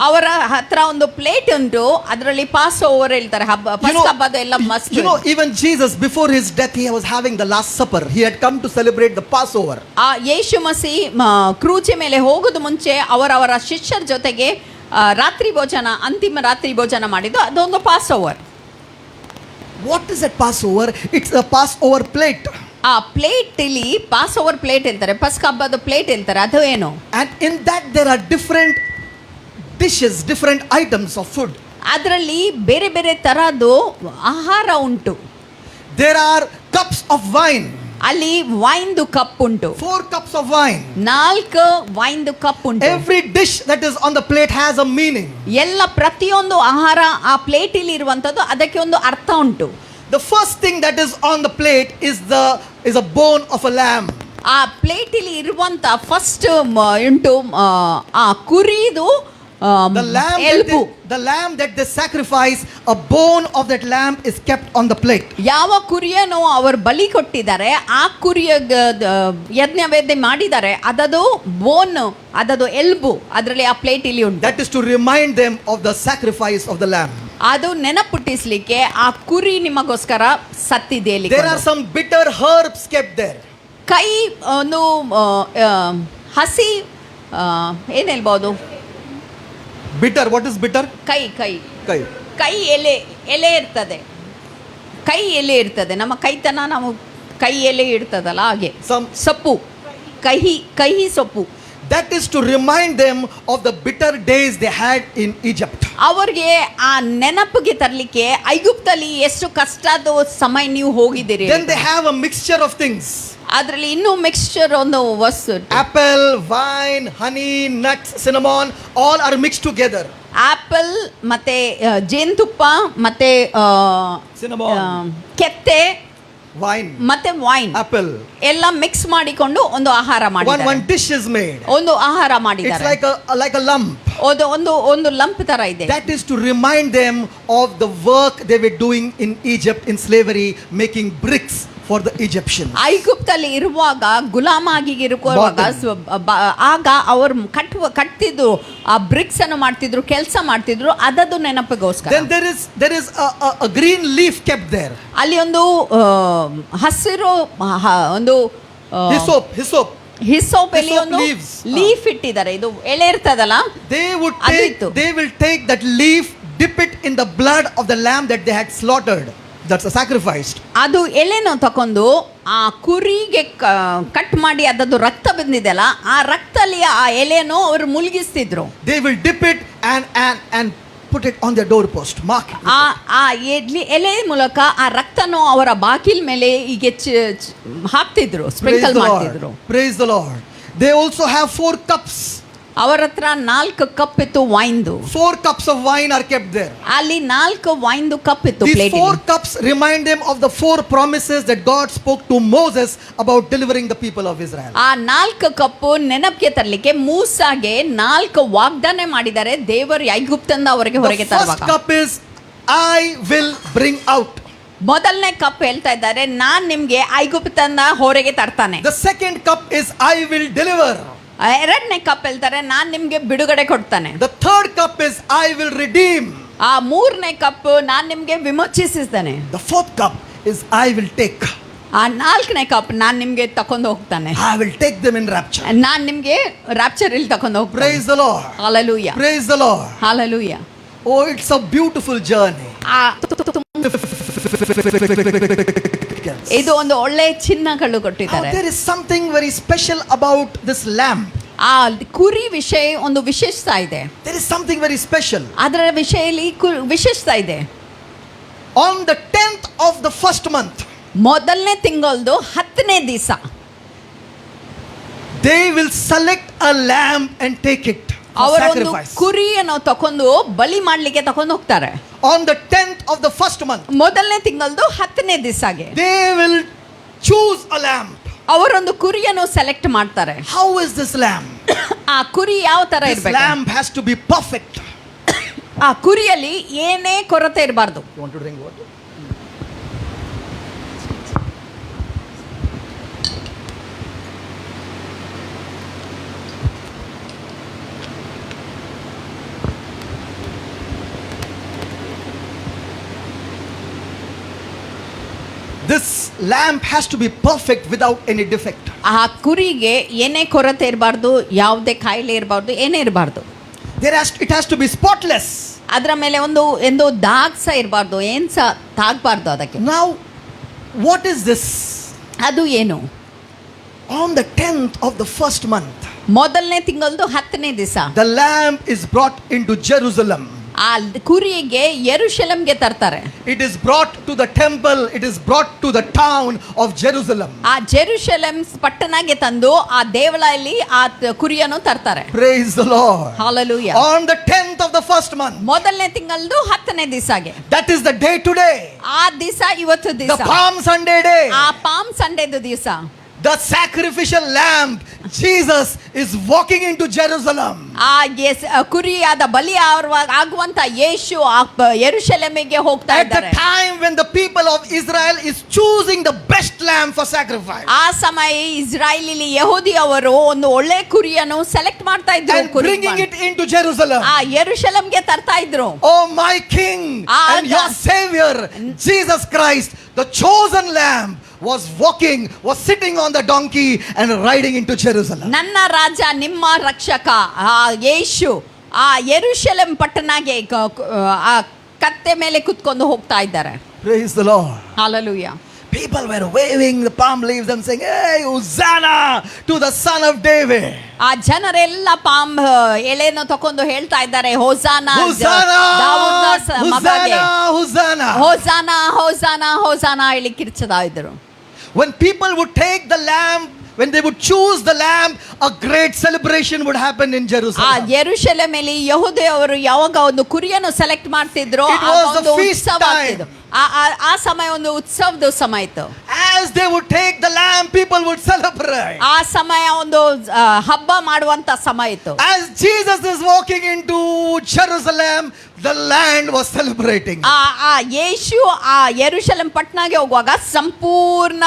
ಅವರ ಹತ್ರ ಒಂದು ಪ್ಲೇಟ್ ಉಂಟು, ಅದರಲ್ಲಿ ಪಾಸ್ ಓವರ್ ಹೇಳ್ತಾರೆ. ಹಬ್ಬದ ಎಲ್ಲ ಮಸ್ತ್. You know, even Jesus before his death he was having the last supper. He had come to celebrate the Passover. ಆ ಯೇಸು ಮಸಿ ಕ್ರೂಜಿ ಮೇಲೆ ಹೋಗೋದು ಮುಂಚೆ ಅವರ ಶಿಷ್ಯರ ಜೊತೆಗೆ ರಾತ್ರಿ ಭೋಜನ, ಅಂತಿಮ ರಾತ್ರಿ ಭೋಜನ ಮಾಡಿದ್ದು, ಅದೊಂದು pass over. What is that Passover? It's a Passover plate. ಆ ಪ್ಲೇಟ್ ಇಲ್ಲಿ ಪಾಸ್ ಓವರ್ ಪ್ಲೇಟ್ ಹೇಳ್ತಾರೆ, ಪಸ್ಕ ಹಬ್ಬದ ಪ್ಲೇಟ್ ಹೇಳ್ತಾರೆ. ಅದು ಏನು? And in that there are different dishes, different items of food. ಅದರಲ್ಲಿ ಬೇರೆ ಬೇರೆ ತರದ್ದು ಆಹಾರ ಉಂಟು. There are cups of wine. ಅಲ್ಲಿ ವೈನ್ದು ಕಪ್ ಉಂಟು. 4 cups of wine. 4 ವೈನ್ದು ಕಪ್ ಉಂಟು. Every dish that is on the plate has a meaning. ಎಲ್ಲ ಪ್ರತಿಯೊಂದು ಆಹಾರ ಆ ಪ್ಲೇಟ್ ಇಲ್ಲಿ ಇರುವಂತದ್ದು ಅದಕ್ಕೆ ಒಂದು ಅರ್ಥ ಉಂಟು. The first thing that is on the plate is a bone of a lamb. ಆ ಪ್ಲೇಟ್ ಇಲ್ಲಿ ಇರುವಂತ ಫಸ್ಟ್ ಉಂಟು ಆ ಕುರಿದು elbow. The lamb that they sacrifice, a bone of that lamb is kept on the plate. ಯಾವ ಕುರಿಯನ್ನು ಅವರು ಬಲಿ ಕೊಟ್ಟಿದ್ದಾರೆ, ಆ ಕುರಿಯ ಯಜ್ಞವೇದ್ಯ ಮಾಡಿದ್ದಾರೆ, ಅದದು ಬೋನ್, ಅದದು ಎಲ್ಬು ಅದರಲ್ಲಿ ಆ ಪ್ಲೇಟ್ ಇಲ್ಲಿ ಉಂಟು. That is to remind them of the sacrifice of the lamb. ಅದು ನೆನಪುಟ್ಟಿಸ್ಲಿಕ್ಕೆ ಆ ಕುರಿ ನಿಮಗೋಸ್ಕರ ಸತ್ತಿದೆ. There are some bitter herbs kept there. ಕೈ ಒಂದು ಹಸಿ ಏನ್ ಹೇಳ್ಬೋದು? Bitter, what is bitter? ಕೈ ಎಲೆ ಇರ್ತದೆ. ಕೈ ಎಲೆ ಇರ್ತದೆ, ನಮ್ಮ ಕೈತನ ನಾವು ಕೈ ಎಲೆ ಇರ್ತದಲ್ಲ, ಹಾಗೆ ಸೊಪ್ಪು, ಕಹಿ ಸೊಪ್ಪು. That is to remind them of the bitter days they had in Egypt. ಅವರಿಗೆ ಆ ನೆನಪಿಗೆ ತರಲಿಕ್ಕೆ ಐಗುಪ್ತಲ್ಲಿ ಎಷ್ಟು ಕಷ್ಟದ ಸಮಯ ನೀವು ಹೋಗಿದ್ದೀರಿ. Then they have a mixture of things. ಅದರಲ್ಲಿ ಇನ್ನೂ ಮಿಕ್ಸ್ಚರ್ ಒಂದು ವಸ್ತು. Apple, wine, honey, nuts, cinnamon, all are mixed together. Apple ಮತ್ತೆ ಜೇನುತುಪ್ಪ ಮತ್ತೆ Cinnamon, ಕೆತ್ತೆ wine, ಮತ್ತೆ ವೈನ್, apple. ಎಲ್ಲ ಮಿಕ್ಸ್ ಮಾಡಿಕೊಂಡು ಒಂದು ಆಹಾರ ಮಾಡಿದ್ದಾರೆ. One dish is made. ಒಂದು ಆಹಾರ It's ಮಾಡಿದ್ದಾರೆ. like a lump. ಒಂದು ಲಂಪ್ ತರ ಇದೆ. That is to remind them of the work they were doing in Egypt in slavery, making bricks for the Egyptians. ಐಗುಪ್ತಲ್ಲಿ ಇರುವಾಗ ಗುಲಾಮಾಗಿ ಇರುವಾಗ ಆಗ ಅವರು ಕಟ್ತಿದ್ರು, ಆ ಬ್ರಿಕ್ಸ್ ಅನ್ನು ಮಾಡ್ತಿದ್ರು, ಕೆಲಸ ಮಾಡ್ತಿದ್ರು, ಅದದು ನೆನಪಿಗೋಸ್ಕರ. Then there is a green leaf kept there. ಅಲ್ಲಿ ಒಂದು ಹಸಿರು ಒಂದು ಹಿಸೋಪ್ ಎಲೆ ಒಂದು ಲೀಫ್ ಇಟ್ಟಿದ್ದಾರೆ. ಇದು ಎಲೆ ಇರ್ತದಲ್ಲ, They will take that leaf, dip it in the blood of the lamb that they had slaughtered. That's a sacrificed. ಅದು ಎಲೆನ ತಕೊಂಡು ಆ ಕುರಿಗೆ ಕಟ್ ಮಾಡಿ ಅದದ್ದು ರಕ್ತ ಬಂದಿದೆಲ್ಲ, ಆ ರಕ್ತದಲ್ಲಿ ಆ ಎಲೆಯನ್ನು ಅವರು ಮುಳುಗಿಸ್ತಿದ್ರು. They will dip it and put it on their doorpost, mark it. ಆ ಎಲೆ ಮೂಲಕ ಆ ರಕ್ತನು ಅವರ ಬಾಗಿಲ ಮೇಲೆ ಹೀಗೆ ಹಾಕ್ತಿದ್ರು, ಸ್ಪ್ರಿಂಕಲ್ ಮಾಡ್ತಿದ್ರು. Praise the Lord. They also have 4 cups. ಅವರ ಹತ್ರ 4 ಕಪ್ ಇತ್ತು ವೈನ್ದು. 4 cups of wine are kept there. ಅಲ್ಲಿ 4 ವೈನ್ದು ಕಪ್ ಇತ್ತು These plate. 4 cups remind them of the 4 promises that God spoke to Moses about delivering the people of Israel. ಆ 4 cup ನೆನಪಿಗೆ ತರಲಿಕ್ಕೆ ಮೂಸಾಗೆ 4 ವಾಗ್ದಾನ ಮಾಡಿದ್ದಾರೆ ದೇವರು ಐಗುಪ್ತದಿಂದ ಅವರಿಗೆ ಹೊರಗೆ The first ತರುವಾಗ. cup is I will bring out. ಮೊದಲನೇ ಕಪ್ ಹೇಳ್ತಾ ಇದ್ದಾರೆ, ನಾನ್ ನಿಮ್ಗೆ ಐಗುಪ್ತದಿಂದ ಹೊರಗೆ ತರ್ತಾನೆ. The second cup is I will deliver. ಎರಡನೇ ಕಪ್ ಹೇಳ್ತಾರೆ, ನಾನ್ ನಿಮ್ಗೆ ಬಿಡುಗಡೆ ಕೊಡ್ತಾನೆ. The third cup is I will redeem. ಆ ಮೂರನೇ ಕಪ್ ನಾನ್ ನಿಮ್ಗೆ ವಿಮೋಚಿಸಿದ್ದಾನೆ. The fourth cup is I will take. ಆ 4ನೇ ಕಪ್ ನಾನು ನಿಮಗೆ ತಕೊಂಡು ಹೋಗ್ತಾನೆ. I will take them in rapture. ನಾನು ನಿಮಗೆ ರ್ಯಾಪ್ಚರ್ ಇಲ್ಲಿ ತಕೊಂಡು ಹೋಗ್ತಾನೆ. Praise the Lord. Hallelujah. Praise the Lord. Hallelujah. Oh, it's a beautiful journey. ಇದು ಒಂದು ಒಳ್ಳೆ ಚಿನ್ನಗಳು ಕೊಟ್ಟಿದ್ದಾರೆ. There is something very special about this lamb. ಆ ಕುರಿ ವಿಷಯ ಒಂದು ವಿಶೇಷತೆ ಇದೆ. There is something very special. ಅದರ ವಿಷಯದಲ್ಲಿ ವಿಶೇಷತೆ ಇದೆ. On the 10th of the first month, ಮೊದಲನೇ ತಿಂಗಳದು 10ನೇ ದಿವಸ they will select a lamb and take it for ಅವರೊಂದು sacrifice. ಕುರಿಯನ್ನು ತಕೊಂಡು ಬಲಿ ಮಾಡ್ಲಿಕ್ಕೆ ತಕೊಂಡು ಹೋಗ್ತಾರೆ. On the 10th of the first month, ಮೊದಲನೇ ತಿಂಗಳದು 10ನೇ ದಿವಸಗೆ they will choose a lamb. ಅವರೊಂದು ಕುರಿಯನ್ನು ಸೆಲೆಕ್ಟ್ ಮಾಡ್ತಾರೆ. How is this lamb? ಆ ಕುರಿ ಯಾವ ತರ This ಇರಬೇಕು? lamb has to be perfect. ಆ ಕುರಿಯಲ್ಲಿ ಏನೇ ಕೊರತೆ ಇರಬಾರ್ದು. You want to drink water? This lamb has to be perfect without any defect. ಆ ಕುರಿಗೆ ಏನೇ ಕೊರತೆ ಇರಬಾರ್ದು, ಯಾವುದೇ ಕಾಯಿಲೆ ಇರಬಾರ್ದು, ಏನೇ ಇರಬಾರ್ದು. It has to be spotless. ಅದರ ಮೇಲೆ ಒಂದು ದಾಗ್ ಸಹ ಇರಬಾರ್ದು, ಏನ್ ಸಹ ತಾಗಬಾರ್ದು ಅದಕ್ಕೆ. Now, what is this? ಅದು ಏನು? On the 10th of the first month, ಮೊದಲನೇ ತಿಂಗಳದು 10ನೇ ದಿವಸ the lamb is brought into Jerusalem. ಆ ಕುರಿಗೆ ಯೆರೂಶಲೇಮ್ಗೆ ತರ್ತಾರೆ. It is brought to the temple. It is brought to the town of Jerusalem. ಆ ಜೆರುಸಲೇಮ್ ಪಟ್ಟಣಕ್ಕೆ ತಂದು ಆ ದೇವಾಲಯದಲ್ಲಿ ಆ ಕುರಿಯನ್ನು ತರ್ತಾರೆ. Praise the Lord. Hallelujah. On the 10th of the first month, ಮೊದಲನೇ ತಿಂಗಳದು 10ನೇ ದಿವಸಗೆ, that is the day today, ಆ ದಿವಸ ಇವತ್ತು the ದಿವಸ, Palm Sunday day, ಆ ಪಾಮ್ ಸಂಡೇದು ದಿವಸ, the sacrificial lamb, Jesus is walking into Jerusalem. ಆ ಕುರಿಯಾದ ಬಲಿ ಆಗುವಂತ ಯೇಸು ಆ ಯೆರೂಶಲೇಮಿಗೆ ಹೋಗ್ತಾ At the ಇದ್ದಾರೆ. time when the people of Israel is choosing the best lamb for sacrifice ಆ ಸಮಯ ಇಸ್ರಾಯೇಲಿ ಯಹೂದಿಯವರು ಒಂದು ಒಳ್ಳೆ ಕುರಿಯನ್ನು ಸೆಲೆಕ್ಟ್ ಮಾಡ್ತಾ ಇದ್ರು, and bringing it into Jerusalem. ಆ ಯೆರೂಶಲೇಮ್ಗೆ ತರ್ತಾ ಇದ್ರು. Oh, my King and your Savior, Jesus Christ, the chosen lamb, was sitting on the donkey and riding into Jerusalem. ನನ್ನ ರಾಜ ನಿಮ್ಮ ರಕ್ಷಕ ಆ ಯೇಸು ಆ ಯೆರೂಶಲೇಮ್ ಪಟ್ಟಣಕ್ಕೆ ಆ ಕತ್ತೆ ಮೇಲೆ ಕುತ್ಕೊಂಡು ಹೋಗ್ತಾ ಇದ್ದಾರೆ. Praise the Lord. Hallelujah. People were waving the palm leaves and saying, "Hey, Hosanna to the Son of David." ಆ ಜನರೆಲ್ಲ ಪಾಮ್ ಎಳೆಯನ್ನು ತಕೊಂಡು ಹೇಳ್ತಾ ಇದ್ದಾರೆ, ಹೋಸಾನಾ Hosanna, ದಾವೀದನ ಮಗನಿಗೆ, Hosanna, Hosanna. ಹೋಸಾನಾ ಹೋಸಾನಾ ಹೋಸಾನಾ ಹೇಳಿ ಕಿರ್ಚುತ್ತಾ ಇದ್ರು. When people would take the lamb, when they would choose the lamb, a great celebration would happen in ಆ Jerusalem. ಯೆರೂಶಲೇಮಲ್ಲಿ ಯಹೂದಿಯವರು ಯಾವಾಗ ಒಂದು ಕುರಿಯನ್ನು ಸೆಲೆಕ್ಟ್ ಮಾಡ್ತಿದ್ರು, It was the feast time. ಆ ಸಮಯ ಒಂದು ಉತ್ಸವದ ಸಮಯ ಇತ್ತು. As they would take the lamb, people would celebrate. ಆ ಸಮಯ ಒಂದು ಹಬ್ಬ ಮಾಡುವಂತ ಸಮಯ ಇತ್ತು. As Jesus is walking into Jerusalem, the land was celebrating. ಆ ಯೇಸು ಆ ಯೆರೂಶಲೇಮ್ ಪಟ್ಟಣಕ್ಕೆ ಹೋಗುವಾಗ ಸಂಪೂರ್ಣ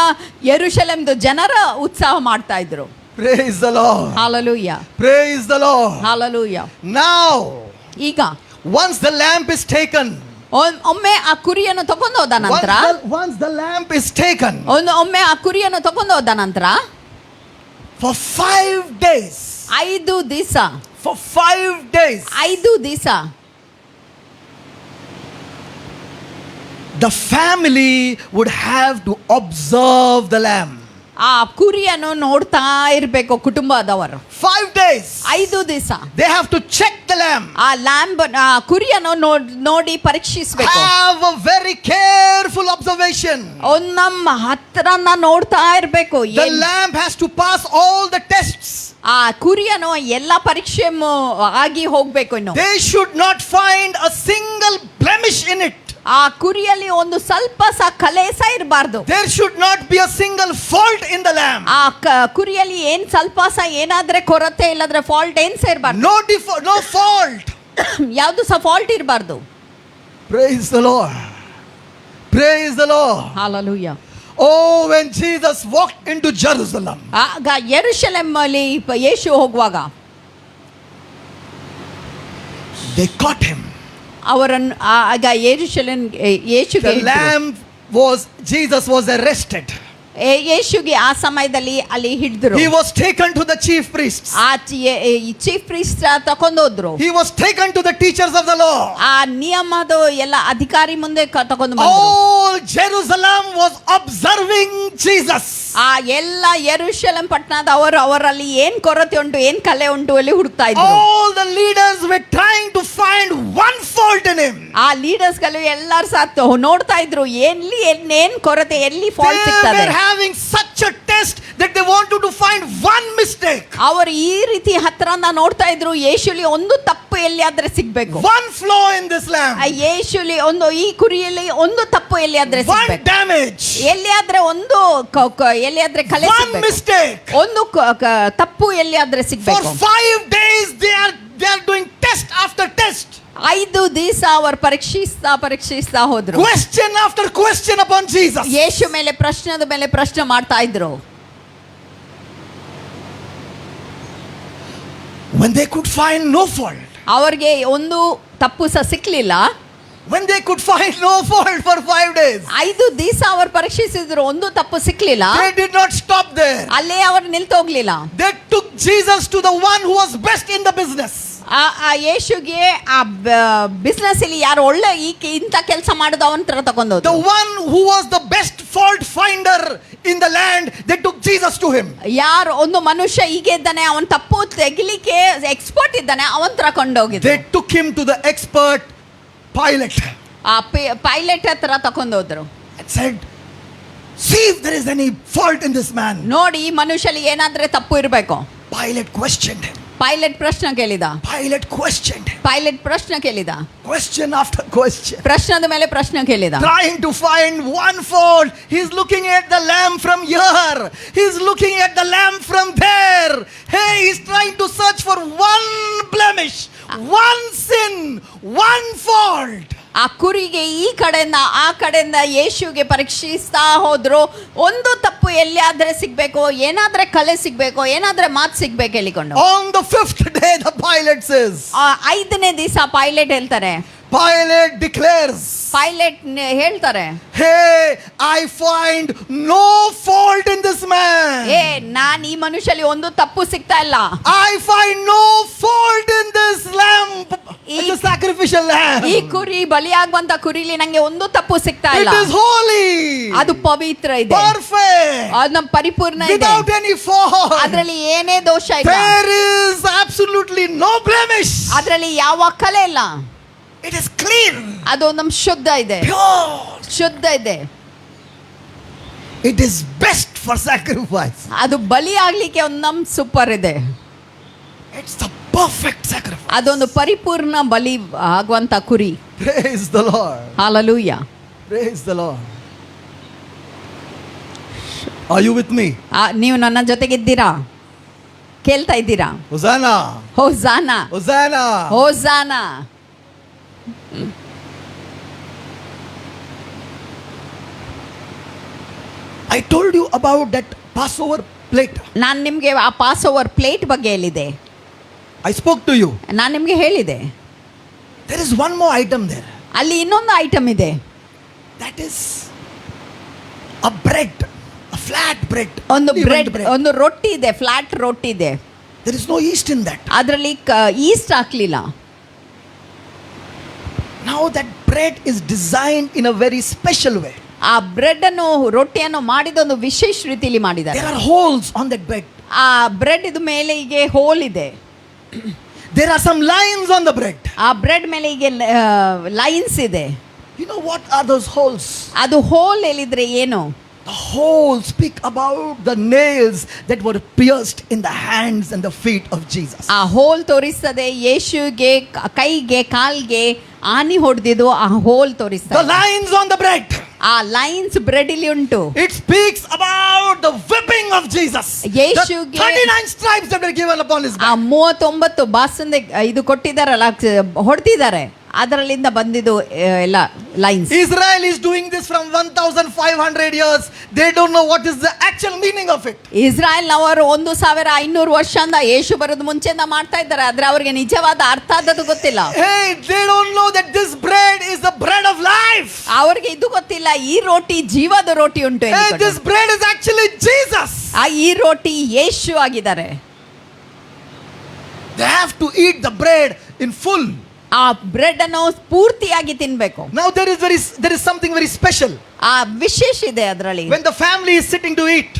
ಯೆರೂಶಲೇಮ್ದು ಜನರ ಉತ್ಸವ ಮಾಡ್ತಾ ಇದ್ರು. Praise the Lord. Hallelujah. Praise the Lord. Hallelujah. Now, ಈಗ once the lamb is taken, ಒಮ್ಮೆ ಆ ಕುರಿಯನ್ನು ತಗೊಂಡು ಹೋದ ನಂತರ, once the lamb is taken, ಒಮ್ಮೆ ಆ ಕುರಿಯನ್ನು ತಗೊಂಡು ಹೋದ ನಂತರ for 5 days, 5 ದಿವಸ, for 5 days, 5 ದಿವಸ the family would have to observe the lamb. ಆ ಕುರಿಯನ್ನು ನೋಡ್ತಾ ಇರಬೇಕು ಕುಟುಂಬದವರು. 5 days. 5 ದಿವಸ They have to check the lamb. ಆ ಲ್ಯಾಂಬ್ ಕುರಿಯನ್ನು ನೋಡಿ ಪರೀಕ್ಷಿಸಬೇಕು. Have a very careful observation. ನಮ್ಮ ಹತ್ರನ ನೋಡ್ತಾ ಇರಬೇಕು. The lamb has to pass all the tests. ಆ ಕುರಿಯನ್ನು ಎಲ್ಲ ಪರೀಕ್ಷೆ ಆಗಿ ಹೋಗ್ಬೇಕು. ಇನ್ನು They should not find a single blemish in it. ಆ ಕುರಿಯಲ್ಲಿ ಒಂದು ಸ್ವಲ್ಪ ಸಹ ಕಲೇಸ ಇರಬಾರ್ದು. There should not be a single fault in the lamb. ಆ ಕುರಿಯಲ್ಲಿ ಏನ್ ಸ್ವಲ್ಪ ಸಹ ಏನಾದ್ರೆ ಕೊರತೆ ಇಲ್ಲದ್ರೆ ಫಾಲ್ಟ್ ಏನ್ ಸಹ ಇರಬಾರ್ದು. No fault. ಯಾವುದು ಸಹ ಫಾಲ್ಟ್ ಇರಬಾರ್ದು. Praise the Lord. Praise the Lord. Hallelujah. Oh, when Jesus walked into Jerusalem, ಆಗ ಯೆರೂಶಲೇಮ್ ಅಲ್ಲಿ ಯೇಸು ಹೋಗುವಾಗ they caught him. ಅವರನ್ನು ಆಗ ಯೆರೂಶಲೇಮ್ ಯೇಸುಗೆ The lamb Jesus was arrested. ಯೇಸುಗೆ ಆ ಸಮಯದಲ್ಲಿ ಅಲ್ಲಿ ಹಿಡಿದ್ರು. He was taken to the chief priests. ಆ ಚೀಫ್ ಪ್ರೀಸ್ಟ್ ತಕೊಂಡೋದ್ರು. He was taken to the teachers of the law. ಆ ನಿಯಮದ ಎಲ್ಲ ಅಧಿಕಾರಿ ಮುಂದೆ ತಕೊಂಡು ಬಂದ್ರು. All Jerusalem was observing Jesus. ಆ ಎಲ್ಲ ಯೆರೂಶಲೇಮ್ ಪಟ್ಟಣದವರು ಅವರಲ್ಲಿ ಏನ್ ಕೊರತೆ ಉಂಟು, ಏನ್ ಕಲೆ ಉಂಟು ಅಲ್ಲಿ ಹುಡುಕ್ತಾ ಇದ್ರು. All the leaders were trying to find one fault in him. ಆ ಲೀಡರ್ಸ್ ಗಳು ಎಲ್ಲರೂ ಸಾತ್ತು ನೋಡ್ತಾ ಇದ್ರು ಎಲ್ಲಿ ಏನ್ ಕೊರತೆ, ಎಲ್ಲಿ ಫಾಲ್ಟ್ They ಸಿಗ್ತದೆ. were having such a test that they wanted to find one mistake. ಅವರು ಈ ರೀತಿ ಹತ್ರನ ನೋಡ್ತಾ ಇದ್ರು, ಯೇಸುಲಿ ಒಂದು ತಪ್ಪು ಎಲ್ಲಿಯಾದ್ರೆ ಸಿಗ್ಬೇಕು, One flaw in this lamb. ಆ ಯೇಸುಲಿ ಒಂದು ಈ ಕುರಿಯಲ್ಲಿ ಒಂದು ತಪ್ಪು ಎಲ್ಲಿಯಾದ್ರೆ One ಸಿಗ್ಬೇಕು, damage. ಎಲ್ಲಿಯಾದ್ರೆ ಒಂದು ಎಲ್ಲಿಯಾದ್ರೆ ಕಲೆ One ಸಿಗ್ಬೇಕು, mistake. ಒಂದು ತಪ್ಪು ಎಲ್ಲಿಯಾದ್ರೆ For ಸಿಗ್ಬೇಕು. 5 days they are doing test after test. 5 ದಿವಸ ಅವರು ಪರೀಕ್ಷಿಸ್ತಾ ಹೋದ್ರು. Question after question upon Jesus. ಯೇಸು ಮೇಲೆ ಪ್ರಶ್ನೆದ ಮೇಲೆ ಪ್ರಶ್ನೆ ಮಾಡ್ತಾ ಇದ್ರು. When they could find no fault. ಅವ್ರಿಗೆ ಒಂದು ತಪ್ಪು ಸಹ ಸಿಕ್ಲಿಲ್ಲ. When they could find no fault for 5 days. 5 ದಿವಸ ಅವರು ಪರೀಕ್ಷಿಸಿದ್ರು, ಒಂದು ತಪ್ಪು ಸಿಕ್ಲಿಲ್ಲ. They did not stop there. ಅಲ್ಲೇ ಅವರು ನಿಲ್ತೋಗ್ಲಿಲ್ಲ. They took Jesus to the one who was best in the business. ಆ ಯೇಸುಗೆ ಆ ಬಿಸ್ನೆಸ್ ಅಲ್ಲಿ ಯಾರು ಒಳ್ಳೆ ಇಂಥ ಕೆಲಸ ಮಾಡೋದು ಅವನ ತರ ತಗೊಂಡೋದು. The one who was the best fault finder in the land, they took Jesus to him. ಯಾರು ಒಂದು ಮನುಷ್ಯ ಹೀಗೆ ಇದ್ದಾನೆ, ಅವನ್ ತಪ್ಪು ತೆಗಿಲಿಕ್ಕೆ ಎಕ್ಸ್ಪರ್ಟ್ ಇದ್ದಾನೆ, ಅವನ್ ತರ ಕೊಂಡೋಗಿದ್ರು. They took him to the expert Pilate ಆ ಪೈಲಟ್ ಹತ್ರ ತಕೊಂಡೋದ್ರು. and said, see if there is any fault in this man. ನೋಡಿ ಈ ಮನುಷ್ಯಲಿ ಏನಾದ್ರೆ ತಪ್ಪು ಇರಬೇಕು. Pilate questioned him. ಪೈಲಟ್ ಪ್ರಶ್ನೆ ಕೇಳಿದ. Pilate questioned him. ಪೈಲಟ್ ಪ್ರಶ್ನೆ ಕೇಳಿದ. Question after question. ಪ್ರಶ್ನದ ಮೇಲೆ ಪ್ರಶ್ನೆ ಕೇಳಿದ. Trying to find one fault. He's looking at the lamb from here. He's looking at the lamb from there. Hey, he's trying to search for one blemish, one sin, one fault. ಆ ಕುರಿಗೆ ಈ ಕಡೆಯಿಂದ ಆ ಕಡೆಯಿಂದ ಯೇಸುಗೆ ಪರೀಕ್ಷಿಸ್ತಾ ಹೋದ್ರು. ಒಂದು ತಪ್ಪು ಎಲ್ಲಿಯಾದ್ರೆ ಸಿಗ್ಬೇಕು, ಏನಾದ್ರೆ ಕಲೆ ಸಿಗ್ಬೇಕು, ಏನಾದ್ರೆ ಮಾತು ಸಿಗ್ಬೇಕು ಹೇಳಿಕೊಂಡು. On the 5th day, the Pilate says. 5ನೇ ದಿವಸ ಪೈಲಟ್ ಹೇಳ್ತಾರೆ. Pilate declares. ಪೈಲಟ್ ಹೇಳ್ತಾರೆ, Hey, I find no fault in this man. ನಾನ್ ಈ ಮನುಷ್ಯಲಿ ಒಂದು ತಪ್ಪು ಸಿಗ್ತಾ ಇಲ್ಲ. I find no fault in this lamb, the sacrificial lamb. ಈ ಕುರಿ ಬಲಿಯಾಗುವಂತ ಕುರಿಲಿ ನಂಗೆ ಒಂದು ತಪ್ಪು ಸಿಗ್ತಾ It ಇಲ್ಲ. is holy, ಅದು ಪವಿತ್ರ ಇದೆ, perfect, ಅದು ಪರಿಪೂರ್ಣ ಇದೆ, without any fault. ಅದ್ರಲ್ಲಿ ಏನೇ ದೋಷ ಇಲ್ಲ, There is absolutely no blemish. ಅದ್ರಲ್ಲಿ ಯಾವ ಕಲೆ ಇಲ್ಲ. It is clean, ಅದು ನಮ್ ಶುದ್ಧ ಇದೆ, pure. ಶುದ್ಧ ಇದೆ. It is best for sacrifice. ಅದು ಬಲಿ ಆಗ್ಲಿಕ್ಕೆ ಒಂದು ನಮ್ ಸೂಪರ್ ಇದೆ. It's the perfect sacrifice. ಅದೊಂದು ಪರಿಪೂರ್ಣ ಬಲಿ ಆಗುವಂತ ಕುರಿ. Praise the Lord. Hallelujah. Praise the Lord. Are you with me? ನೀವು ನನ್ನ ಜೊತೆಗಿದ್ದೀರಾ? ಕೇಳ್ತಾ ಇದ್ದೀರಾ? Hosanna. ಹೋಸಾನಾ, Hosanna. ಹೋಸಾನಾ. I told you about that Passover plate. ನಾನು ನಿಮಗೆ ಆ ಪಾಸ್ ಓವರ್ ಪ್ಲೇಟ್ ಬಗ್ಗೆ ಹೇಳಿದೆ. I spoke to you. ನಾನು ನಿಮಗೆ ಹೇಳಿದೆ. There is one more item there. ಅಲ್ಲಿ ಇನ್ನೊಂದು ಐಟಮ್ ಇದೆ. That is a bread, a flat bread. ಒಂದು Leavened ಬ್ರೆಡ್, ಒಂದು ರೊಟ್ಟಿ ಇದೆ, ಫ್ಲಾಟ್ ರೊಟ್ಟಿ ಇದೆ. There is no yeast in that. ಅದರಲ್ಲಿ ಈಸ್ಟ್ ಹಾಕ್ಲಿಲ್ಲ. Now that bread is designed in a very special way. ಆ ಬ್ರೆಡ್ ಅನ್ನು, ರೊಟ್ಟಿಯನ್ನು ಮಾಡಿದೊಂದು ವಿಶೇಷ ರೀತಿಯಲ್ಲಿ ಮಾಡಿದ್ದಾರೆ. There are holes on that bread. ಆ ಬ್ರೆಡ್ ಇದು ಮೇಲೆ ಹೀಗೆ ಹೋಲ್ ಇದೆ. There are some lines on the bread. ಆ ಬ್ರೆಡ್ ಮೇಲೆ ಹೀಗೆ ಲೈನ್ಸ್ ಇದೆ. You know what are those holes? ಅದು ಹೋಲ್ ಹೇಳಿದ್ರೆ ಏನು? The holes speak about the nails that were pierced in the hands and the feet of Jesus. ಆ hole ತೋರಿಸ್ತದೆ ಯೇಸುಗೆ ಕೈಗೆ ಕಾಲ್ಗೆ ಆನಿ ಹೊಡೆದಿದ್ದು ಆ ಹೋಲ್ The ತೋರಿಸ್ತದೆ. lines on the bread. ಆ ಲೈನ್ಸ್ ಬ್ರೆಡ್ ಇಲ್ಲಿ ಉಂಟು. It speaks about the whipping of Jesus. The ಯೇಸುಗೆ 39 stripes that were given upon his ಆ back. 39 ಬಾಸಂದೆ ಇದು ಕೊಟ್ಟಿದ್ದಾರಲ್ಲ, ಹೊಡೆದಿದ್ದಾರೆ. ಅದರಲ್ಲಿಂದ ಬಂದಿದ್ದು ಎಲ್ಲ lines. Israel is doing this from 1500 years. They don't know what is the actual meaning of it. ಇಸ್ರಾಯೇಲ್ನವರು 1500 ವರ್ಷದಿಂದ ಯೇಸು ಬರೋದು ಮುಂಚೆಯಿಂದ ಮಾಡ್ತಾ ಇದ್ದಾರೆ, ಆದ್ರೆ ಅವ್ರಿಗೆ ನಿಜವಾದ ಅರ್ಥ ಆದದ್ದು ಗೊತ್ತಿಲ್ಲ. Hey, they don't know that this bread is the bread of life. ಅವ್ರಿಗೆ ಇದು ಗೊತ್ತಿಲ್ಲ, ಈ ರೋಟಿ ಜೀವದ ರೋಟಿ ಉಂಟು. Hey, this bread is actually Jesus. ಈ ರೋಟಿ ಯೇಸು ಆಗಿದ್ದಾರೆ. They have to eat the bread in full. ಆ ಬ್ರೆಡ್ ಅನ್ನು ಪೂರ್ತಿಯಾಗಿ ತಿನ್ಬೇಕು. Now there is something very special. ಆ ವಿಶೇಷ ಇದೆ ಅದರಲ್ಲಿ. When the family is sitting to eat,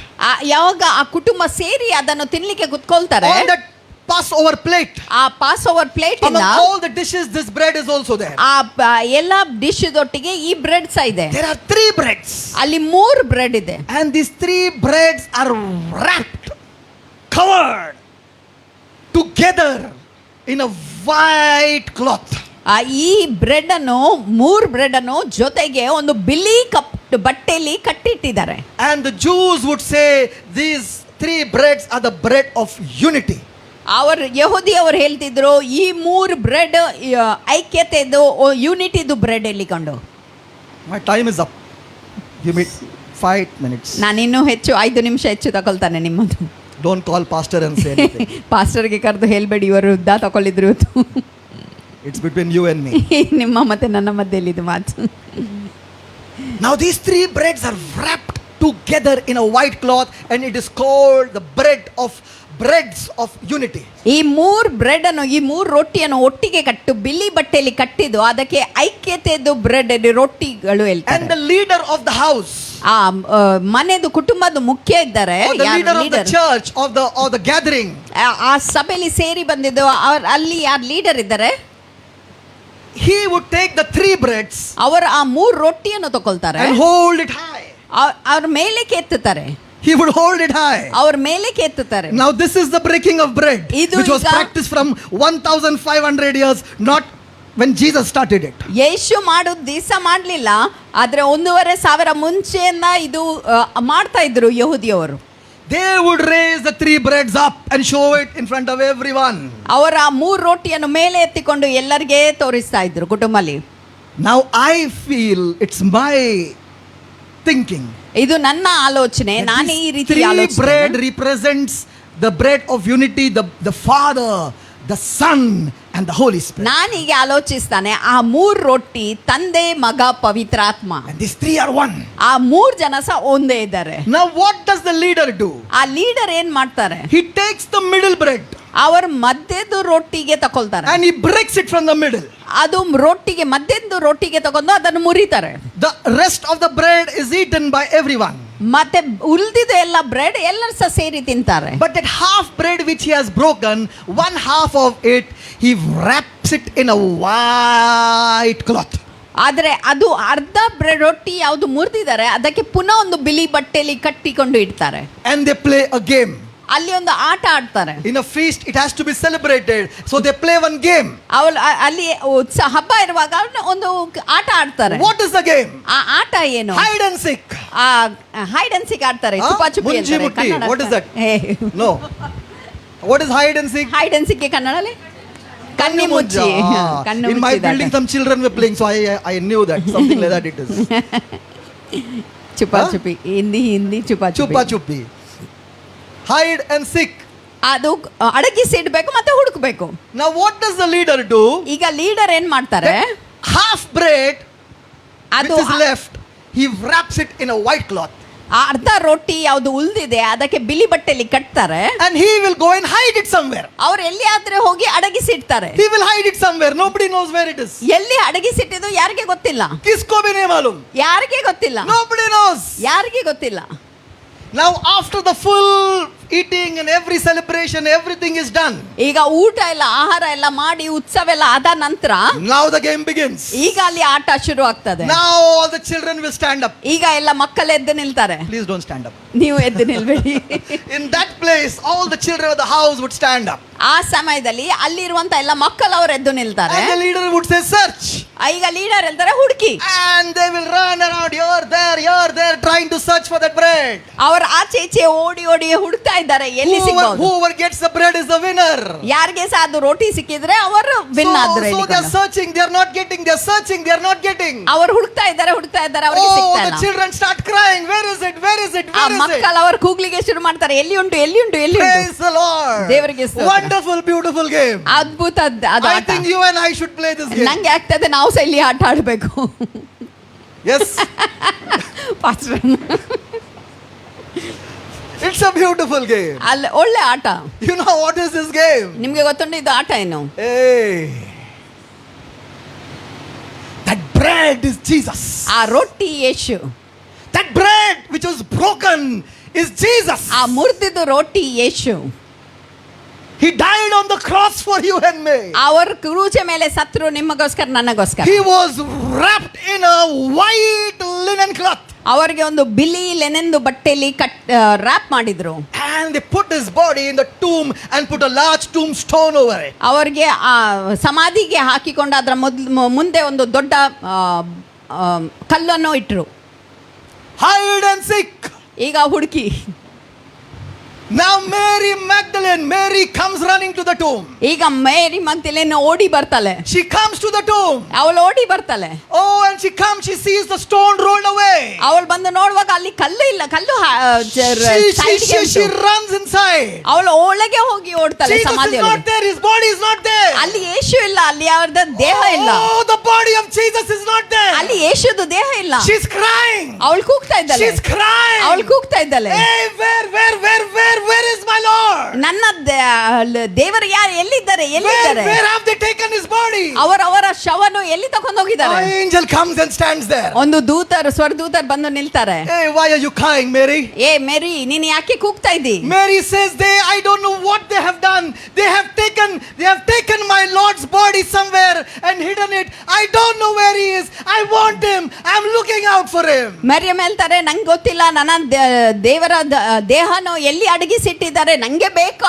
ಯಾವಾಗ ಆ ಕುಟುಂಬ ಸೇರಿ ಅದನ್ನು ತಿನ್ಲಿಕ್ಕೆ ಕುತ್ಕೊಳ್ತಾರೆ, on that Passover plate, ಆ ಪಾಸ್ ಓವರ್ ಪ್ಲೇಟ್ ಇಂದ among all the dishes, this bread is also there. ಆ ಎಲ್ಲ ಡಿಶ್ ಒಟ್ಟಿಗೆ ಈ ಬ್ರೆಡ್ ಸಹ ಇದೆ. There are 3 breads. ಅಲ್ಲಿ 3 ಬ್ರೆಡ್ ಇದೆ. And these 3 breads are wrapped, covered together in a white cloth. ಈ ಬ್ರೆಡ್ ಅನ್ನು 3 ಬ್ರೆಡ್ ಅನ್ನು ಜೊತೆಗೆ ಒಂದು ಬಿಳಿ ಬಟ್ಟೆಯಲ್ಲಿ ಕಟ್ಟಿಟ್ಟಿದ್ದಾರೆ. And the Jews would say these 3 breads are the bread of unity. ಯಹೂದಿಯವರು ಹೇಳ್ತಿದ್ರು ಈ 3 ಬ್ರೆಡ್ ಐಕ್ಯತೆದು ಯೂನಿಟಿದು ಬ್ರೆಡ್ ಎಲ್ಲಿಕೊಂಡು. My time is up. Give me 5 minutes. ನಾನು ಇನ್ನೂ 5 ನಿಮಿಷ ಹೆಚ್ಚು ತಗೊಳ್ತಾನೆ ನಿಮ್ಮದು. Don't call pastor and say anything. ಪಾಸ್ಟರ್ಗೆ ಕರೆದು ಹೇಳ್ಬೇಡಿ ಇವರು ಉದ್ದ ತಗೊಳ್ಳಿದ್ರು. It's between you and me. ನಿಮ್ಮ ಮತ್ತೆ ನನ್ನ ಮಧ್ಯದಲ್ಲಿ ಇದು ಮಾತು. Now these 3 breads are wrapped together in a white cloth and it is called the breads of unity. ಈ 3 ಬ್ರೆಡ್ ಅನ್ನು, ಈ 3 ರೊಟ್ಟಿಯನ್ನು ಒಟ್ಟಿಗೆ ಕಟ್ಟು ಬಿಳಿ ಬಟ್ಟೆಯಲ್ಲಿ ಕಟ್ಟಿದ್ದು ಅದಕ್ಕೆ ಐಕ್ಯತೆದು ಬ್ರೆಡ್ ರೊಟ್ಟಿಗಳು ಹೇಳ್ತಾರೆ. And the leader of the house, ಆ ಮನೆದು ಕುಟುಂಬದ ಮುಖ್ಯ ಇದ್ದಾರೆ, or the leader of the church of the gathering, ಆ ಸಭೆಯಲ್ಲಿ ಸೇರಿ ಬಂದಿದ್ದು ಅಲ್ಲಿ ಯಾರು ಲೀಡರ್ ಇದ್ದಾರೆ, he would take the 3 breads ಅವರು ಆ 3 ರೊಟ್ಟಿಯನ್ನು ತಗೊಳ್ತಾರೆ, and hold it high. ಅವ್ರ ಮೇಲೆ ಕೆತ್ತುತ್ತಾರೆ. He would hold it high. ಅವ್ರ ಮೇಲೆ ಕೆತ್ತುತ್ತಾರೆ. Now this is the breaking of bread, ಇದು which was ಈಗ practiced from 1500 years, not when Jesus started it. ಯೇಸು ಮಾಡೋದು ದಿವಸ ಮಾಡಲಿಲ್ಲ, ಆದ್ರೆ 1,500 ಮುಂಚೆಯಿಂದ ಇದು ಮಾಡ್ತಾ ಇದ್ರು ಯಹೂದಿಯವರು. They would raise the 3 breads up and show it in front of everyone. ಅವರ 3 ರೊಟ್ಟಿಯನ್ನು ಮೇಲೆ ಎತ್ತಿಕೊಂಡು ಎಲ್ಲರಿಗೆ ತೋರಿಸ್ತಾ ಇದ್ರು ಕುಟುಂಬದಲ್ಲಿ. Now I feel it's my thinking. ಇದು ನನ್ನ ಆಲೋಚನೆ, ನಾನು ಈ ರೀತಿ 3 ಆಲೋಚನೆ. bread represents the bread of unity, the Father, the Son and the Holy Spirit. ನಾನು ಹೀಗೆ ಆಲೋಚಿಸ್ತಾನೆ, ಆ 3 ರೊಟ್ಟಿ ತಂದೆ ಮಗ ಪವಿತ್ರಾತ್ಮ, And these 3 are one. ಆ 3 ಜನ ಸಹ ಒಂದೇ ಇದ್ದಾರೆ. Now what does the leader do? ಆ ಲೀಡರ್ ಏನ್ ಮಾಡ್ತಾರೆ, He takes the middle bread ಅವ್ರ ಮಧ್ಯದ ರೊಟ್ಟಿಗೆ ತಗೊಳ್ತಾರೆ, and he breaks it from the middle. ಅದು ರೊಟ್ಟಿಗೆ ಮಧ್ಯದ ರೊಟ್ಟಿಗೆ ತಗೊಂಡು ಅದನ್ನು ಮುರಿತಾರೆ. The rest of the bread is eaten by everyone. ಮತ್ತೆ ಉಳಿದಿದ್ದ ಎಲ್ಲ ಬ್ರೆಡ್ ಎಲ್ಲರೂ ಸಹ ಸೇರಿ ತಿಂತಾರೆ. But that half bread which he has broken, 1/2 of it, he wraps it in a white cloth. ಆದ್ರೆ ಅದು ಅರ್ಧ ಬ್ರೆಡ್ ರೊಟ್ಟಿ ಯಾವುದು ಮುರಿದಿದ್ದಾರೆ ಅದಕ್ಕೆ ಪುನಃ ಒಂದು ಬಿಳಿ ಬಟ್ಟೆಯಲ್ಲಿ ಕಟ್ಟಿಕೊಂಡು ಇಡ್ತಾರೆ. And they play a game. ಅಲ್ಲಿ ಒಂದು ಆಟ ಆಡ್ತಾರೆ. In a feast it has to be celebrated, so they play one game. ಅಲ್ಲಿ ಹಬ್ಬ ಇರುವಾಗ ಒಂದು ಆಟ ಆಡ್ತಾರೆ. What is the game? ಆ ಆಟ ಏನು? Hide and seek. Hide and seek ಆಡ್ತಾರೆ, Huh? ಚುಪಾಚುಪಿ ಮುಂಜಿ ಅಂತಾರೆ ಮುಟ್ಟಿ. Kannada. What is that? No. What is hide and seek? Hide and seek ಕನ್ನಡಲ್ಲಿ ಕಣ್ಣಿ ಮುಚ್ಚಿ. ಕಣ್ಣು In my building some children were playing, so I knew that something like that it is. ಚುಪಾಚುಪಿ, Hindi ಚುಪಾಚುಪಿ. Chupa chupi. Hide and seek. ಅದು ಅಡಗಿಸಿ ಇಡ್ಬೇಕು ಮತ್ತೆ ಹುಡುಕ್ಬೇಕು. Now what does the leader do? ಈಗ leader ಏನ್ ಮಾಡ್ತಾರೆ, Half bread ಅದು which is left, he wraps it in a white cloth. ಅರ್ಧ ರೊಟ್ಟಿ ಯಾವುದು ಉಳಿದಿದೆ ಅದಕ್ಕೆ ಬಿಳಿ ಬಟ್ಟೆಯಲ್ಲಿ ಕಟ್ತಾರೆ. And he will go and hide it somewhere. ಅವ್ರು ಎಲ್ಲಿ ಆದ್ರೆ ಹೋಗಿ ಅಡಗಿಸಿಡ್ತಾರೆ. He will hide it somewhere. Nobody knows where it is. ಎಲ್ಲಿ ಅಡಗಿಸಿಟ್ಟಿದ್ದು ಯಾರಿಗೆ ಗೊತ್ತಿಲ್ಲ. Kisko bhi nahi malum. ಯಾರಿಗೆ ಗೊತ್ತಿಲ್ಲ. Nobody knows. ಯಾರಿಗೆ ಗೊತ್ತಿಲ್ಲ. Now after the full eating and every celebration, everything is done. ಈಗ ಊಟ ಎಲ್ಲ ಆಹಾರ ಎಲ್ಲ ಮಾಡಿ ಉತ್ಸವ ಎಲ್ಲ ಆದ ನಂತರ Now the game begins. ಈಗ ಅಲ್ಲಿ ಆಟ ಶುರು ಆಗ್ತದೆ. Now all the children will stand up. ಈಗ ಎಲ್ಲ ಮಕ್ಕಳು ಎದ್ದು ನಿಲ್ತಾರೆ. Please don't stand up. ನೀವು ಎದ್ದು ನಿಲ್ಬೇಡಿ. In that place, all the children of the house would stand up. ಆ ಸಮಯದಲ್ಲಿ ಅಲ್ಲಿರುವಂತ ಎಲ್ಲ ಮಕ್ಕಳು ಅವರು ಎದ್ದು ನಿಲ್ತಾರೆ. And the leader would say, search. ಈಗ ಲೀಡರ್ ಹೇಳ್ತಾರೆ ಹುಡುಕಿ. And they will run around, you're there, trying to search for that bread. ಅವರು ಆಚೆ ಈಚೆ ಓಡಿ ಓಡಿ ಹುಡುಕ್ತಾ ಇದ್ದಾರೆ ಎಲ್ಲಿ ಸಿಗ್ಬೋದು. Whoever gets the bread is the winner. ಯಾರಿಗೆ ಸಹ ಅದು ರೋಟಿ ಸಿಕ್ಕಿದ್ರೆ ಅವರು ವಿನ್ ಆದ್ರು. So they are searching, they are not getting, they are searching, they are not getting. ಅವರು ಹುಡುಕ್ತಾ ಇದ್ದಾರೆ ಅವರಿಗೆ ಸಿಗ್ತಾ The ಇಲ್ಲ. children start crying, where is it, where is it, ಆ where is it? ಮಕ್ಕಳು ಅವರು ಕೂಗ್ಲಿಕ್ಕೆ ಶುರು ಮಾಡ್ತಾರೆ, ಎಲ್ಲಿ ಉಂಟು ಎಲ್ಲಿ ಉಂಟು ಎಲ್ಲಿ ಉಂಟು. Praise the Lord. ದೇವರಿಗೆ ಸ್ತೋತ್ರ. Wonderful, beautiful game. ಅದ್ಭುತ ಅದು I ಆಟ. think you and I should play this game. ನಂಗೆ ಆಗ್ತದೆ ನಾವು ಸಹ ಇಲ್ಲಿ ಆಟ ಆಡ್ಬೇಕು. Yes. Pastor It's a beautiful game. ಅಲ್ಲಿ ಒಳ್ಳೆ ಆಟ. You know what is this game? ನಿಮ್ಗೆ ಗೊತ್ತುಂಟು ಇದು ಆಟ ಏನು? Hey. That bread is Jesus. ಆ ರೊಟ್ಟಿ ಯೇಸು. That bread which was broken is Jesus. ಆ ಮುರಿದಿದ್ದು ರೊಟ್ಟಿ ಯೇಸು. He died on the cross for you and me. ಅವರು ಕ್ರೂಜ ಮೇಲೆ ಸತ್ರು ನಿಮಗೋಸ್ಕರ ನನಗೋಸ್ಕರ. He was wrapped in a white linen cloth. ಅವರಿಗೆ ಒಂದು ಬಿಳಿ ಲೆನೆಂದು ಬಟ್ಟೆಯಲ್ಲಿ ರ್ಯಾಪ್ ಮಾಡಿದ್ರು. And they put his body in the tomb and put a large tombstone over it. ಅವರಿಗೆ ಆ ಸಮಾಧಿಗೆ ಹಾಕಿಕೊಂಡು ಅದರ ಮುಂದೆ ಒಂದು ದೊಡ್ಡ ಕಲ್ಲನ್ನು ಇಟ್ರು. Hide and seek. ಈಗ ಹುಡುಕಿ. Now Mary Magdalene, Mary comes running to the tomb. ಈಗ ಮೇರಿ ಮಗ್ದಲೇನೆ ಓಡಿ ಬರ್ತಾಳೆ. She comes to the tomb. ಅವಳು ಓಡಿ ಬರ್ತಾಳೆ. Oh, and she comes, she sees the stone rolled away. ಅವಳು ಬಂದು ನೋಡುವಾಗ ಅಲ್ಲಿ ಕಲ್ಲು ಇಲ್ಲ, ಕಲ್ಲು She runs inside. ಅವಳು ಒಳಗೆ ಹೋಗಿ ಓಡ್ತಾಳೆ. Jesus is ಸಮಾಧಿ not there, his body is not there. ಅಲ್ಲಿ ಯೇಸು ಇಲ್ಲ, ಅಲ್ಲಿ ಅವರದ ದೇಹ ಇಲ್ಲ. Oh, the body of Jesus is not there. ಅಲ್ಲಿ ಯೇಸುದು ದೇಹ ಇಲ್ಲ. She's crying. ಅವಳು ಕೂಗ್ತಾ ಇದ್ದಾಳೆ. She's crying. ಅವಳು ಕೂಗ್ತಾ ಇದ್ದಾಳೆ. Hey, where is my Lord? ನನ್ನ ದೇವರು ಯಾರು ಎಲ್ಲಿದ್ದಾರೆ ಎಲ್ಲಿದ್ದಾರೆ? Where have they taken his body? ಅವರ ಶವನು ಎಲ್ಲಿ ತಕೊಂಡು ಹೋಗಿದ್ದಾರೆ? An angel comes and stands there. ಒಂದು ದೂತರು ಸ್ವರ್ಗದೂತರು ಬಂದು ನಿಲ್ತಾರೆ. Hey, why are you crying, Mary? ಏ ಮೇರಿ, ನೀನು ಯಾಕೆ ಕೂಗ್ತಾ ಇದ್ದಿ? Mary says, I don't know what they have done. They have taken my Lord's body somewhere and hidden it. I don't know where he is. I want him. I'm looking out for him. Mariam ಹೇಳ್ತಾರೆ, ನಂಗೆ ಗೊತ್ತಿಲ್ಲ, ನನ್ನ ದೇವರ ದೇಹನು ಎಲ್ಲಿ ಅಡಗಿಸಿಟ್ಟಿದ್ದಾರೆ, ನಂಗೆ ಬೇಕು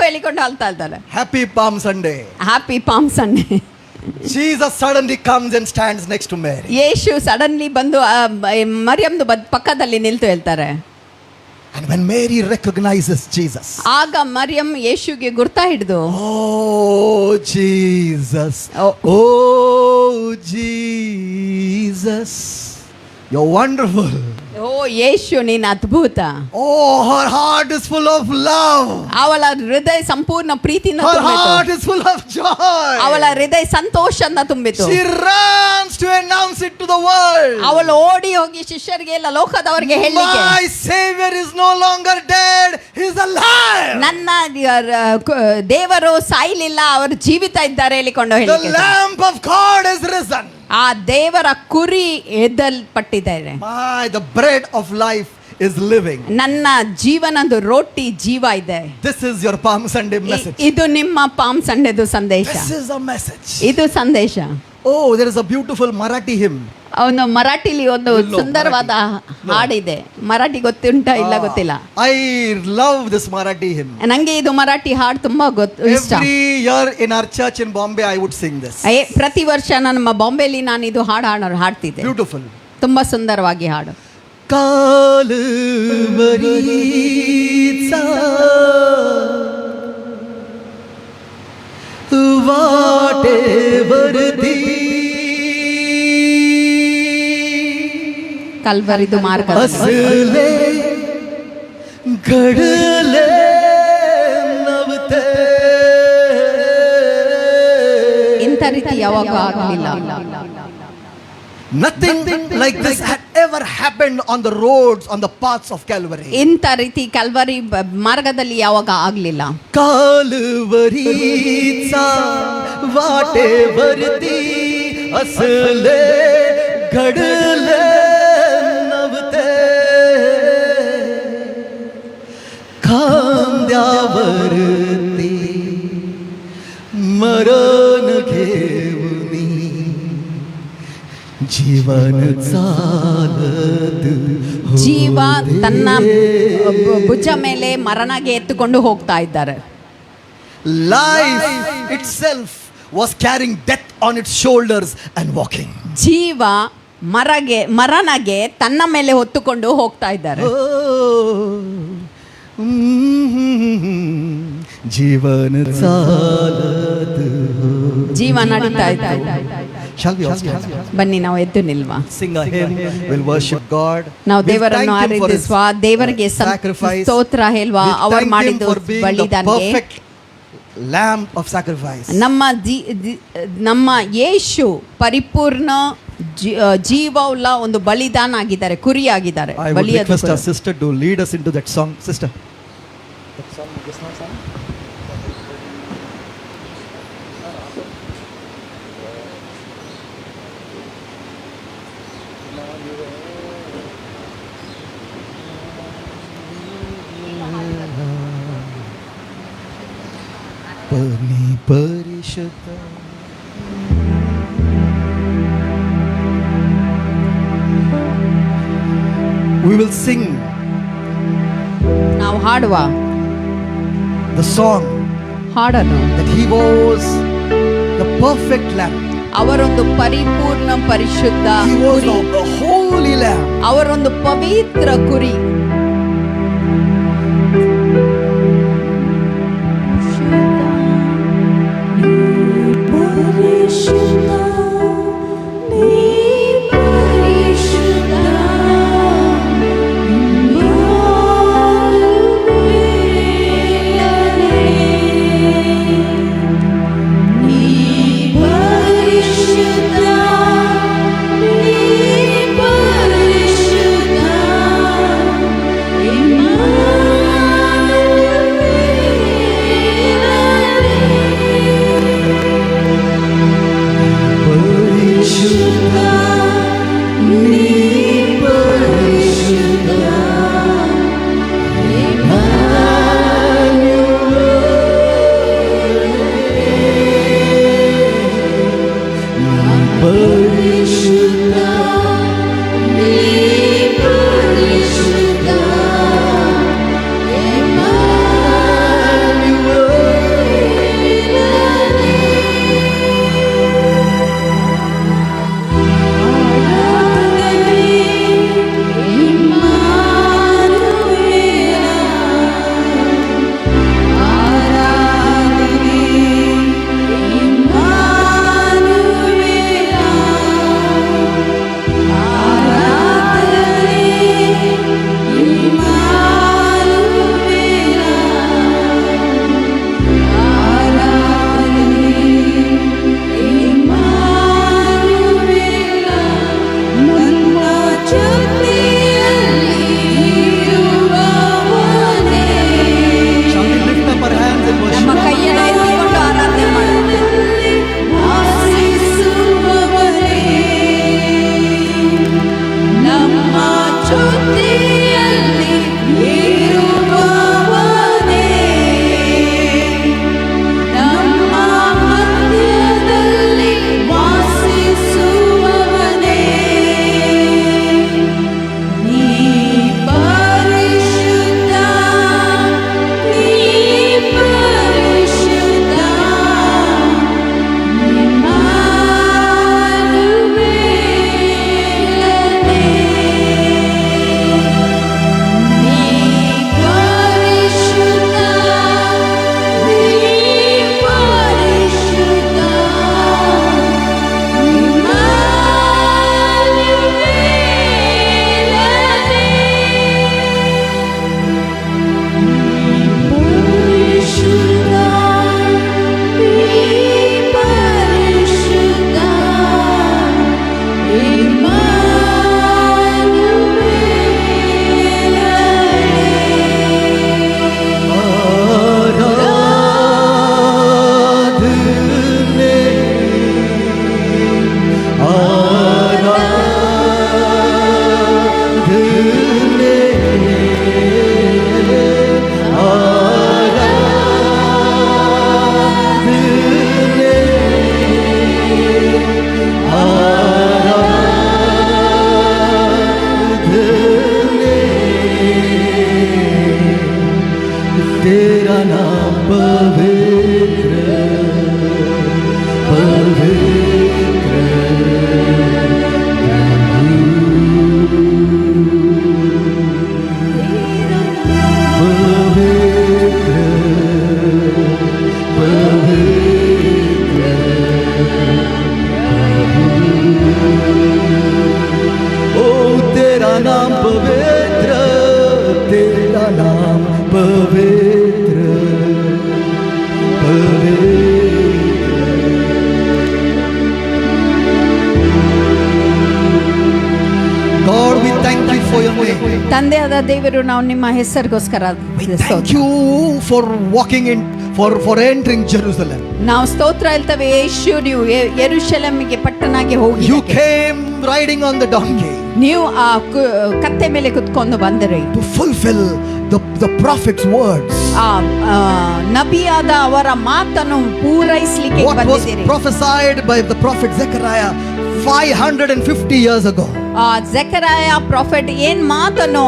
ಹೇಳಿಕೊಂಡು ಅಳ್ತಾ ಇದ್ದಾರೆ. Happy Palm Sunday. Happy palm Sunday. Jesus suddenly comes and stands next to Mary. Yesu suddenly ಬಂದು ಮರಿಯಂದು ಪಕ್ಕದಲ್ಲಿ ನಿಲ್ತು ಹೇಳ್ತಾರೆ. And when Mary recognizes Jesus, ಆಗ ಮರಿಯಂ ಯೇಸುಗೆ ಗುರ್ತಾ ಹಿಡಿದು, oh Jesus, oh Jesus, you're wonderful. ಓ ಯೇಸು ನೀನು ಅದ್ಭುತ. Oh, her heart is full of love. ಅವಳ ಹೃದಯ ಸಂಪೂರ್ಣ ಪ್ರೀತಿಯಿಂದ Her ತುಂಬಿತು. heart is full of joy. ಅವಳ ಹೃದಯ ಸಂತೋಷದಿಂದ ತುಂಬಿತು. She runs to announce it to the world. ಅವಳು ಓಡಿ ಹೋಗಿ ಶಿಷ್ಯರಿಗೆ ಎಲ್ಲ ಲೋಕದವರಿಗೆ ಹೇಳಿಕೆ, My Savior is no longer dead, he is alive. ನನ್ನ ದೇವರು ಸಾಯಲಿಲ್ಲ, ಅವರು ಜೀವಿತ ಇದ್ದಾರೆ ಹೇಳಿಕೊಂಡು The ಹೇಳಿಕೆ. Lamb of God is risen. ಆ ದೇವರ ಕುರಿ ಎದ್ದಲ್ಪಟ್ಟಿದ್ದಾರೆ. The bread of life is living. ನನ್ನ ಜೀವನದ ರೋಟಿ ಜೀವ ಇದೆ. This is your Palm Sunday message. ಇದು ನಿಮ್ಮ ಪಾಮ್ ಸಂಡೆದು ಸಂದೇಶ. This is a message. ಇದು ಸಂದೇಶ. Oh, there is a beautiful Marathi hymn. ಅವನು ಮರಾಠಿಲಿ ಒಂದು ಸುಂದರವಾದ ಹಾಡಿದೆ. ಮರಾಠಿ ಗೊತ್ತುಂಟಾ ಇಲ್ಲ ಗೊತ್ತಿಲ್ಲ. I love this Marathi hymn. ನಂಗೆ ಇದು ಮರಾಠಿ ಹಾಡು ತುಂಬಾ ಇಷ್ಟ. Every year in our church in Bombay I would sing this. ಪ್ರತಿ ವರ್ಷ ನಮ್ಮ ಬಾಂಬೆಲಿ ನಾನು ಇದು ಹಾಡ್ತಿದ್ದೆ. Beautiful. ತುಂಬಾ ಸುಂದರವಾಗಿ ಹಾಡು. ಕಾಲುವರಿಚಾ ವಾಟೆವರ್ದಿ ಕಲ್ವರಿದು ಮಾರ್ಗ ಹಸಲೆ ಗಡಲೆ ನವತೆ. ಇಂಥ ರೀತಿ ಯಾವಾಗ ಆಗಲಿಲ್ಲ. Nothing like this had ever happened on the roads, on the paths of Calvary. ಇಂಥ ರೀತಿ ಕಲ್ವರಿ ಮಾರ್ಗದಲ್ಲಿ ಯಾವಾಗ ಆಗಲಿಲ್ಲ. ಕಾಲುವರಿಚಾ ವಾಟೆವರ್ದಿ ಹಸಲೆ ಗಡಲೆ ನವತೆ खांद्यावरती मरण घेऊनी जीवन चालत ಜೀವ ತನ್ನ ಭುಜ ಮೇಲೆ ಮರಣಗೆ ಎತ್ತುಕೊಂಡು ಹೋಗ್ತಾ ಇದ್ದಾರೆ. life itself was carrying death on its shoulders and walking. ಜೀವ ಮರಣಗೆ ತನ್ನ ಮೇಲೆ ಹೊತ್ತುಕೊಂಡು ಹೋಗ್ತಾ ಇದ್ದಾರೆ. ಜೀವನ ಸಾಲದು. ಜೀವ ನಡೀತಾ ಇತ್ತು. Shall we all stand? ಬನ್ನಿ ನಾವು ಎದ್ದು ನಿಲ್ವಾ. Sing a hymn, we'll worship God. ನಾವು We'll ದೇವರನ್ನು thank Him for His ಆರಾಧಿಸುವ, ದೇವರಿಗೆ sacrifice. ಸ್ತೋತ್ರ ಹೇಳುವ, We'll ಅವರು thank Him ಮಾಡಿದ್ದು for being the ಬಲಿದಾನಕ್ಕೆ. perfect lamb of sacrifice. ನಮ್ಮ ಯೇಸು ಪರಿಪೂರ್ಣ ಜೀವವುಳ್ಳ ಒಂದು ಬಲಿದಾನ ಆಗಿದ್ದಾರೆ, ಕುರಿ ಆಗಿದ್ದಾರೆ. I would request our sister to lead us into that song. Sister. That song just now sang? Pani parishata. We will sing ನಾವು ಹಾಡುವ the song ಹಾಡನ್ನು. that He was the perfect lamb. ಅವರೊಂದು ಪರಿಪೂರ್ಣ ಪರಿಶುದ್ಧ He was ಕುರಿ, a holy lamb. ಅವರೊಂದು ಪವಿತ್ರ ಕುರಿ. ತಂದೆಯಾದ ದೇವರು ನಾವು ನಿಮ್ಮ ಹೆಸರಿಗೋಸ್ಕರ We thank you for walking in, for entering Jerusalem. ನಾವು ಸ್ತೋತ್ರ ಹೇಳ್ತೇವೆ, ಯೇಸು ನೀವು ಯೆರೂಶಲೇಮಿಗೆ ಪಟ್ಟಣಕ್ಕೆ ಹೋಗಿ You came riding on the donkey ನೀವು ಆ ಕತ್ತೆ ಮೇಲೆ ಕುತ್ಕೊಂಡು ಬಂದಿರಿ to fulfill the prophet's words. ನಬಿಯಾದ ಅವರ ಮಾತನ್ನು ಪೂರೈಸಲಿಕ್ಕೆ What was ಬಂದಿದ್ದೀರಿ. prophesied by the prophet Zechariah 550 years ago. ಜೆಕರಾಯ prophet ಏನ್ ಮಾತನ್ನು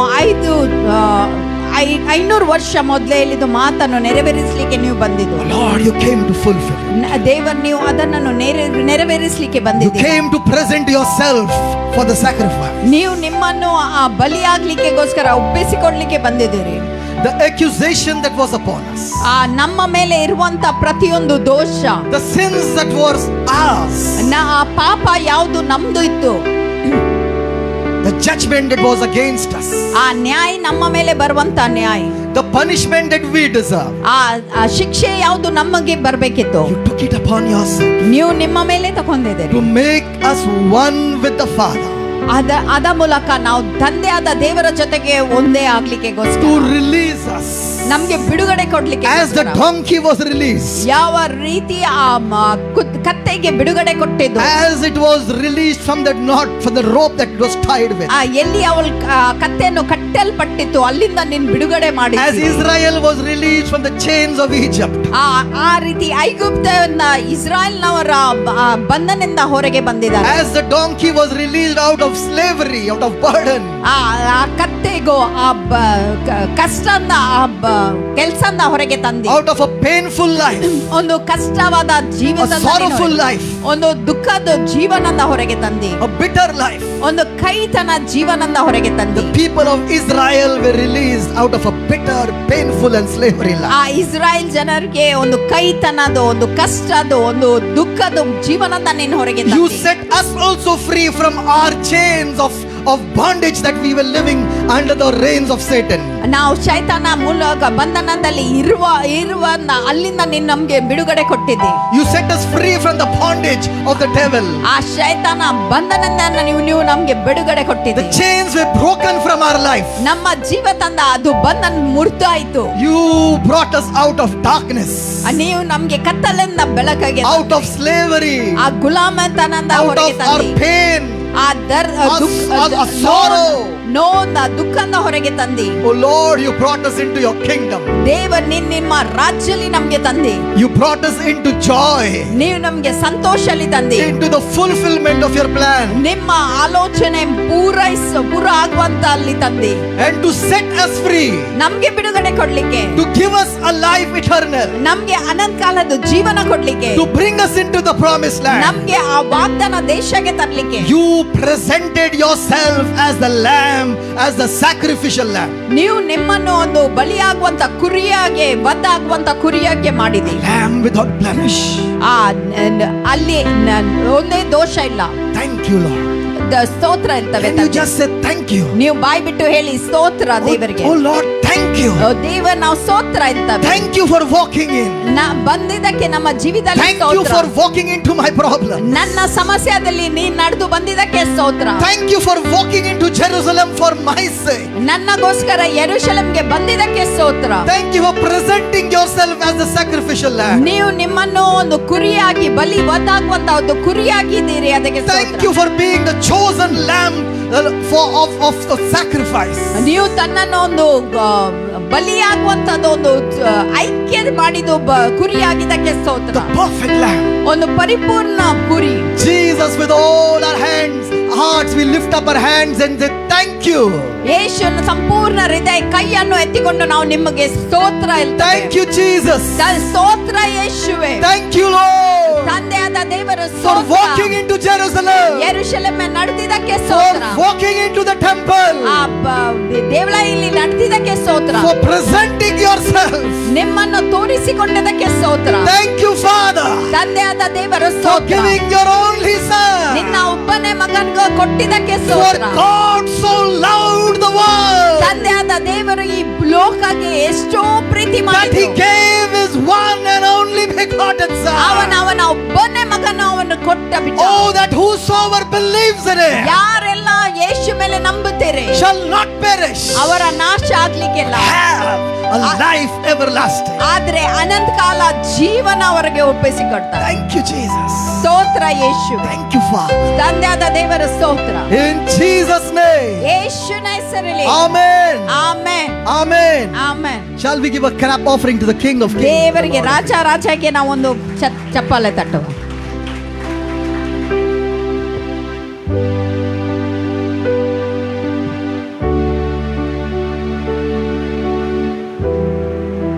500 ವರ್ಷ ಮೊದಲೇ ಹೇಳಿದ ಮಾತನ್ನು ನೆರವೇರಿಸಲಿಕ್ಕೆ ನೀವು ಬಂದಿದ್ದು. Lord, you came to fulfill it. ದೇವರು ನೀವು ಅದನ್ನು ನೆರವೇರಿಸಲಿಕ್ಕೆ You ಬಂದಿದ್ದೀರಿ. came to present yourself for the sacrifice. ನೀವು ನಿಮ್ಮನ್ನು ಆ ಬಲಿಯಾಗ್ಲಿಕ್ಕೆಗೋಸ್ಕರ ಒಪ್ಪಿಸಿಕೊಡ್ಲಿಕ್ಕೆ ಬಂದಿದ್ದೀರಿ. The accusation that was upon us, ನಮ್ಮ ಮೇಲೆ ಇರುವಂತ ಪ್ರತಿಯೊಂದು ದೋಷ, the sins that was ours, ಆ ಪಾಪ ಯಾವುದು ನಮ್ದು ಇತ್ತು, the judgment that was against us, ಆ ನ್ಯಾಯ ನಮ್ಮ ಮೇಲೆ ಬರುವಂತ ನ್ಯಾಯ, the punishment that we deserve, ಆ ಶಿಕ್ಷೆ ಯಾವುದು ನಮಗೆ ಬರ್ಬೇಕಿತ್ತು, you took it upon yourself ನೀವು ನಿಮ್ಮ ಮೇಲೆ ತಗೊಂಡಿದ್ದೀರಿ. to make us one with the Father, ಅದ ಮೂಲಕ ನಾವು ತಂದೆಯಾದ ದೇವರ ಜೊತೆಗೆ ಒಂದೇ ಆಗ್ಲಿಕ್ಕೆಗೋಸ್ಕರ, to release us ನಮ್ಗೆ ಬಿಡುಗಡೆ ಕೊಡ್ಲಿಕ್ಕೆ, as the donkey was released, ಯಾವ ರೀತಿ ಆ ಕತ್ತೆಗೆ ಬಿಡುಗಡೆ ಕೊಟ್ಟಿದ್ದು, as it was released from that knot, from the rope that it was tied with, ಎಲ್ಲಿ ಅವಳ ಕತ್ತೆಯನ್ನು ಕಟ್ಟಲ್ಪಟ್ಟಿತ್ತು ಅಲ್ಲಿಂದ ನೀನ್ ಬಿಡುಗಡೆ ಮಾಡಿ, as Israel was released from the chains of Egypt, ಆ ರೀತಿ ಐಗುಪ್ತವನ್ನ ಇಸ್ರಾಯೇಲ್ನವರ ಬಂಧನದಿಂದ ಹೊರಗೆ ಬಂದಿದ್ದಾರೆ. as the donkey was released out of slavery, out of burden, ಆ ಕತ್ತೆಗೂ ಆ ಕಷ್ಟದಿಂದ ಕೆಲಸದಿಂದ ಹೊರಗೆ ತಂದಿ, out of a painful life, ಒಂದು ಕಷ್ಟವಾದ ಜೀವನದ, a sorrowful life, ಒಂದು ದುಃಖದ ಜೀವನದ ಹೊರಗೆ ತಂದಿ, a bitter life. ಒಂದು ಕೈತನ ಜೀವನದ ಹೊರಗೆ ತಂದಿ. The people of Israel were released out of a bitter, painful and slavery life. ಆ ಇಸ್ರಾಯೇಲ್ ಜನರಿಗೆ ಒಂದು ಕೈತನದ, ಒಂದು ಕಷ್ಟದ, ಒಂದು ದುಃಖದ ಜೀವನದ ನೀನು ಹೊರಗೆ You ತಂದಿ. set us also free from our chains of bondage that we were living under the reigns of Satan. ನಾವು ಶೈತಾನ ಮೂಲಕ ಬಂಧನದಲ್ಲಿ ಇರುವ ಅಲ್ಲಿಂದ ನೀನು ನಮ್ಗೆ ಬಿಡುಗಡೆ ಕೊಟ್ಟಿದ್ದಿ. You set us free from the bondage of the devil. ಆ ಶೈತಾನ ಬಂಧನದಿಂದ ನೀವು ನಮ್ಗೆ ಬಿಡುಗಡೆ The ಕೊಟ್ಟಿದ್ದಿ. chains were broken from our life. ನಮ್ಮ ಜೀವನದಿಂದ ಅದು ಬಂಧನ ಮುರಿದಾಯ್ತು. You brought us out of darkness, ನೀವು ನಮ್ಗೆ ಕತ್ತಲಿಂದ ಬೆಳಕಿಗೆ, out of slavery, ಆ ಗುಲಾಮತನದಿಂದ out ಹೊರಗೆ of our ತಂದಿ, pain, ಆ our sorrow. ನೋಂದ ದುಃಖದ ಹೊರಗೆ ತಂದಿ. Oh Lord, you brought us into your kingdom. ದೇವ ನಿಮ್ಮ ರಾಜ್ಯದಲ್ಲಿ ನಮ್ಗೆ ತಂದಿ. You brought us into joy, ನೀವು ನಮ್ಗೆ ಸಂತೋಷದಲ್ಲಿ ತಂದಿ. into the fulfillment of your plan, ನಿಮ್ಮ ಆಲೋಚನೆ ಪೂರ ಆಗುವಂತ ಅಲ್ಲಿ ತಂದಿ. and to set us free, ನಮ್ಗೆ ಬಿಡುಗಡೆ ಕೊಡ್ಲಿಕ್ಕೆ, to give us a life eternal, ನಮ್ಗೆ ಅನಂತ ಕಾಲದ ಜೀವನ ಕೊಡ್ಲಿಕ್ಕೆ, to bring us into the promised land. ನಮ್ಗೆ ಆ ವಾಗ್ದಾನ ದೇಶಕ್ಕೆ ತರ್ಲಿಕ್ಕೆ You presented yourself as the lamb, as the sacrificial lamb, ನೀವು ನಿಮ್ಮನ್ನು ಒಂದು ಬಲಿಯಾಗುವಂತ ಕುರಿಯಾಗಿ, ವಧಾಗುವಂತ ಕುರಿಯಾಗಿ ಮಾಡಿದಿ. lamb without blemish. ಅಲ್ಲಿ ಒಂದೇ ದೋಷ ಇಲ್ಲ. Thank you, Lord. ಸ್ತೋತ್ರ ಇರ್ತವೆ. Can you just say thank you? ನೀವು ಬಾಯಿ ಬಿಟ್ಟು ಹೇಳಿ ಸ್ತೋತ್ರ ದೇವರಿಗೆ. Oh Lord, thank you. ದೇವರ ನಾವು ಸ್ತೋತ್ರ ಇರ್ತವೆ. Thank you for walking in. ಬಂದಿದ್ದಕ್ಕೆ ನಮ್ಮ ಜೀವಿತದಲ್ಲಿ Thank you ಸ್ತೋತ್ರ. for walking into my problem. ನನ್ನ ಸಮಸ್ಯೆಯಲ್ಲಿ ನೀನ್ ನಡೆದು ಬಂದಿದ್ದಕ್ಕೆ ಸ್ತೋತ್ರ. Thank you for walking into Jerusalem for my sake. ನನ್ನಗೋಸ್ಕರ ಯೆರೂಶಲೇಮಿಗೆ ಬಂದಿದ್ದಕ್ಕೆ ಸ್ತೋತ್ರ. Thank you for presenting yourself as the sacrificial lamb. ನೀವು ನಿಮ್ಮನ್ನು ಒಂದು ಕುರಿಯಾಗಿ, ಬಲಿ ವಧಾಗುವಂತ ಒಂದು ಕುರಿಯಾಗಿದ್ದೀರಿ, ಅದಕ್ಕೆ Thank ಸ್ತೋತ್ರ. you for being the chosen lamb of the sacrifice. ನೀವು ತನ್ನನ್ನು ಒಂದು ಬಲಿಯಾಗುವಂತದ್ದು ಒಂದು ಐಕ್ಯ ಮಾಡಿದ್ದು ಕುರಿಯಾಗಿದ್ದಕ್ಕೆ ಸ್ತೋತ್ರ. The perfect lamb. ಒಂದು ಪರಿಪೂರ್ಣ ಕುರಿ. Jesus, with all our hands, hearts, we lift up our hands and say thank you. ಯೇಸುವನ್ನು ಸಂಪೂರ್ಣ ಹೃದಯ ಕೈಯನ್ನು ಎತ್ತಿಕೊಂಡು ನಾವು ನಿಮಗೆ ಸ್ತೋತ್ರ ಹೇಳ್ತೇವೆ. Thank you, Jesus. ಸ್ತೋತ್ರ ಯೇಸುವೆ. Thanಂಕ್ ಯು, Lord, ತಂದೆಯಾದ ದೇವರ for ಸ್ತೋತ್ರ. walking into Jerusalem, ಯೆರೂಶಲೇಮ್ ನಡೆದಿದ್ದಕ್ಕೆ for ಸ್ತೋತ್ರ. walking into the temple, ಆ ದೇವಾಲಯದಲ್ಲಿ ನಡೆದಿದ್ದಕ್ಕೆ ಸ್ತೋತ್ರ. for presenting yourself. ನಿಮ್ಮನ್ನು ತೋರಿಸಿಕೊಂಡದಕ್ಕೆ ಸ್ತೋತ್ರ. Thank you, Father, ತಂದೆಯಾದ ದೇವರ for ಸ್ತೋತ್ರ. giving your only son. ನಿನ್ನ ಒಬ್ಬನೇ ಮಗನಿಗೆ ಕೊಟ್ಟಿದ್ದಕ್ಕೆ For ಸ್ತೋತ್ರ. God so loved the world ತಂದೆಯಾದ ದೇವರು ಈ ಲೋಕಕ್ಕೆ ಎಷ್ಟೋ ಪ್ರೀತಿ that ಮಾಡಿದ್ರು. he gave his one and only begotten son. ಅವನ ಒಬ್ಬನೇ ಮಗನ ಅವನು ಕೊಟ್ಟ ಬಿಟ್ಟ. Oh, that whosoever believes in him ಯಾರೆಲ್ಲ ಯೇಸು ಮೇಲೆ ನಂಬುತ್ತೀರಿ shall not perish, ಅವರ ನಾಶ ಆಗ್ಲಿಕ್ಕೆಲ್ಲ, have a life everlasting. ಆದ್ರೆ ಅನಂತ ಕಾಲ ಜೀವನ ಅವರಿಗೆ ಒಪ್ಪಿಸಿಕೊಡ್ತಾರೆ. Thank you, Jesus. ಸ್ತೋತ್ರ ಯೇಸು. Thank you, Father. ತಂದೆಯಾದ ದೇವರ ಸ್ತೋತ್ರ. In Jesus' name. ಯೇಸುವಿನ ಹೆಸರಲ್ಲಿ. Amen. Amen. Amen. Amen. Shall we give a clap offering to the King of Kings? ದೇವರಿಗೆ ರಾಜ ರಾಜಗೆ ನಾವೊಂದು ಚಪ್ಪಾಳೆ ತಟ್ಟುವ.